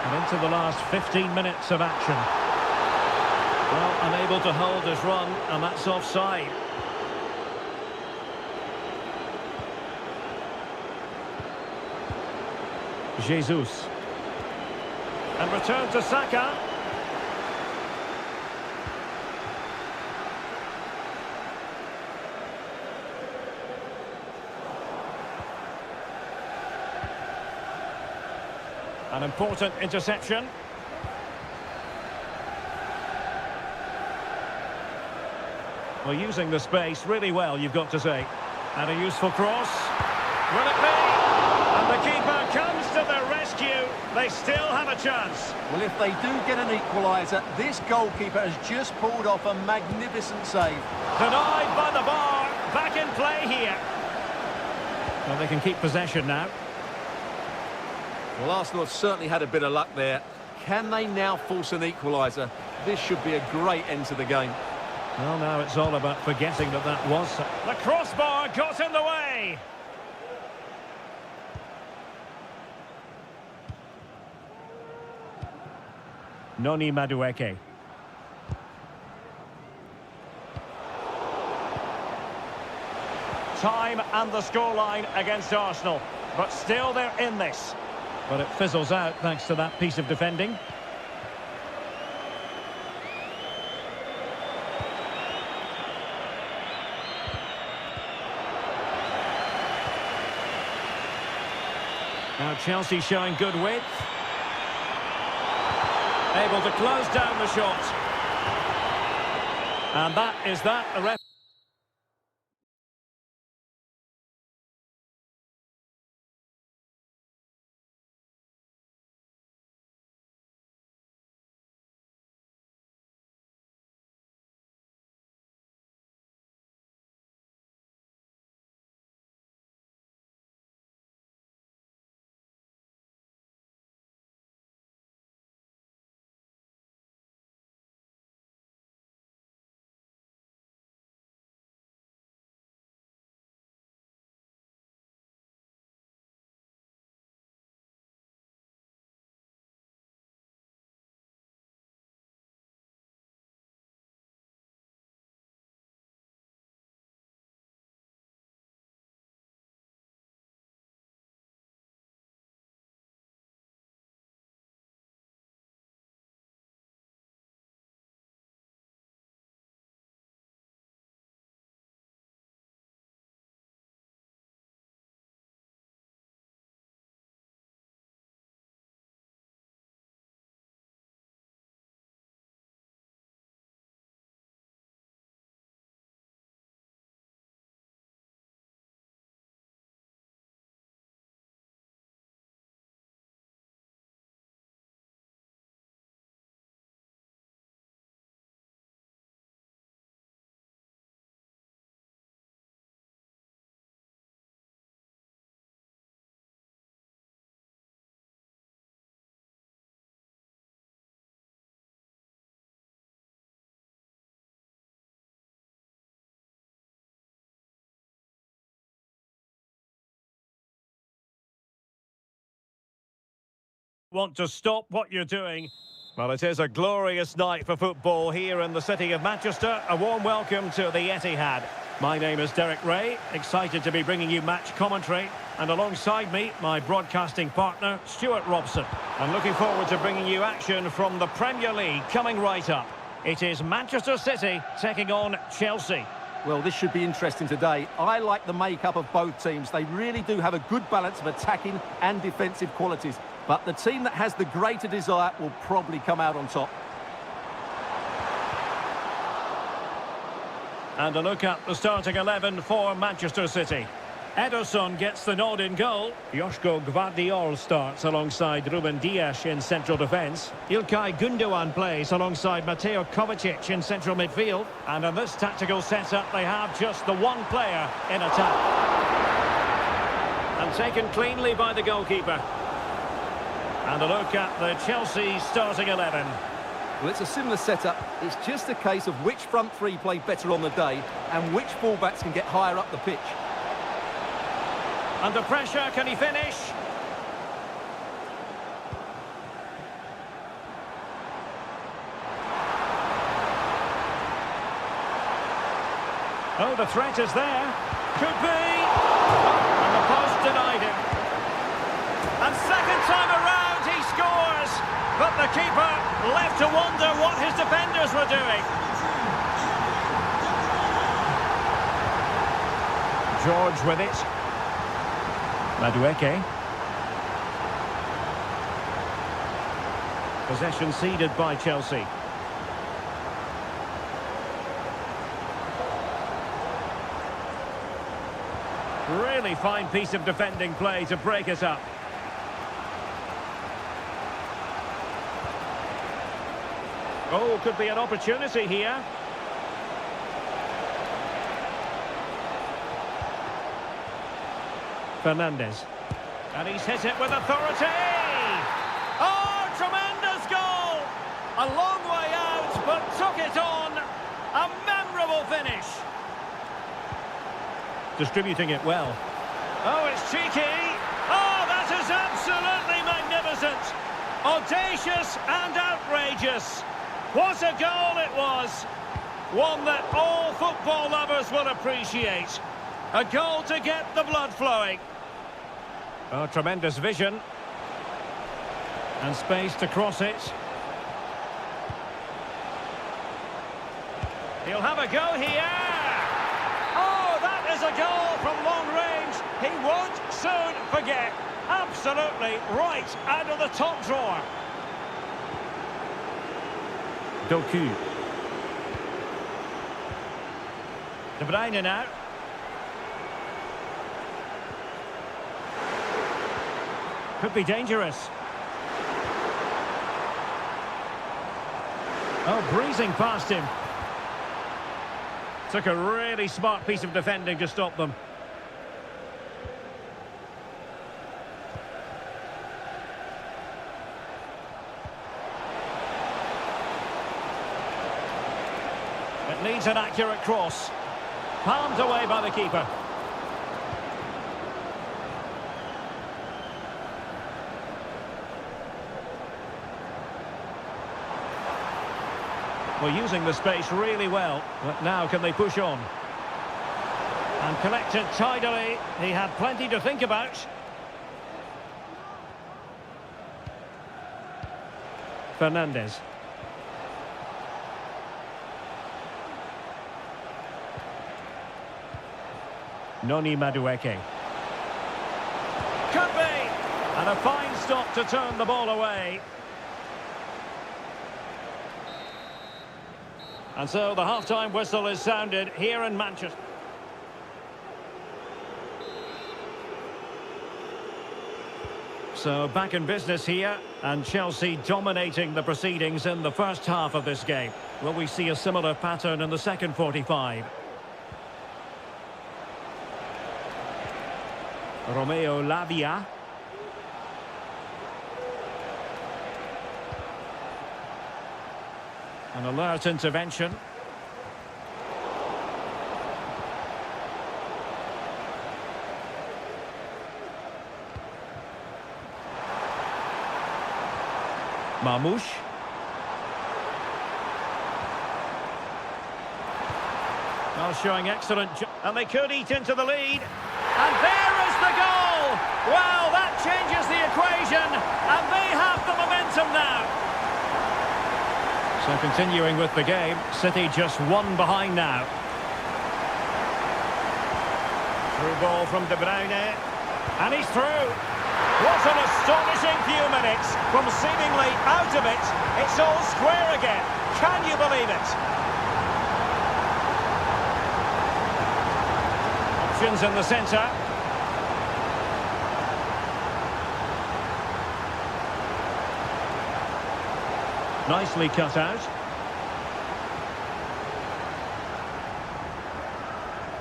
And into the last 15 minutes of action. Well, unable to hold his run, and that's offside. Jesus. And return to Saka. An important interception. Well, using the space really well, you've got to say. And a useful cross. Will it be? And the keeper comes to the rescue. They still have a chance. Well, if they do get an equaliser, this goalkeeper has just pulled off a magnificent save. Denied by the bar. Back in play here. Well, they can keep possession now. Well, Arsenal have certainly had a bit of luck there. Can they now force an equaliser? This should be a great end to the game. Well, now it's all about forgetting that was... The crossbar got in the way! Noni Madueke. Time and the scoreline against Arsenal. But still they're in this. But it fizzles out thanks to that piece of defending. Now Chelsea showing good width. Able to close down the shot. And that is that. The ref want to stop what you're doing. Well, it is a glorious night for football here in the city of Manchester. A warm welcome to the Etihad. My name is Derek Ray, excited to be bringing you match commentary. And alongside me, my broadcasting partner, Stuart Robson. I'm looking forward to bringing you action from the Premier League coming right up. It is Manchester City taking on Chelsea. Well, this should be interesting today. I like the makeup of both teams. They really do have a good balance of attacking and defensive qualities. But the team that has the greater desire will probably come out on top. And a look at the starting 11 for Manchester City. Ederson gets the nod in goal. Joško Gvardiol starts alongside Ruben Dias in central defence. Ilkay Gundogan plays alongside Mateo Kovacic in central midfield. And in this tactical setup, they have just the one player in attack. And taken cleanly by the goalkeeper. And a look at the Chelsea starting 11. Well, it's a similar setup. It's just a case of which front three play better on the day and which fullbacks can get higher up the pitch. Under pressure, can he finish? Oh, the threat is there. Could be. And the post denied him. And second time around, he scores. But the keeper left to wonder what his defenders were doing. George with it. Madueke. Possession ceded by Chelsea. Really fine piece of defending play to break it up. Oh, could be an opportunity here. Fernandez. And he's hit it with authority! Oh, tremendous goal! A long way out, but took it on. A memorable finish. Distributing it well. Oh, it's cheeky! Oh, that is absolutely magnificent! Audacious and outrageous. What a goal it was! One that all football lovers will appreciate. A goal to get the blood flowing. Oh, tremendous vision. And space to cross it. He'll have a go here. Oh, that is a goal from long range. He won't soon forget. Absolutely right out of the top drawer. Doku. De Bruyne now. Could be dangerous. Oh, breezing past him. Took a really smart piece of defending to stop them. It needs an accurate cross. Palmed away by the keeper. Well, using the space really well, but now can they push on? And collected tidily. He had plenty to think about. Fernandez. Noni Madueke. Could be! And a fine stop to turn the ball away. And so the half-time whistle is sounded here in Manchester. So back in business here, and Chelsea dominating the proceedings in the first half of this game. Will we see a similar pattern in the second 45? Romeo Lavia. An alert intervention. Marmoush. Well, showing excellent... And they could eat into the lead. And there is the goal! Well, that changes the equation. And they have the momentum now. So continuing with the game, City just one behind now. Through ball from De Bruyne. And he's through. What an astonishing few minutes. From seemingly out of it, it's all square again. Can you believe it? Options in the centre. Nicely cut out.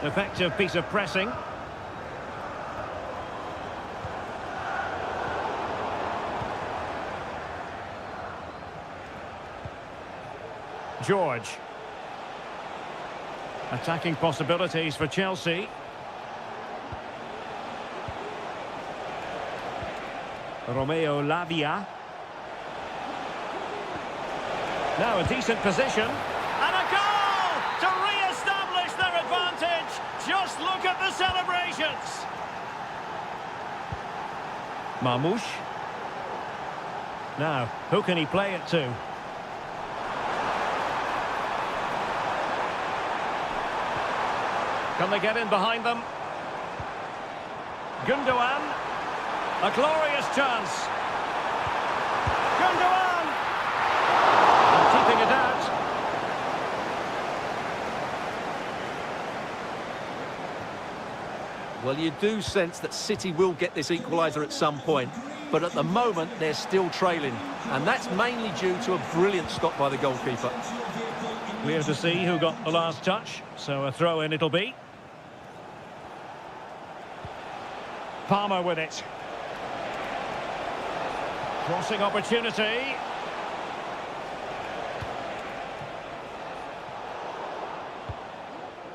Effective piece of pressing. George. Attacking possibilities for Chelsea. Romeo Lavia. Now a decent position. And a goal to re-establish their advantage. Just look at the celebrations. Marmoush. Now, who can he play it to? Can they get in behind them? Gundogan. A glorious chance. Gundogan! And keeping it out. Well, you do sense that City will get this equaliser at some point, but at the moment they're still trailing, and that's mainly due to a brilliant stop by the goalkeeper. Clear to see who got the last touch, so a throw-in it'll be. Palmer with it. Crossing opportunity.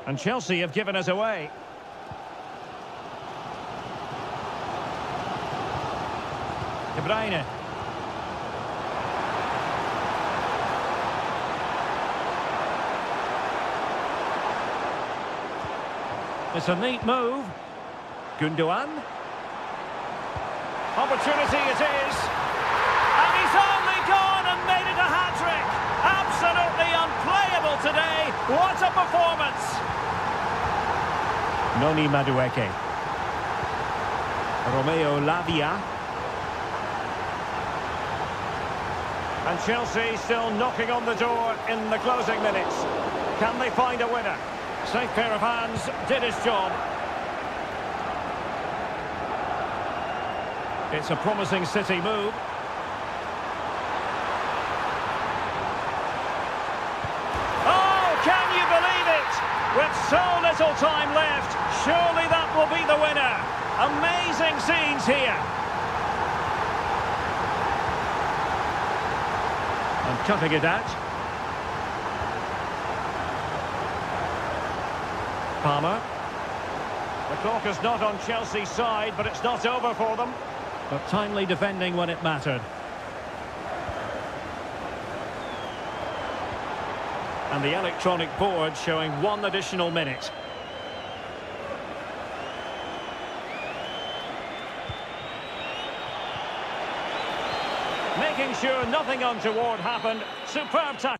And Chelsea have given us away. De Bruyne. It's a neat move. Gundogan. Opportunity it is. And he's only gone and made it a hat-trick. Absolutely unplayable today. What a performance. Noni Madueke. Romeo Lavia. And Chelsea still knocking on the door in the closing minutes. Can they find a winner? Safe pair of hands, did his job. It's a promising City move. Oh, can you believe it? With so little time left, surely that will be the winner. Amazing scenes here. And cutting it out. Palmer. The clock is not on Chelsea's side, but it's not over for them. But timely defending when it mattered. And the electronic board showing 1 additional minute. Making sure nothing untoward happened. Superb tackle.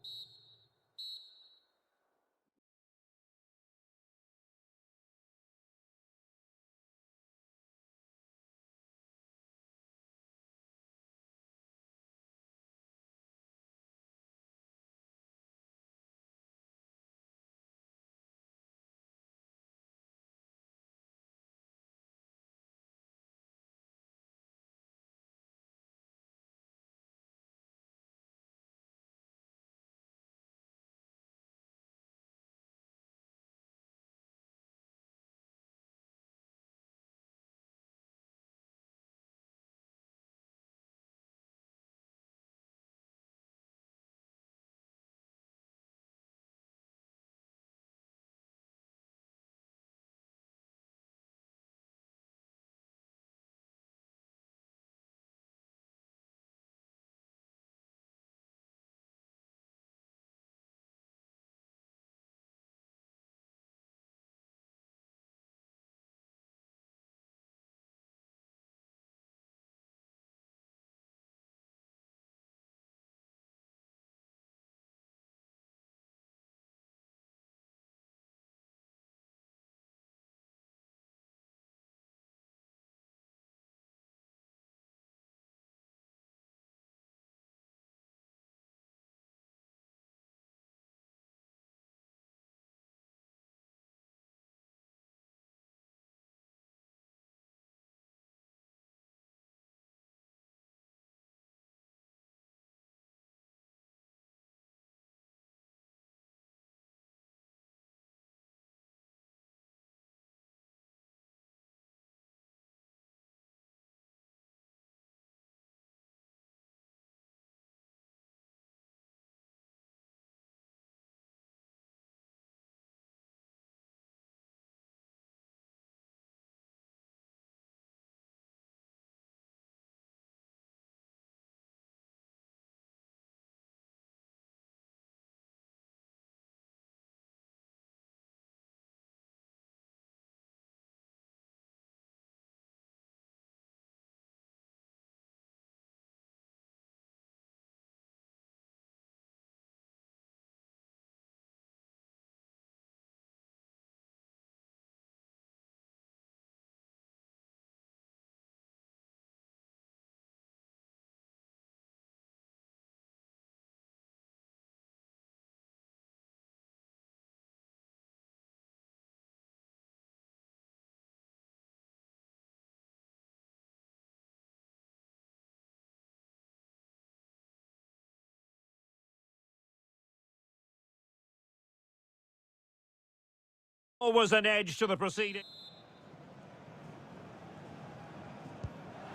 Was an edge to the proceeding.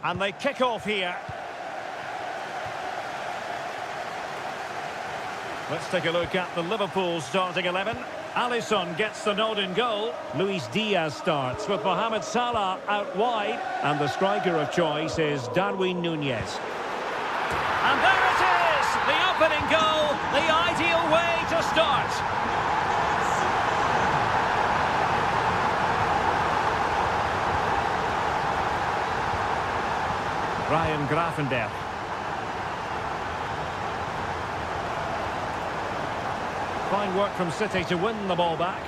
And they kick off here. Let's take a look at the Liverpool starting 11. Alisson gets the nod in goal. Luis Diaz starts with Mohamed Salah out wide. And the striker of choice is Darwin Núñez. And there it is! The opening goal, the ideal way to start. Ryan Gravenberch. Fine work from City to win the ball back.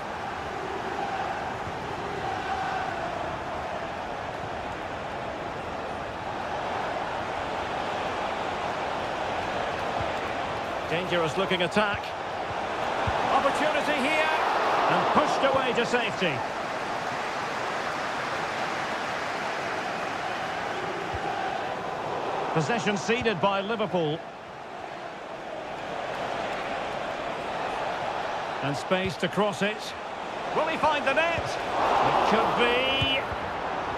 Dangerous looking attack. Opportunity here. And pushed away to safety. Possession ceded by Liverpool. And space to cross it. Will he find the net? It could be.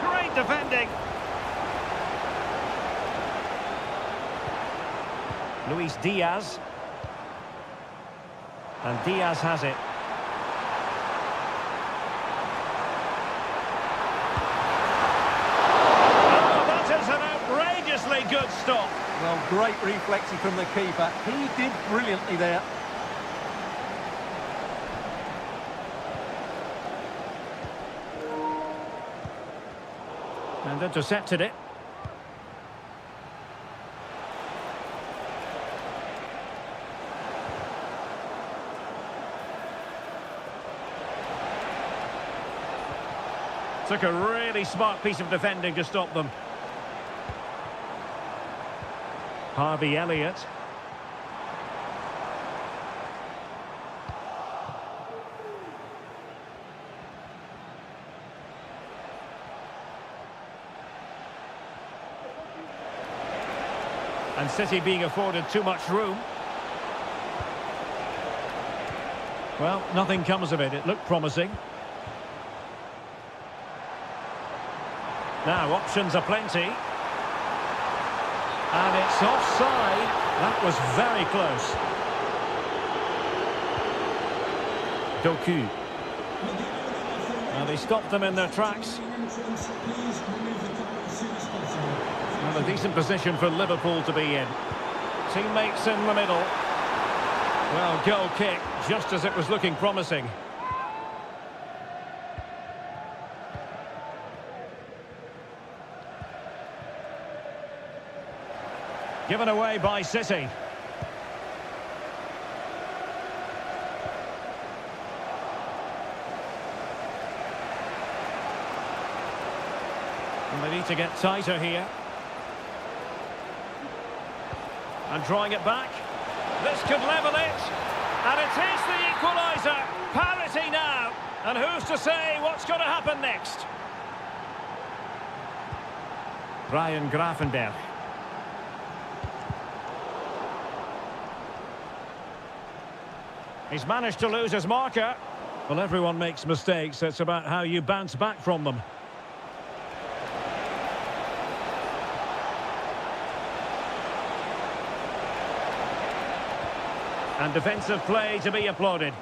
Great defending. Luis Diaz. And Diaz has it. Oh, that is an outrageously good stop. Well, great reflexing from the keeper. He did brilliantly there. And intercepted it. Took a really smart piece of defending to stop them. Harvey Elliott. And City being afforded too much room. Well, nothing comes of it. It looked promising. Now, options are plenty. And it's offside. That was very close. Doku. Now, they stopped them in their tracks. Well, a decent position for Liverpool to be in. Teammates in the middle. Well, goal kick, just as it was looking promising. Given away by City. And they need to get tighter here. And drawing it back. This could level it. And it is the equaliser. Parity now. And who's to say what's going to happen next? Ryan Gravenberch. He's managed to lose his marker. Well, everyone makes mistakes. It's about how you bounce back from them. And defensive play to be applauded.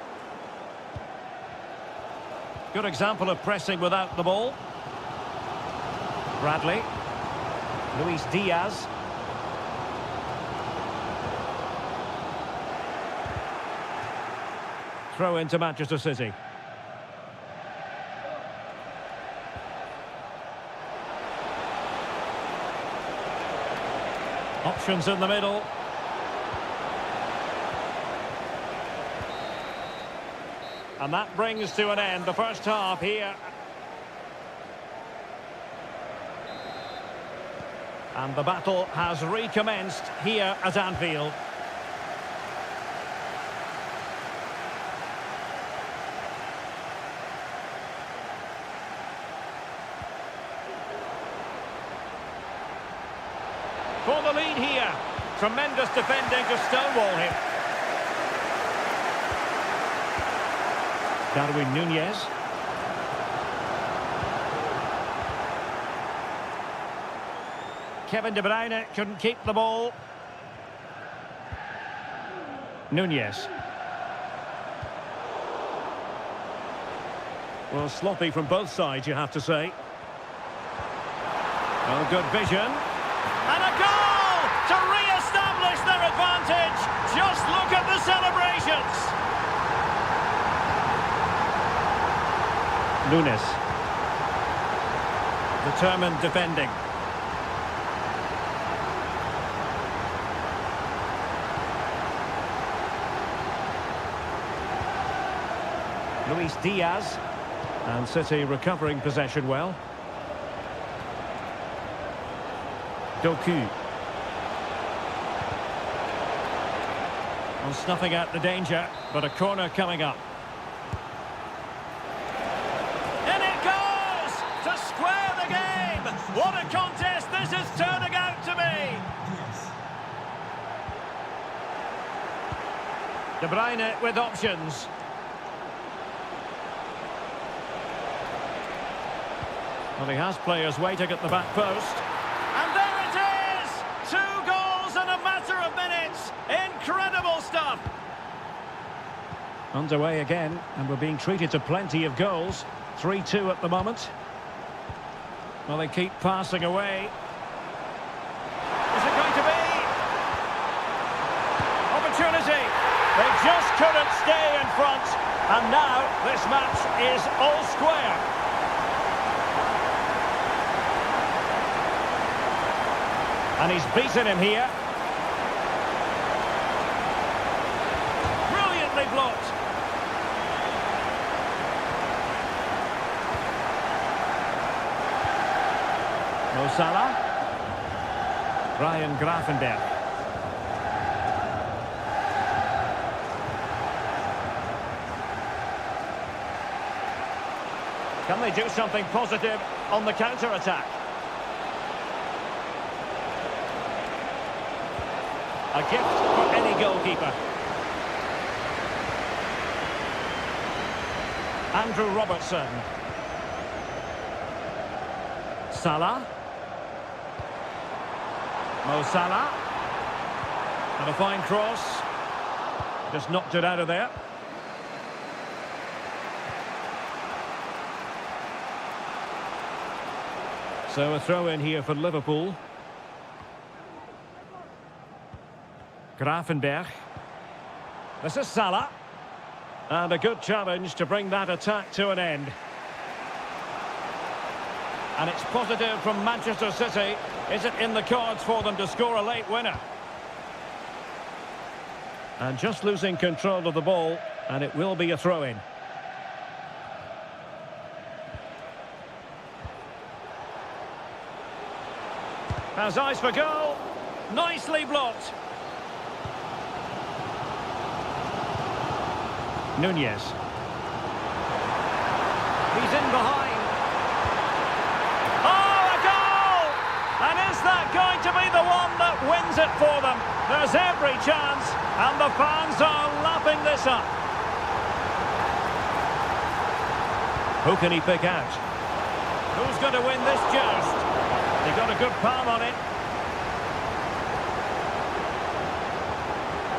Good example of pressing without the ball. Bradley. Luis Diaz. Throw into Manchester City. Options in the middle. And that brings to an end the first half here. And the battle has recommenced here at Anfield. For the lead here. Tremendous defending to stonewall him. Darwin Nunez. Kevin De Bruyne couldn't keep the ball. Nunez. Well, sloppy from both sides, you have to say. Oh, good vision. And a goal to re-establish their advantage. Just look at the celebrations. Nunes. Determined defending. Luis Diaz. And City recovering possession well. Doku. Well, snuffing out the danger, but a corner coming up. In it goes! To square the game! What a contest this is turning out to be! De Bruyne with options. Well, he has players waiting at the back post. And there it is! 2 goals in a matter of minutes! Incredible stuff! Underway again, and we're being treated to plenty of goals. 3-2 at the moment. Well, they keep passing away. Is it going to be? Opportunity! They just couldn't stay in front. And now this match is all square. And he's beaten him here. Brilliantly blocked. Mo Salah. Ryan Gravenberch. Can they do something positive on the counter-attack? A gift for any goalkeeper. Andrew Robertson. Salah. Mo Salah. And a fine cross. Just knocked it out of there. So a throw in here for Liverpool. Gravenberch. This is Salah. And a good challenge to bring that attack to an end. And it's positive from Manchester City. Is it in the cards for them to score a late winner? And just losing control of the ball, and it will be a throw-in. Has eyes for goal. Nicely blocked. Nunez. He's in behind. Oh, a goal! And is that going to be the one that wins it for them? There's every chance, and the fans are lapping this up. Who can he pick out? Who's going to win this joust? He got a good palm on it.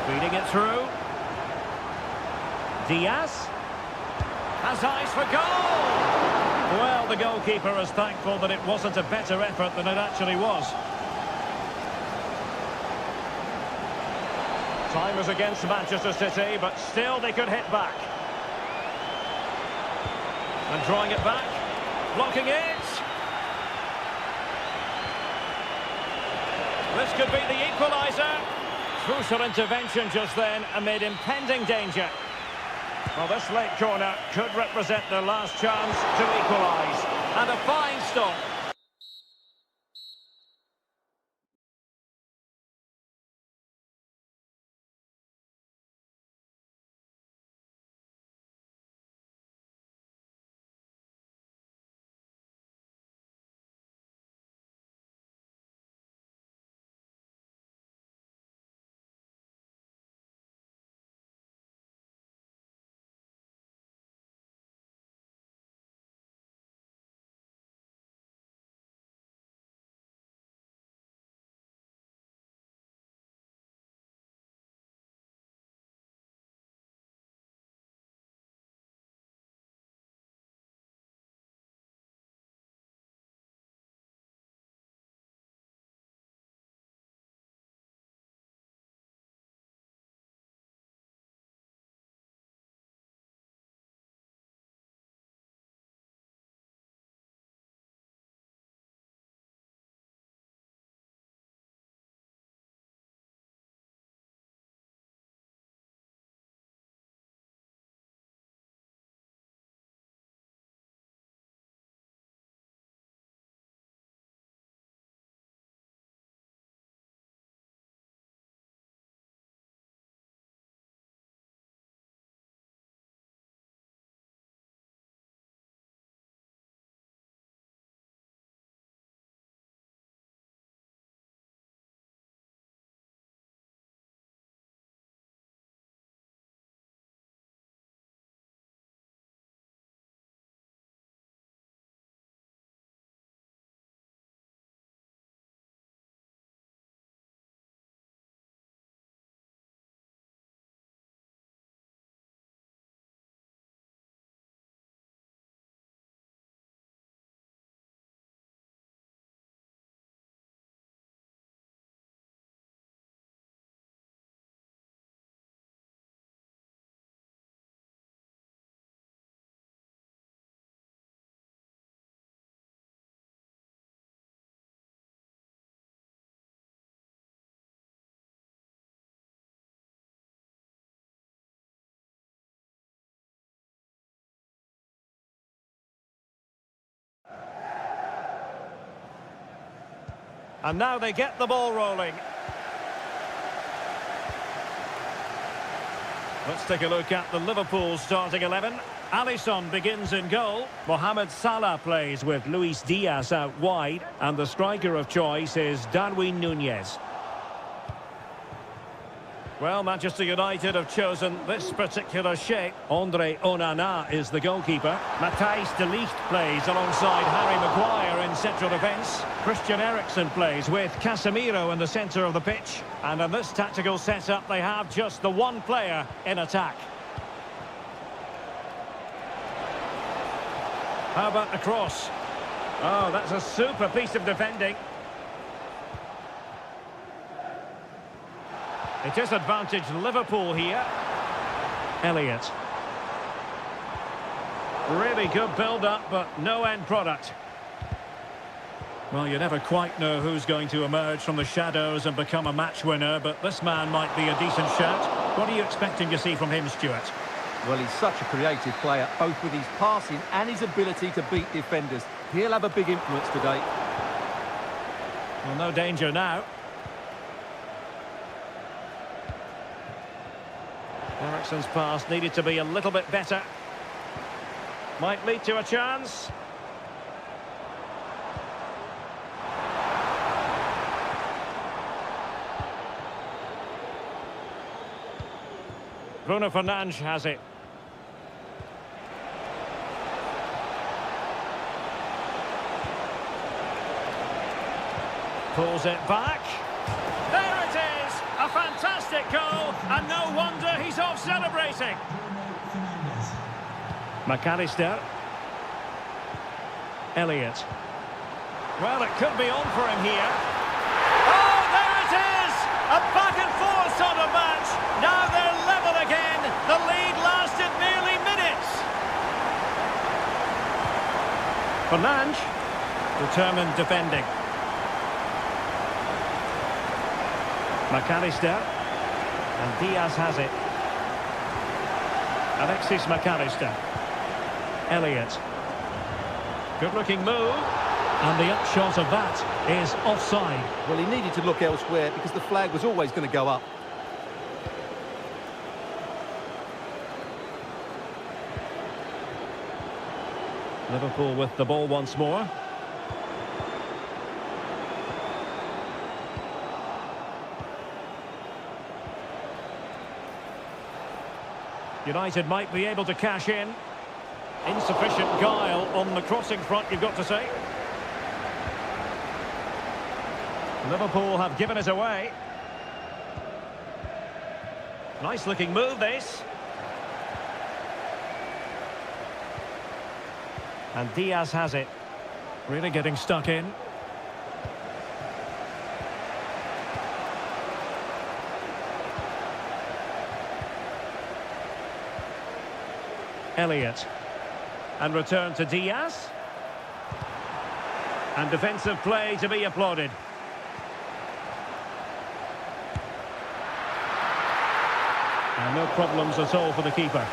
Feeding it through. Diaz has eyes for goal. Well, the goalkeeper is thankful that it wasn't a better effort than it actually was. Time is against Manchester City, but still they could hit back. And drawing it back, blocking it. This could be the equaliser. Crucial intervention just then amid impending danger. Well, this late corner could represent their last chance to equalise. And a fine stop. And now they get the ball rolling. Let's take a look at the Liverpool starting 11. Alisson begins in goal. Mohamed Salah plays with Luis Diaz out wide. And the striker of choice is Darwin Núñez. Well, Manchester United have chosen this particular shape. Andre Onana is the goalkeeper. Matthijs de Ligt plays alongside Harry Maguire in central defence. Christian Eriksen plays with Casemiro in the centre of the pitch. And in this tactical setup, they have just the one player in attack. How about the cross? Oh, that's a super piece of defending. It is advantage Liverpool here. Elliott. Really good build-up, but no end product. Well, you never quite know who's going to emerge from the shadows and become a match winner, but this man might be a decent shout. What are you expecting to see from him, Stuart? Well, he's such a creative player, both with his passing and his ability to beat defenders. He'll have a big influence today. Well, no danger now. Eriksen's pass needed to be a little bit better. Might lead to a chance. Bruno Fernandes has it. Pulls it back. There it is! A fantastic goal, and no wonder he's off celebrating. McAllister. Elliott. Well, it could be on for him here. Oh, there it is! A back and forth sort of match. Now they're level again. The lead lasted nearly minutes. Fernandes. Determined defending. McAllister. And Diaz has it. Alexis McAllister. Elliott. Good-looking move. And the upshot of that is offside. Well, he needed to look elsewhere because the flag was always going to go up. Liverpool with the ball once more. United might be able to cash in. Insufficient guile on the crossing front, you've got to say. Liverpool have given it away. Nice looking move, this. And Diaz has it. Really getting stuck in. Elliott. And return to Diaz. And defensive play to be applauded. And no problems at all for the keeper.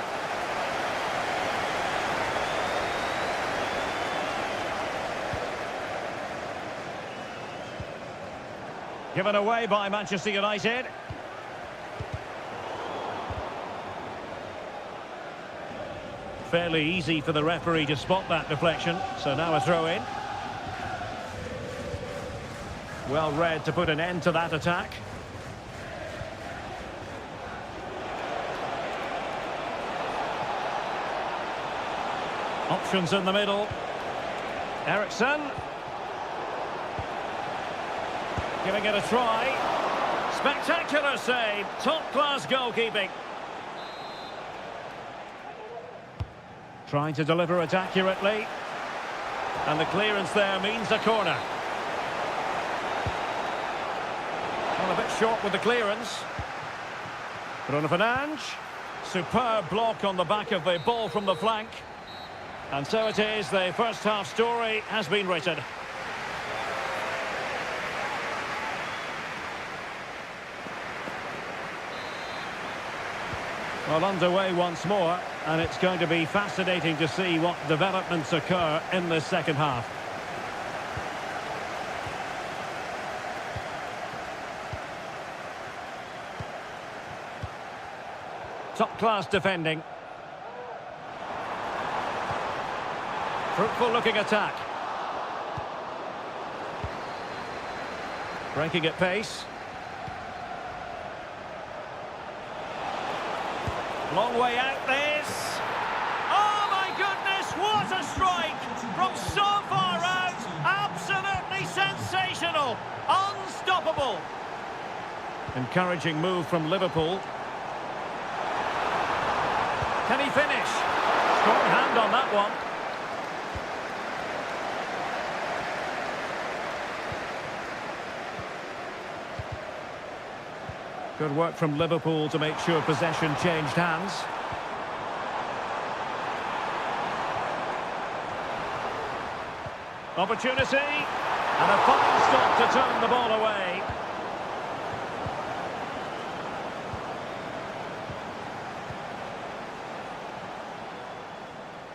Given away by Manchester United. Fairly easy for the referee to spot that deflection, so now a throw-in. Well read to put an end to that attack. Options in the middle. Eriksen. Giving it a try. Spectacular save. Top-class goalkeeping. Trying to deliver it accurately. And the clearance there means a corner. Well, a bit short with the clearance. Bruno Fernandes. Superb block on the back of the ball from the flank. And so it is, the first half story has been written. Well, underway once more, and it's going to be fascinating to see what developments occur in the second half. Top-class defending. Fruitful-looking attack. Breaking at pace. Long way out this. Oh my goodness, what a strike! From so far out, absolutely sensational, unstoppable. Encouraging move from Liverpool. Can he finish? Strong hand on that one. Good work from Liverpool to make sure possession changed hands. Opportunity. And a fine stop to turn the ball away.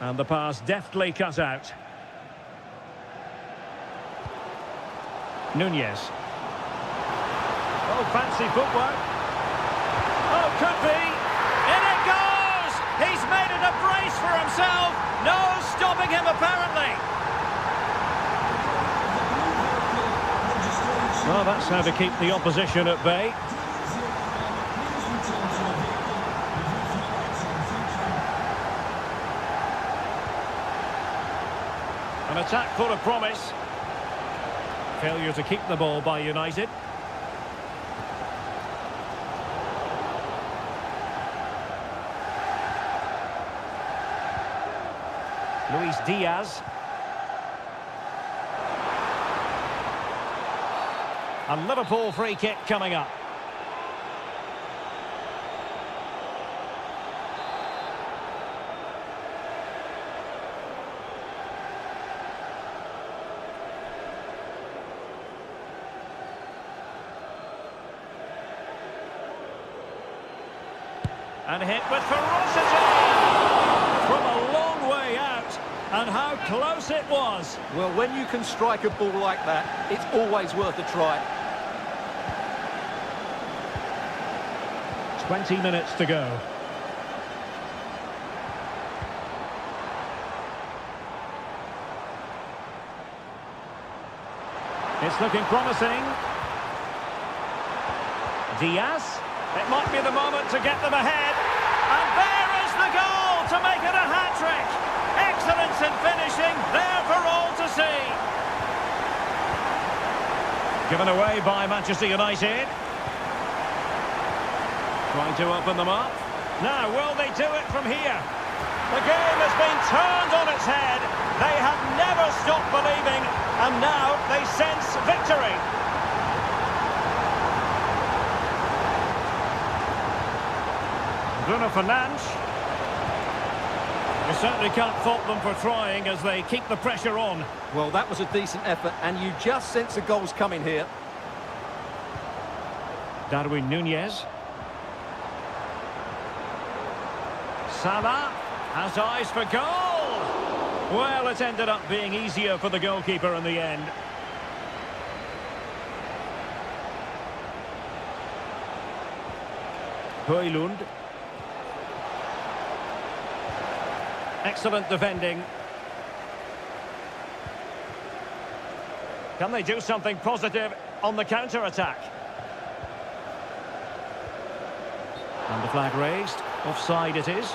And the pass deftly cut out. Nunez. Oh, fancy footwork. Oh, could be. In it goes! He's made it a brace for himself. No stopping him, apparently. Well, that's how to keep the opposition at bay. An attack full of promise. Failure to keep the ball by United. Luis Diaz. A Liverpool free kick coming up. And hit with ferocity! From a long way out. And how close it was. Well, when you can strike a ball like that, it's always worth a try. 20 minutes to go. It's looking promising. Diaz. It might be the moment to get them ahead. And there is the goal to make it a hat-trick. Excellence in finishing, there for all to see. Given away by Manchester United. Trying to open them up. Now, will they do it from here? The game has been turned on its head. They have never stopped believing, and now they sense victory. Bruno Fernandes. You certainly can't fault them for trying as they keep the pressure on. Well, that was a decent effort, and you just sense the goals coming here. Darwin Nunez. Salah has eyes for goal. Well, it ended up being easier for the goalkeeper in the end. Højlund. Excellent defending. Can they do something positive on the counter-attack? And the flag raised. Offside it is.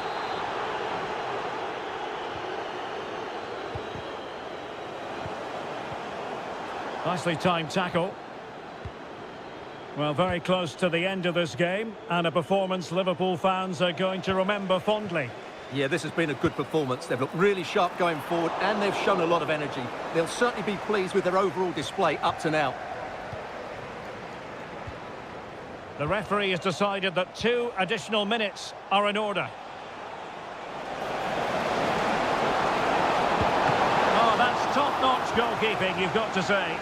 Nicely timed tackle. Well, very close to the end of this game, and a performance Liverpool fans are going to remember fondly. Yeah, this has been a good performance. They've looked really sharp going forward, and they've shown a lot of energy. They'll certainly be pleased with their overall display up to now. The referee has decided that 2 additional minutes are in order. Oh, that's top-notch goalkeeping, you've got to say.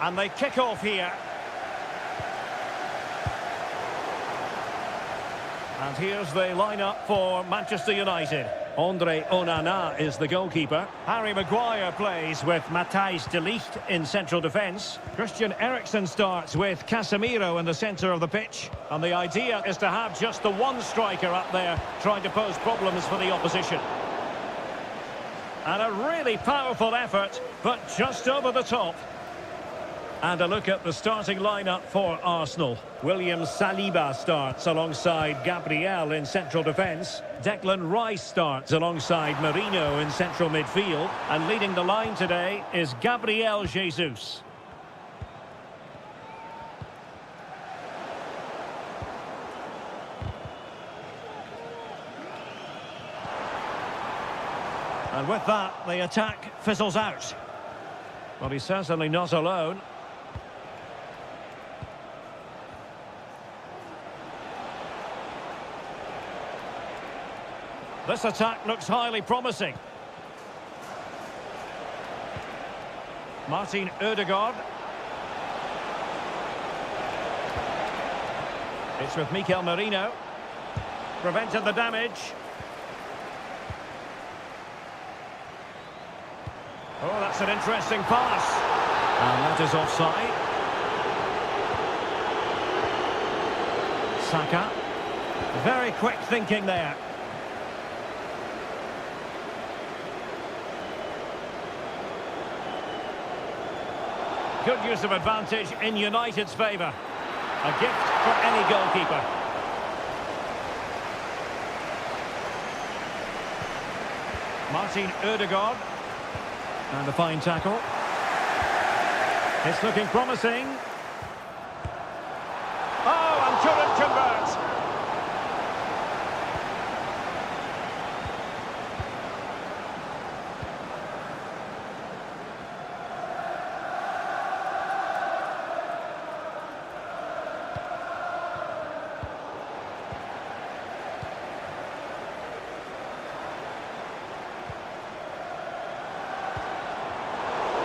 And they kick off here. And here's the lineup for Manchester United. Andre Onana is the goalkeeper. Harry Maguire plays with Matthijs de Ligt in central defence. Christian Eriksen starts with Casemiro in the centre of the pitch. And the idea is to have just the one striker up there trying to pose problems for the opposition. And a really powerful effort, but just over the top. And a look at the starting lineup for Arsenal. William Saliba starts alongside Gabriel in central defence. Declan Rice starts alongside Marino in central midfield. And leading the line today is Gabriel Jesus. And with that, the attack fizzles out. Well, he's certainly not alone. This attack looks highly promising. Martin Ødegaard. It's with Mikel Merino. Prevented the damage. Oh, that's an interesting pass. And that is offside. Saka. Very quick thinking there. Good use of advantage in United's favour. A gift for any goalkeeper. Martin Ødegaard. And a fine tackle. It's looking promising. Oh, and couldn't convert.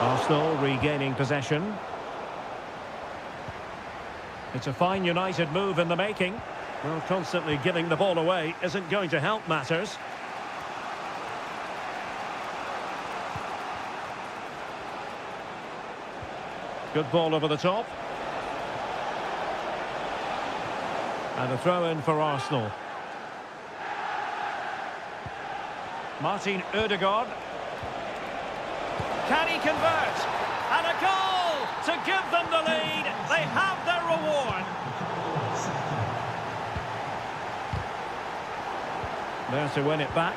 Arsenal regaining possession. It's a fine United move in the making. Well, constantly giving the ball away isn't going to help matters. Good ball over the top. And a throw-in for Arsenal. Martin Ødegaard. Can he convert? And a goal to give them the lead. They have their reward. There to win it back.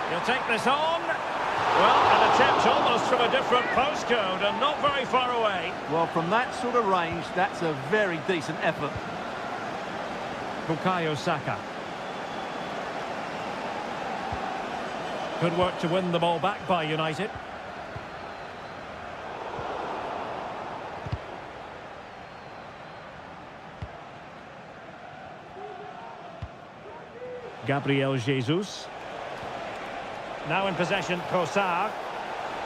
He'll take this on. Well, an attempt almost from a different postcode and not very far away. Well, from that sort of range, that's a very decent effort. Bukayo Saka. Good work to win the ball back by United. Gabriel Jesus. Now in possession, Trossard.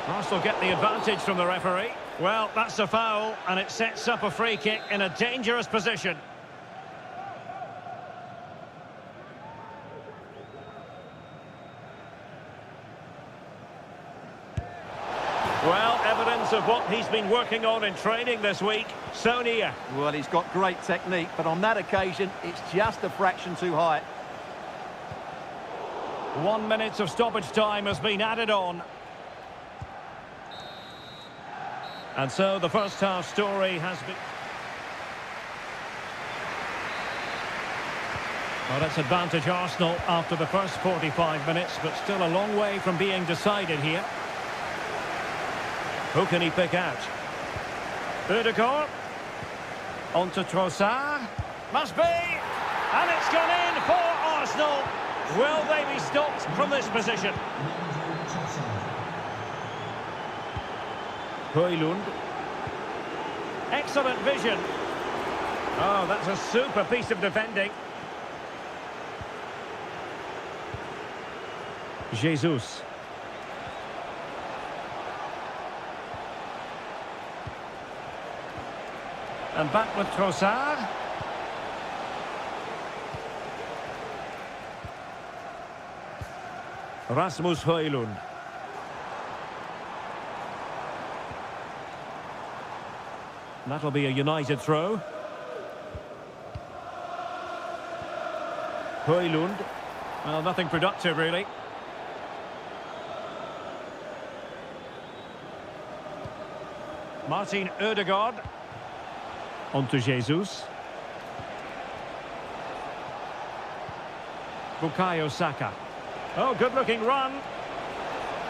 Arsenal get the advantage from the referee. Well, that's a foul, and it sets up a free kick in a dangerous position. Well, evidence of what he's been working on in training this week. So near. Well, he's got great technique, but on that occasion, it's just a fraction too high. 1 minute of stoppage time has been added on. And so the first half story has been... Well, that's advantage Arsenal after the first 45 minutes, but still a long way from being decided here. Who can he pick out? Ødegaard. On to Trossard. Must be. And it's gone in for Arsenal. Will they be stopped from this position? Højlund. Excellent vision. Oh, that's a super piece of defending. Jesus. And back with Trossard. Rasmus Højlund. That'll be a United throw. Højlund. Well, nothing productive, really. Martin Ødegaard. On to Jesus. Bukayo Saka. Oh, good-looking run.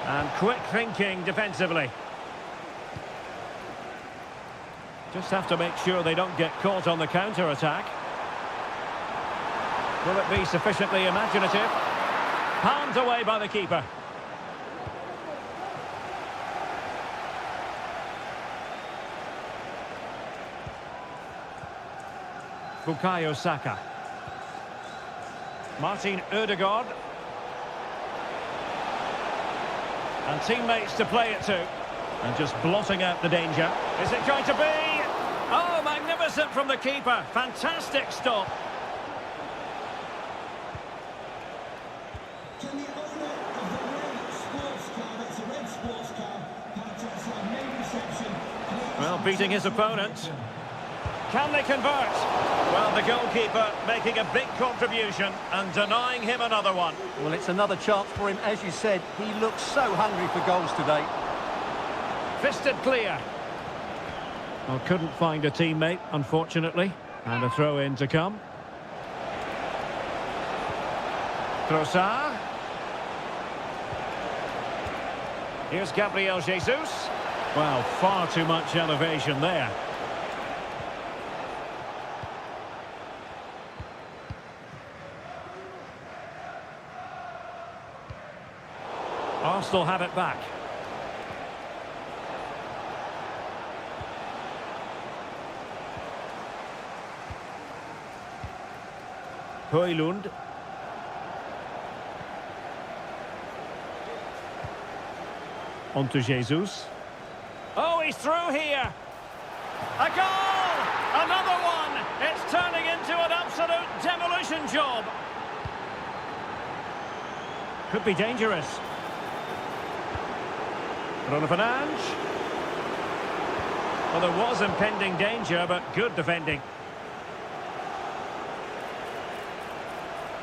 And quick thinking defensively. Just have to make sure they don't get caught on the counter-attack. Will it be sufficiently imaginative? Palmed away by the keeper. Bukayo Saka. Martin Ødegaard. And teammates to play it to. And just blotting out the danger. Is it going to be? Oh, magnificent from the keeper. Fantastic stop. Can the owner of the red sports car, that's a red sports car, partakes on main reception? Well, beating his opponent. Can they convert? Well, the goalkeeper making a big contribution and denying him another one. Well, it's another chance for him. As you said, he looks so hungry for goals today. Fisted clear. Well, couldn't find a teammate, unfortunately. And a throw-in to come. Trossard. Here's Gabriel Jesus. Well, far too much elevation there. Arsenal have it back. Højlund. On to Jesus. Oh, he's through here. A goal! Another one! It's turning into an absolute demolition job. Could be dangerous. Bruno Fernandes. Well, there was impending danger, but good defending.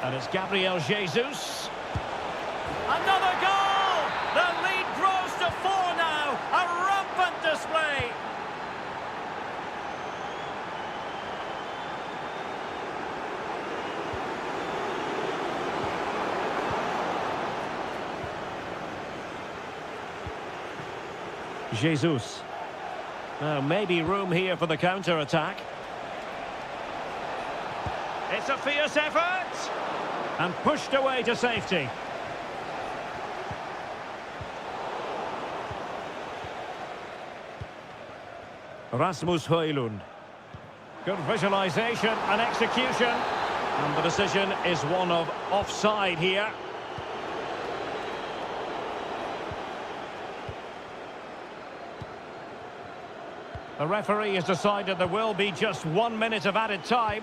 And it's Gabriel Jesus. Another goal! The lead grows to 4 now. A rampant display. Jesus. Now, maybe room here for the counter-attack. It's a fierce effort! And pushed away to safety. Rasmus Højlund. Good visualization and execution. And the decision is one of offside here. The referee has decided there will be just 1 minute of added time.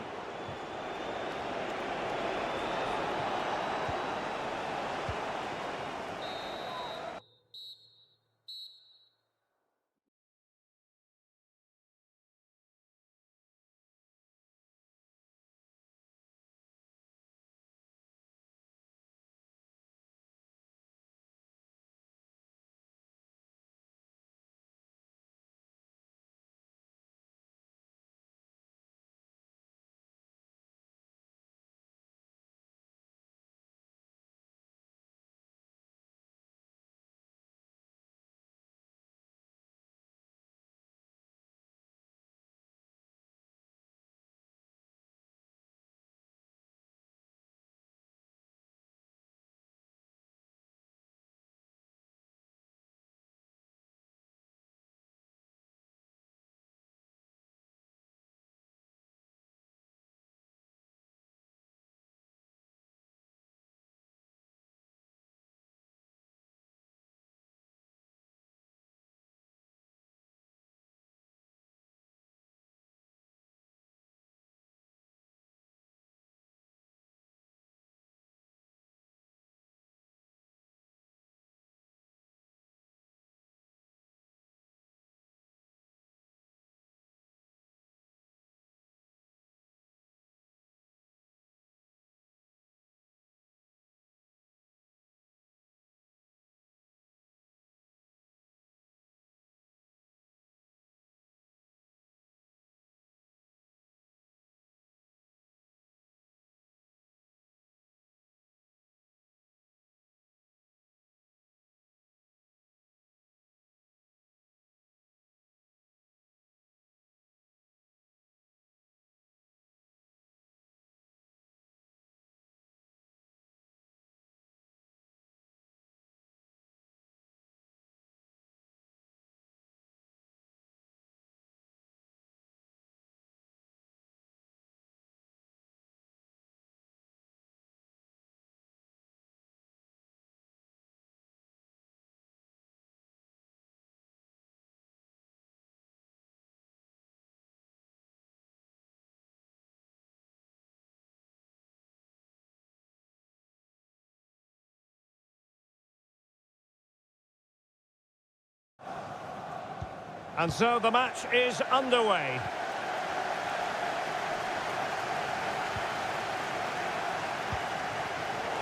And so the match is underway.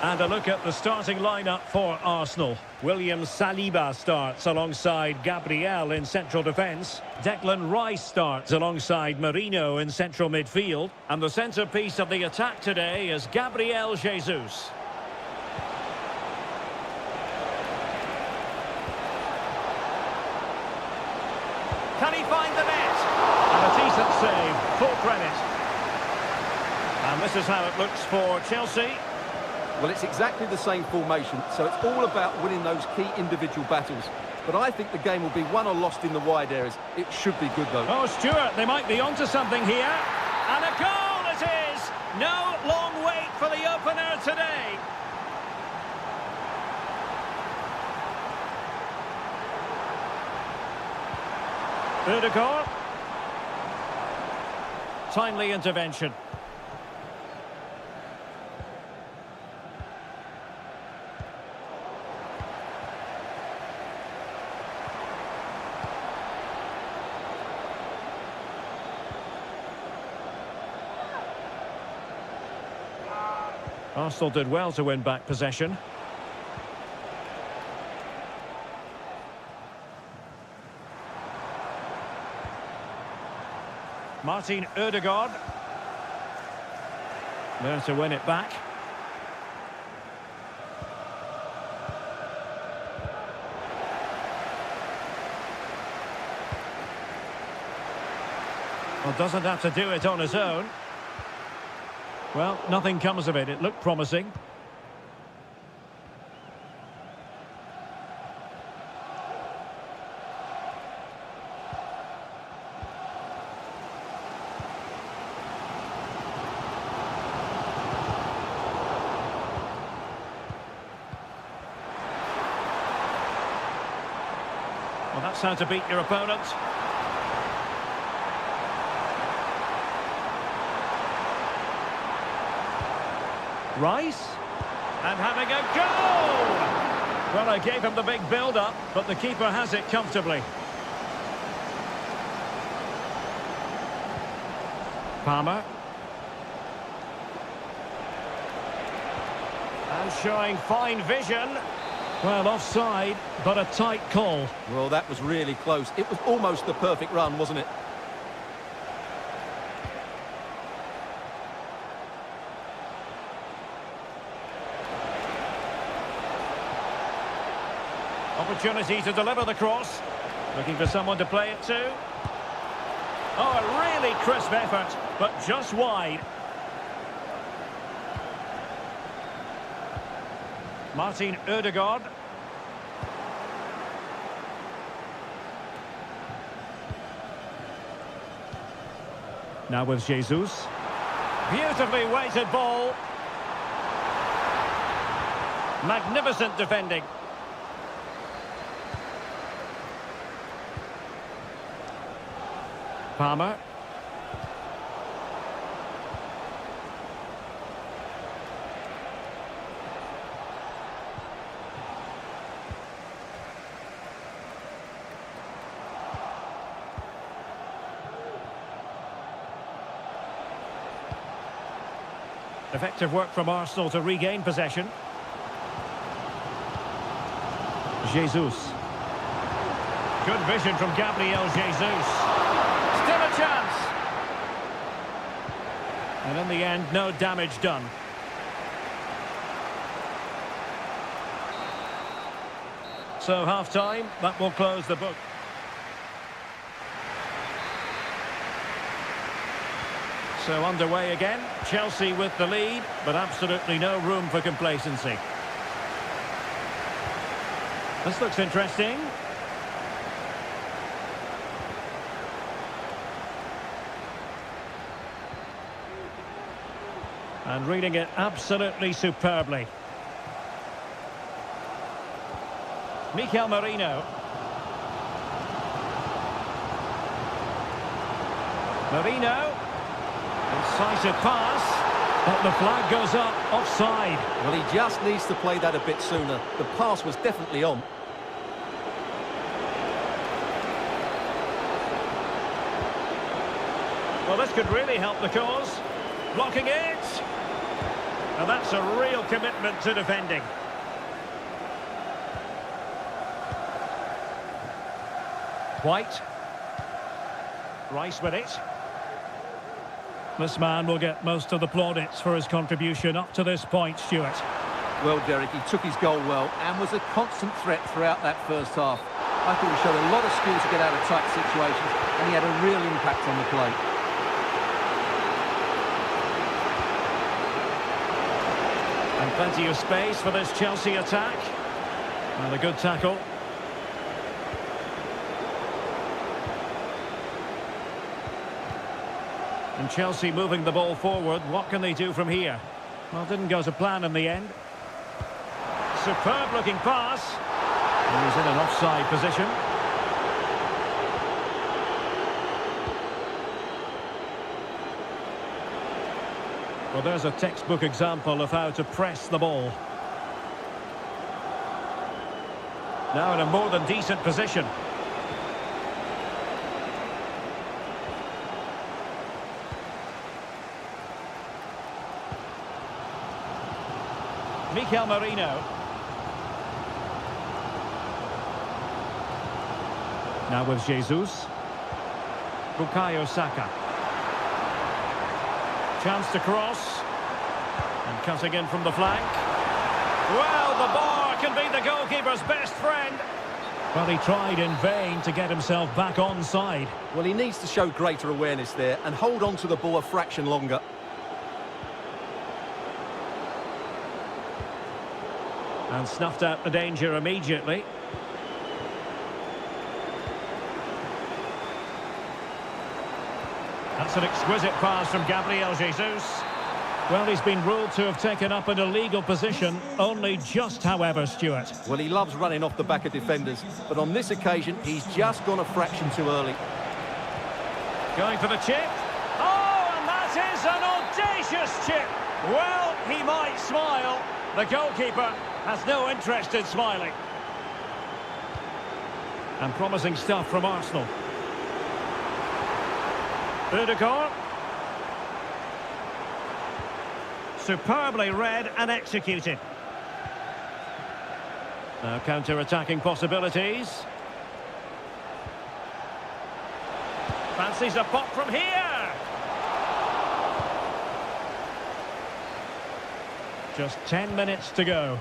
And a look at the starting lineup for Arsenal. William Saliba starts alongside Gabriel in central defence. Declan Rice starts alongside Merino in central midfield. And the centrepiece of the attack today is Gabriel Jesus. Can he find the net? And a decent save, full credit. And this is how it looks for Chelsea. Well, it's exactly the same formation, so it's all about winning those key individual battles. But I think the game will be won or lost in the wide areas. It should be good, though. Oh, Stuart, they might be onto something here. And a goal it is! No long wait for the opener today. Ødegaard. Timely intervention. Arsenal did well to win back possession. Martin Ødegaard. There to win it back. Well, doesn't have to do it on his own. Well, nothing comes of it. It looked promising. Well, that's how to beat your opponent. Rice, and having a goal! Well, I gave him the big build-up, but the keeper has it comfortably. Palmer. And showing fine vision. Well, offside, but a tight call. Well, that was really close. It was almost the perfect run, wasn't it? Opportunity to deliver the cross. Looking for someone to play it to. Oh, a really crisp effort, but just wide. Martin Ødegaard. Now with Jesus. Beautifully weighted ball. Magnificent defending. Palmer. Effective work from Arsenal to regain possession. Jesus. Good vision from Gabriel Jesus. Still a chance. And in the end, no damage done. So half-time, that will close the book. So underway again, Chelsea with the lead, but absolutely no room for complacency. This looks interesting. And reading it absolutely superbly. Mikel Merino. Merino. Incisive pass. But the flag goes up, offside. Well, he just needs to play that a bit sooner. The pass was definitely on. Well, this could really help the cause. Blocking it. And that's a real commitment to defending. White. Rice with it. This man will get most of the plaudits for his contribution up to this point, Stuart. Well, Derek, he took his goal well and was a constant threat throughout that first half. I thought he showed a lot of skill to get out of tight situations, and he had a real impact on the play. And plenty of space for this Chelsea attack. And a good tackle. And Chelsea moving the ball forward. What can they do from here? Well, it didn't go to plan in the end. Superb looking pass. And he's in an offside position. Well, there's a textbook example of how to press the ball. Now in a more than decent position. Mikel Merino. Now with Jesus. Bukayo Saka. Chance to cross. And cutting in from the flank. Well, the bar can be the goalkeeper's best friend. Well, he tried in vain to get himself back onside. Well, he needs to show greater awareness there and hold on to the ball a fraction longer. And snuffed out the danger immediately. That's an exquisite pass from Gabriel Jesus. Well, he's been ruled to have taken up an illegal position, only just, however, Stuart. Well, he loves running off the back of defenders, but on this occasion, he's just gone a fraction too early. Going for the chip. Oh, and that is an audacious chip. Well, he might smile. The goalkeeper has no interest in smiling. And promising stuff from Arsenal. Udegaard. Superbly read and executed. Now counter-attacking possibilities. Fancies a pop from here. Just 10 minutes to go.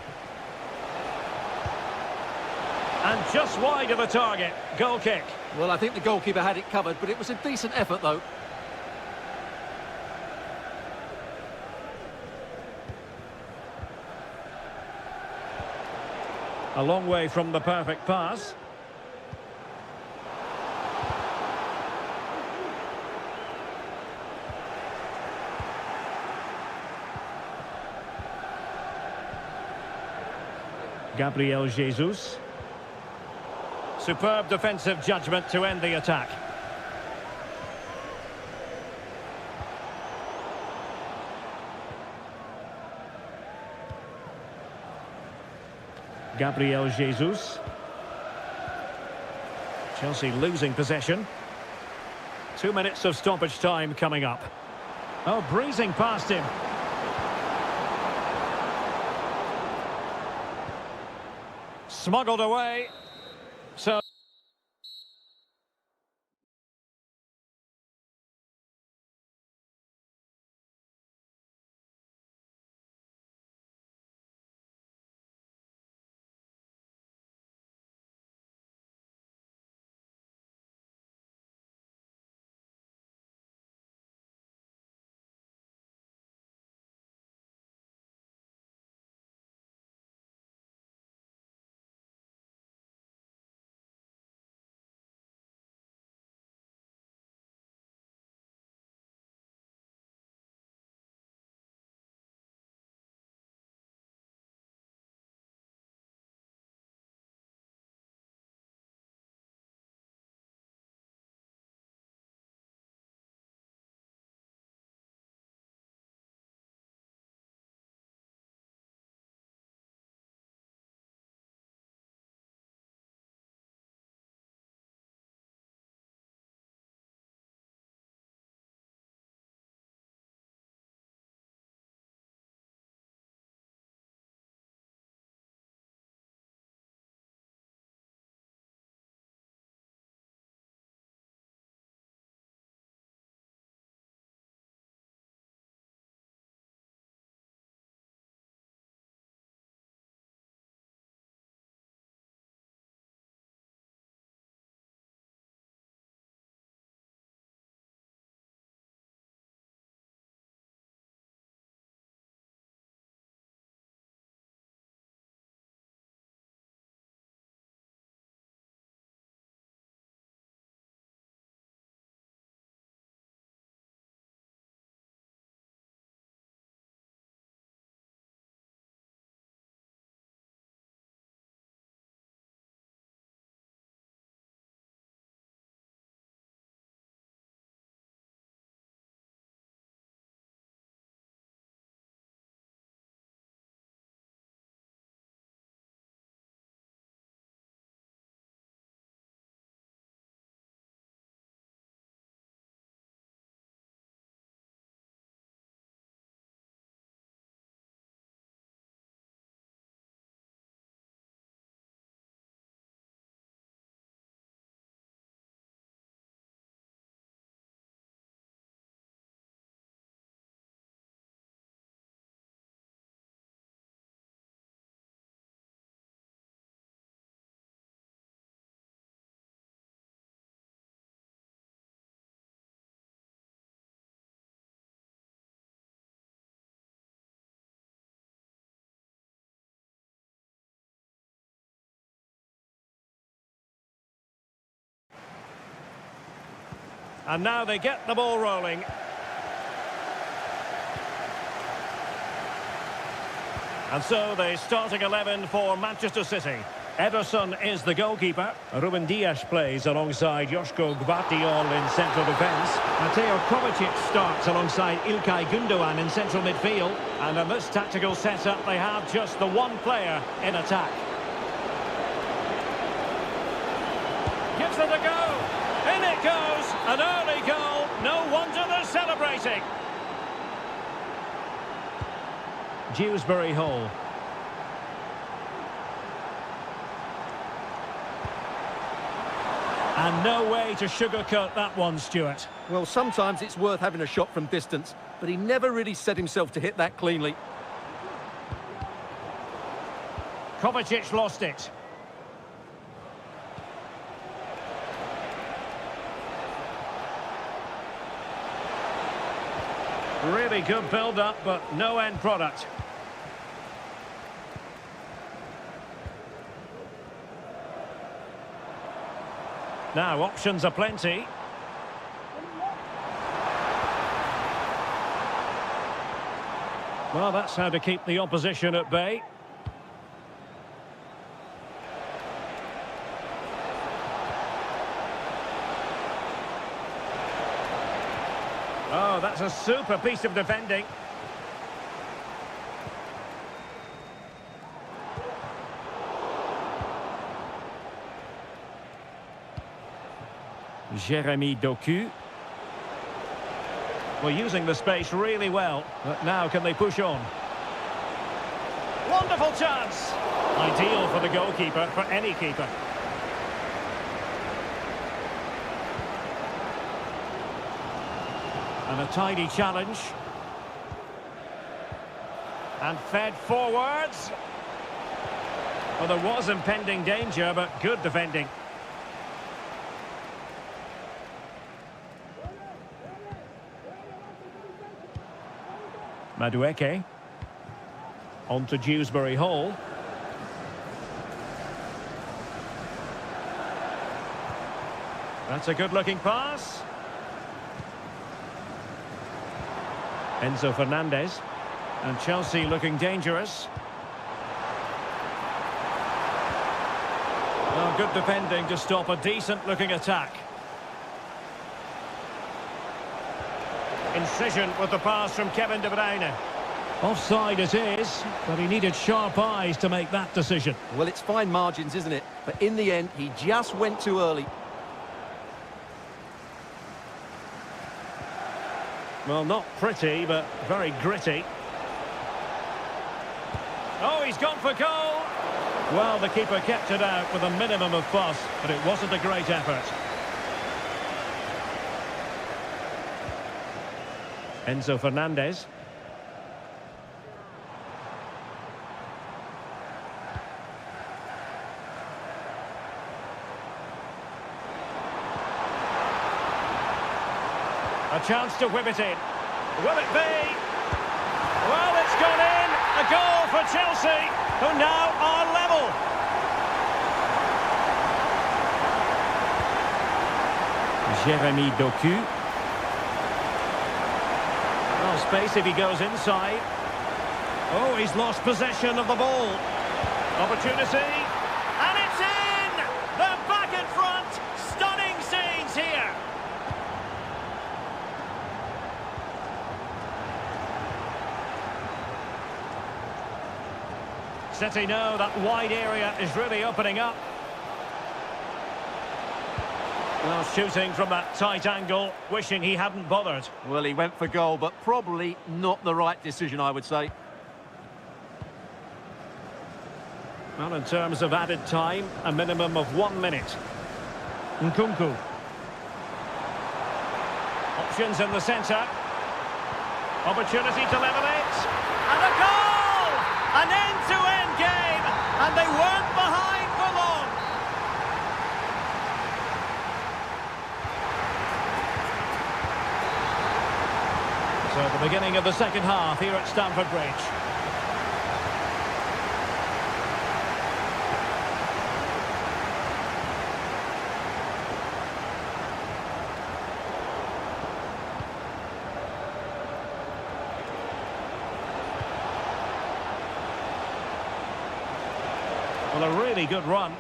And just wide of the target. Goal kick. Well, I think the goalkeeper had it covered, but it was a decent effort, though. A long way from the perfect pass. Gabriel Jesus. Superb defensive judgment to end the attack. Gabriel Jesus. Chelsea losing possession. 2 minutes of stoppage time coming up. Oh, breezing past him. Smuggled away. So And now they get the ball rolling. And so the starting 11 for Manchester City. Ederson is the goalkeeper. Ruben Dias plays alongside Joško Gvardiol in central defence. Mateo Kovacic starts alongside İlkay Gündoğan in central midfield. And in this tactical setup, they have just the one player in attack. Gives it a go. In it goes. An early goal. No wonder they're celebrating. Dewsbury Hall. And no way to sugarcoat that one, Stuart. Well, sometimes it's worth having a shot from distance, but he never really set himself to hit that cleanly. Kovacic lost it. Really good build-up, but no end product. Now, options are plenty. Well, that's how to keep the opposition at bay. Oh, that's a super piece of defending. Jérémy Doku. Well, using the space really well, but now can they push on? Wonderful chance! Ideal for the goalkeeper, for any keeper. And a tidy challenge. And fed forwards. Well, there was impending danger, but good defending. Madueke. On to Dewsbury Hall. That's a good-looking pass. Enzo Fernandez. And Chelsea looking dangerous. Well, good defending to stop a decent-looking attack. Incision with the pass from Kevin De Bruyne. Offside it is, but he needed sharp eyes to make that decision. Well, it's fine margins, isn't it? But in the end, he just went too early. Well, not pretty, but very gritty. Oh, he's gone for goal! Well, the keeper kept it out with a minimum of fuss, but it wasn't a great effort. Enzo Fernandez. A chance to whip it in. Will it be? Well, it's gone in. A goal for Chelsea, who now are level. Jérémy Doku. Well, space if he goes inside. Oh, he's lost possession of the ball. Opportunity. And it's in! They're back in front. Stunning scenes here. City know that wide area is really opening up. Well, shooting from that tight angle, wishing he hadn't bothered. Well, he went for goal, but probably not the right decision, I would say. Well, in terms of added time, a minimum of 1 minute. Nkunku. Options in the centre. Opportunity to level it. And a goal! An end-to-end game, and they weren't behind for long. So the beginning of the second half here at Stamford Bridge. Well, a really good run.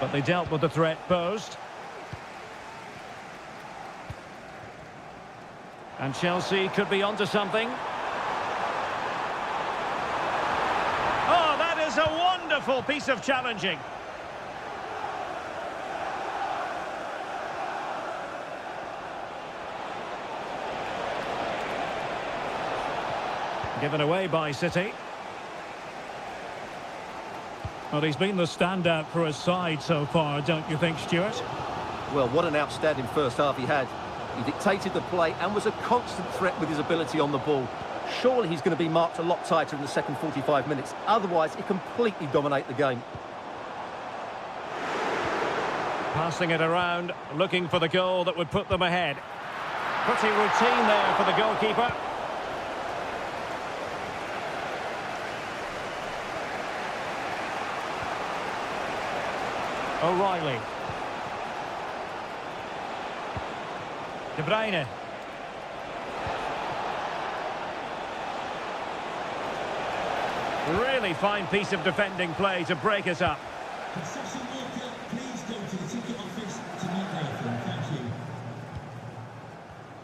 But they dealt with the threat posed. And Chelsea could be onto something. Oh, that is a wonderful piece of challenging. Given away by City. Well, he's been the standout for his side so far, don't you think, Stuart? Well, what an outstanding first half he had. He dictated the play and was a constant threat with his ability on the ball. Surely he's going to be marked a lot tighter in the second 45 minutes. Otherwise, he completely dominate the game. Passing it around, looking for the goal that would put them ahead. Pretty routine there for the goalkeeper. O'Reilly. De Bruyne. Really fine piece of defending play to break us up. Concession worker, please go to the ticket office to make way for them.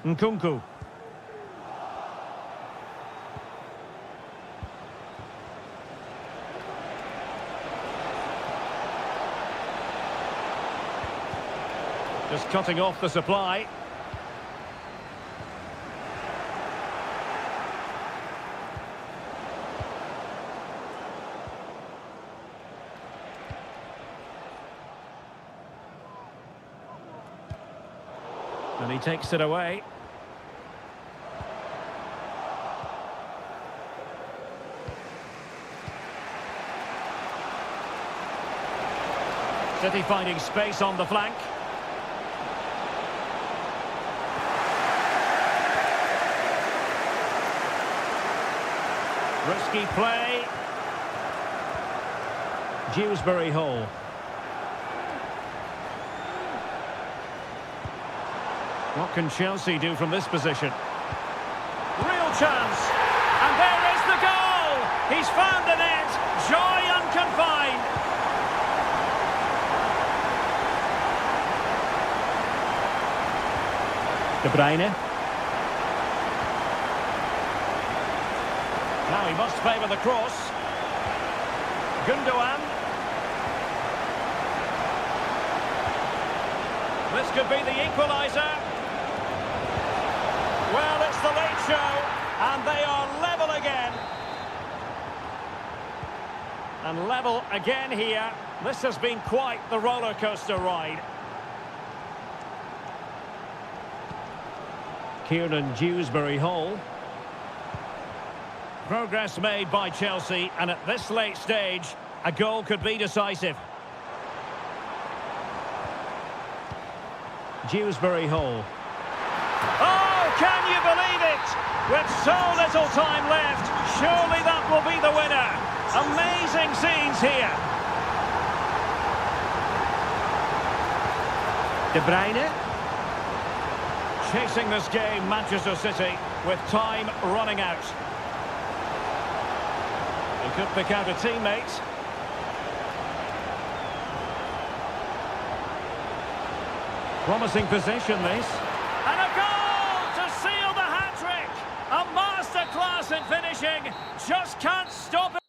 Thank you. Nkunku. Just cutting off the supply. And he takes it away. City finding space on the flank. Risky play. Dewsbury Hall. What can Chelsea do from this position? Real chance. And there is the goal. He's found the net. Joy unconfined. De Bruyne. Now he must favour the cross. Gundogan. This could be the equaliser. Well, it's the late show, and they are level again. And level again here. This has been quite the roller coaster ride. Kieran Dewsbury Hall. Progress made by Chelsea, and at this late stage, a goal could be decisive. Dewsbury Hall. Oh, can you believe it? With so little time left, surely that will be the winner. Amazing scenes here. De Bruyne. Chasing this game, Manchester City, with time running out. He could pick out a teammate. Promising possession, this. And a goal to seal the hat-trick! A masterclass in finishing. Just can't stop it.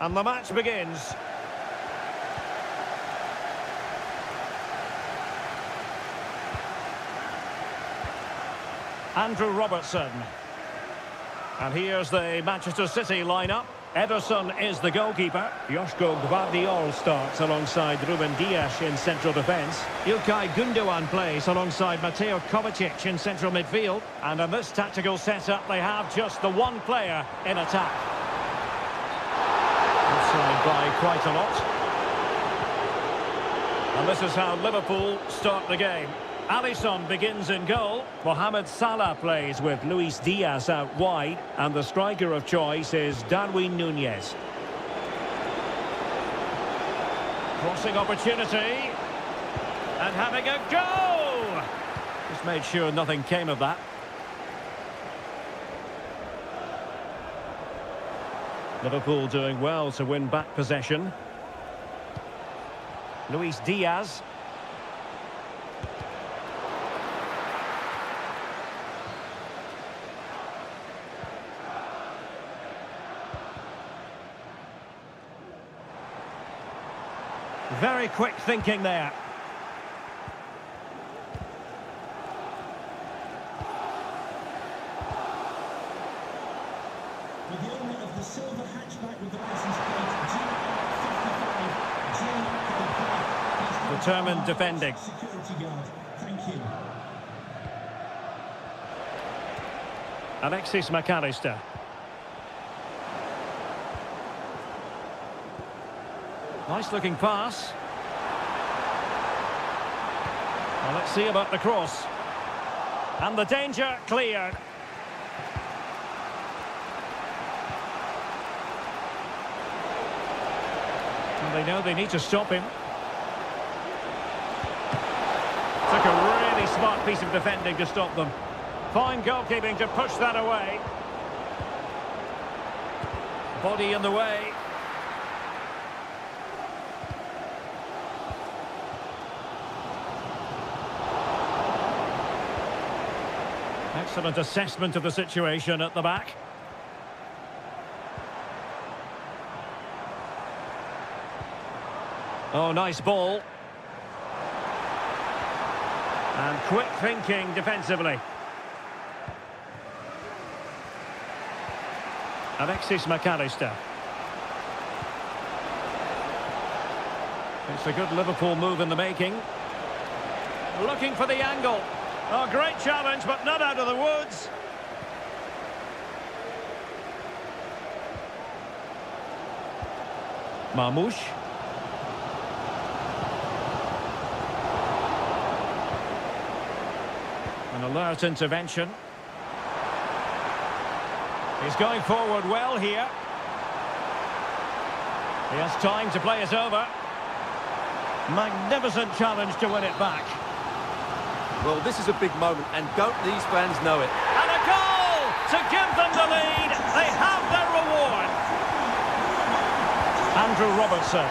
And the match begins. Andrew Robertson. And here's the Manchester City lineup. Ederson is the goalkeeper. Joško Gvardiol starts alongside Ruben Dias in central defence. İlkay Gündoğan plays alongside Mateo Kovacic in central midfield. And in this tactical setup, they have just the one player in attack. Offside by quite a lot. And this is how Liverpool start the game. Alisson begins in goal. Mohamed Salah plays with Luis Diaz out wide. And the striker of choice is Darwin Núñez. Crossing opportunity. And having a go! Just made sure nothing came of that. Liverpool doing well to win back possession. Luis Diaz. Very quick thinking there. With the owner of the silver hatchback with the license plate, Determined defending. security guard. Thank you. Alexis McAllister. Nice looking pass. Well, let's see about the cross. And the danger cleared. And they know they need to stop him. Took a really smart piece of defending to stop them. Fine goalkeeping to push that away. Body in the way. Excellent assessment of the situation at the back. Oh, nice ball. And quick thinking defensively. Alexis McAllister. It's a good Liverpool move in the making. Looking for the angle. Oh, great challenge, but not out of the woods. Marmoush. An alert intervention. He's going forward well here. He has time to play it over. Magnificent challenge to win it back. Well, this is a big moment, and don't these fans know it? And a goal to give them the lead. They have their reward. Andrew Robertson.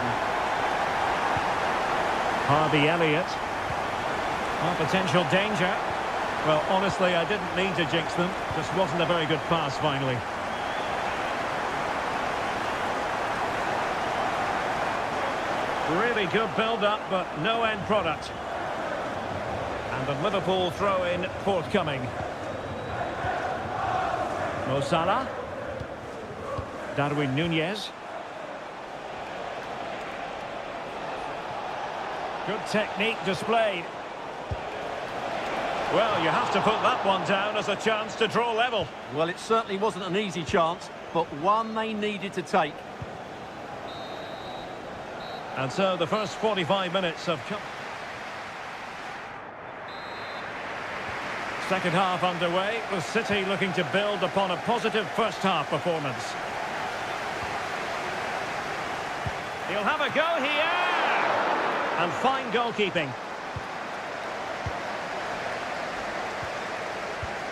Harvey Elliott. Oh, potential danger. Well, honestly, I didn't mean to jinx them. Just wasn't a very good pass, finally. Really good build-up, but no end product. And the Liverpool throw-in forthcoming. Mo Salah. Darwin Núñez. Good technique displayed. Well, you have to put that one down as a chance to draw level. Well, it certainly wasn't an easy chance, but one they needed to take. And so the first 45 minutes have come. Second half underway, with City looking to build upon a positive first half performance. He'll have a go here! And fine goalkeeping.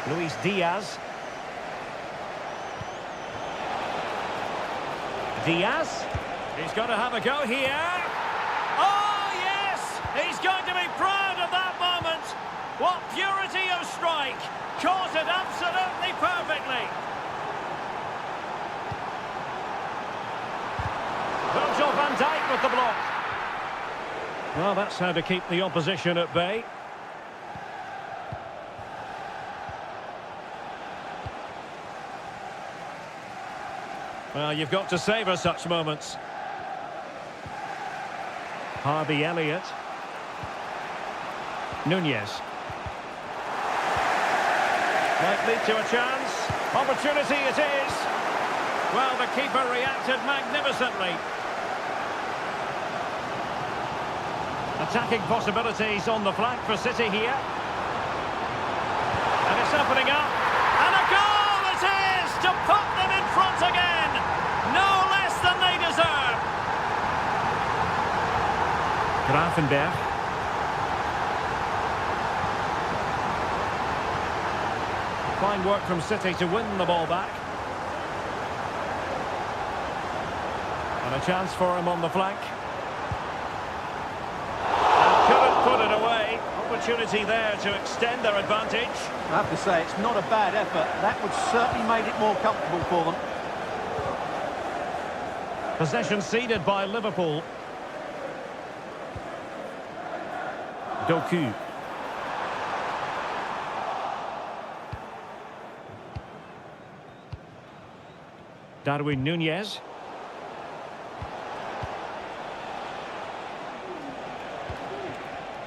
Luis Diaz. Diaz. He's going to have a go here. Oh, yes! He's going to be proud of that moment. What purity of strike. Caught it absolutely perfectly. Oh, Van Dijk with the block. Well, that's how to keep the opposition at bay. Well, you've got to savour such moments. Harvey Elliott. Nunez. Might lead to a chance. Opportunity it is. Well, the keeper reacted magnificently. Attacking possibilities on the flank for City here. And it's opening up. And a goal it is to put them in front again. No less than they deserve. Grafenberg. Fine work from City to win the ball back. And a chance for him on the flank. And couldn't put it away. Opportunity there to extend their advantage. I have to say, it's not a bad effort. That would certainly made it more comfortable for them. Possession ceded by Liverpool. Doku. Darwin Nunez.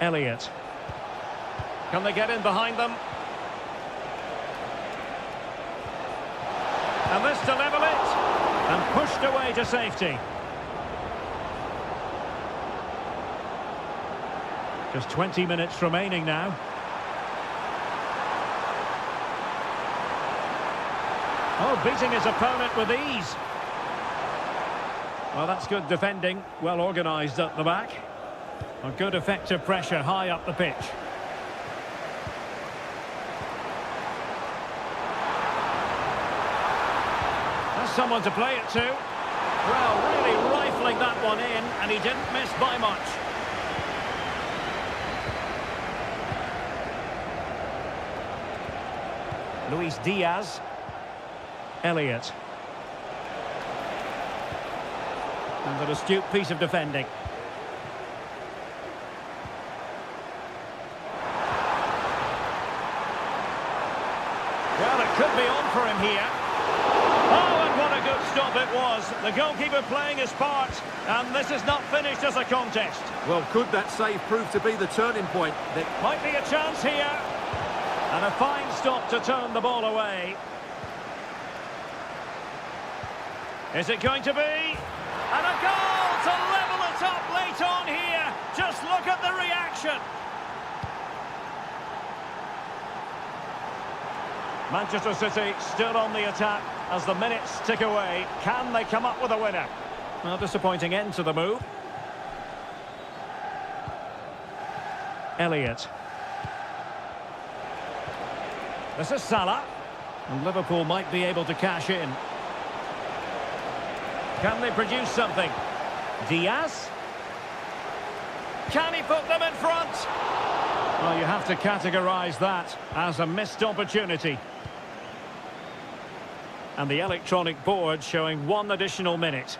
Elliott. Can they get in behind them? And this to level it. And pushed away to safety. Just 20 minutes remaining now. Oh, beating his opponent with ease. Well, that's good defending. Well organised at the back. A good effective pressure high up the pitch. That's someone to play it to. Well, really rifling that one in, and he didn't miss by much. Luis Diaz. Elliott. And an astute piece of defending. Well, it could be on for him here. Oh, and what a good stop it was. The goalkeeper playing his part, and this is not finished as a contest. Well, could that save prove to be the turning point? There might be a chance here. And a fine stop to turn the ball away. Is it going to be? And a goal to level it up late on here. Just look at the reaction. Manchester City still on the attack as the minutes tick away. Can they come up with a winner? Well, disappointing end to the move. Elliott. This is Salah. And Liverpool might be able to cash in. Can they produce something? Diaz? Can he put them in front? Well, you have to categorise that as a missed opportunity. And the electronic board showing 1 additional minute.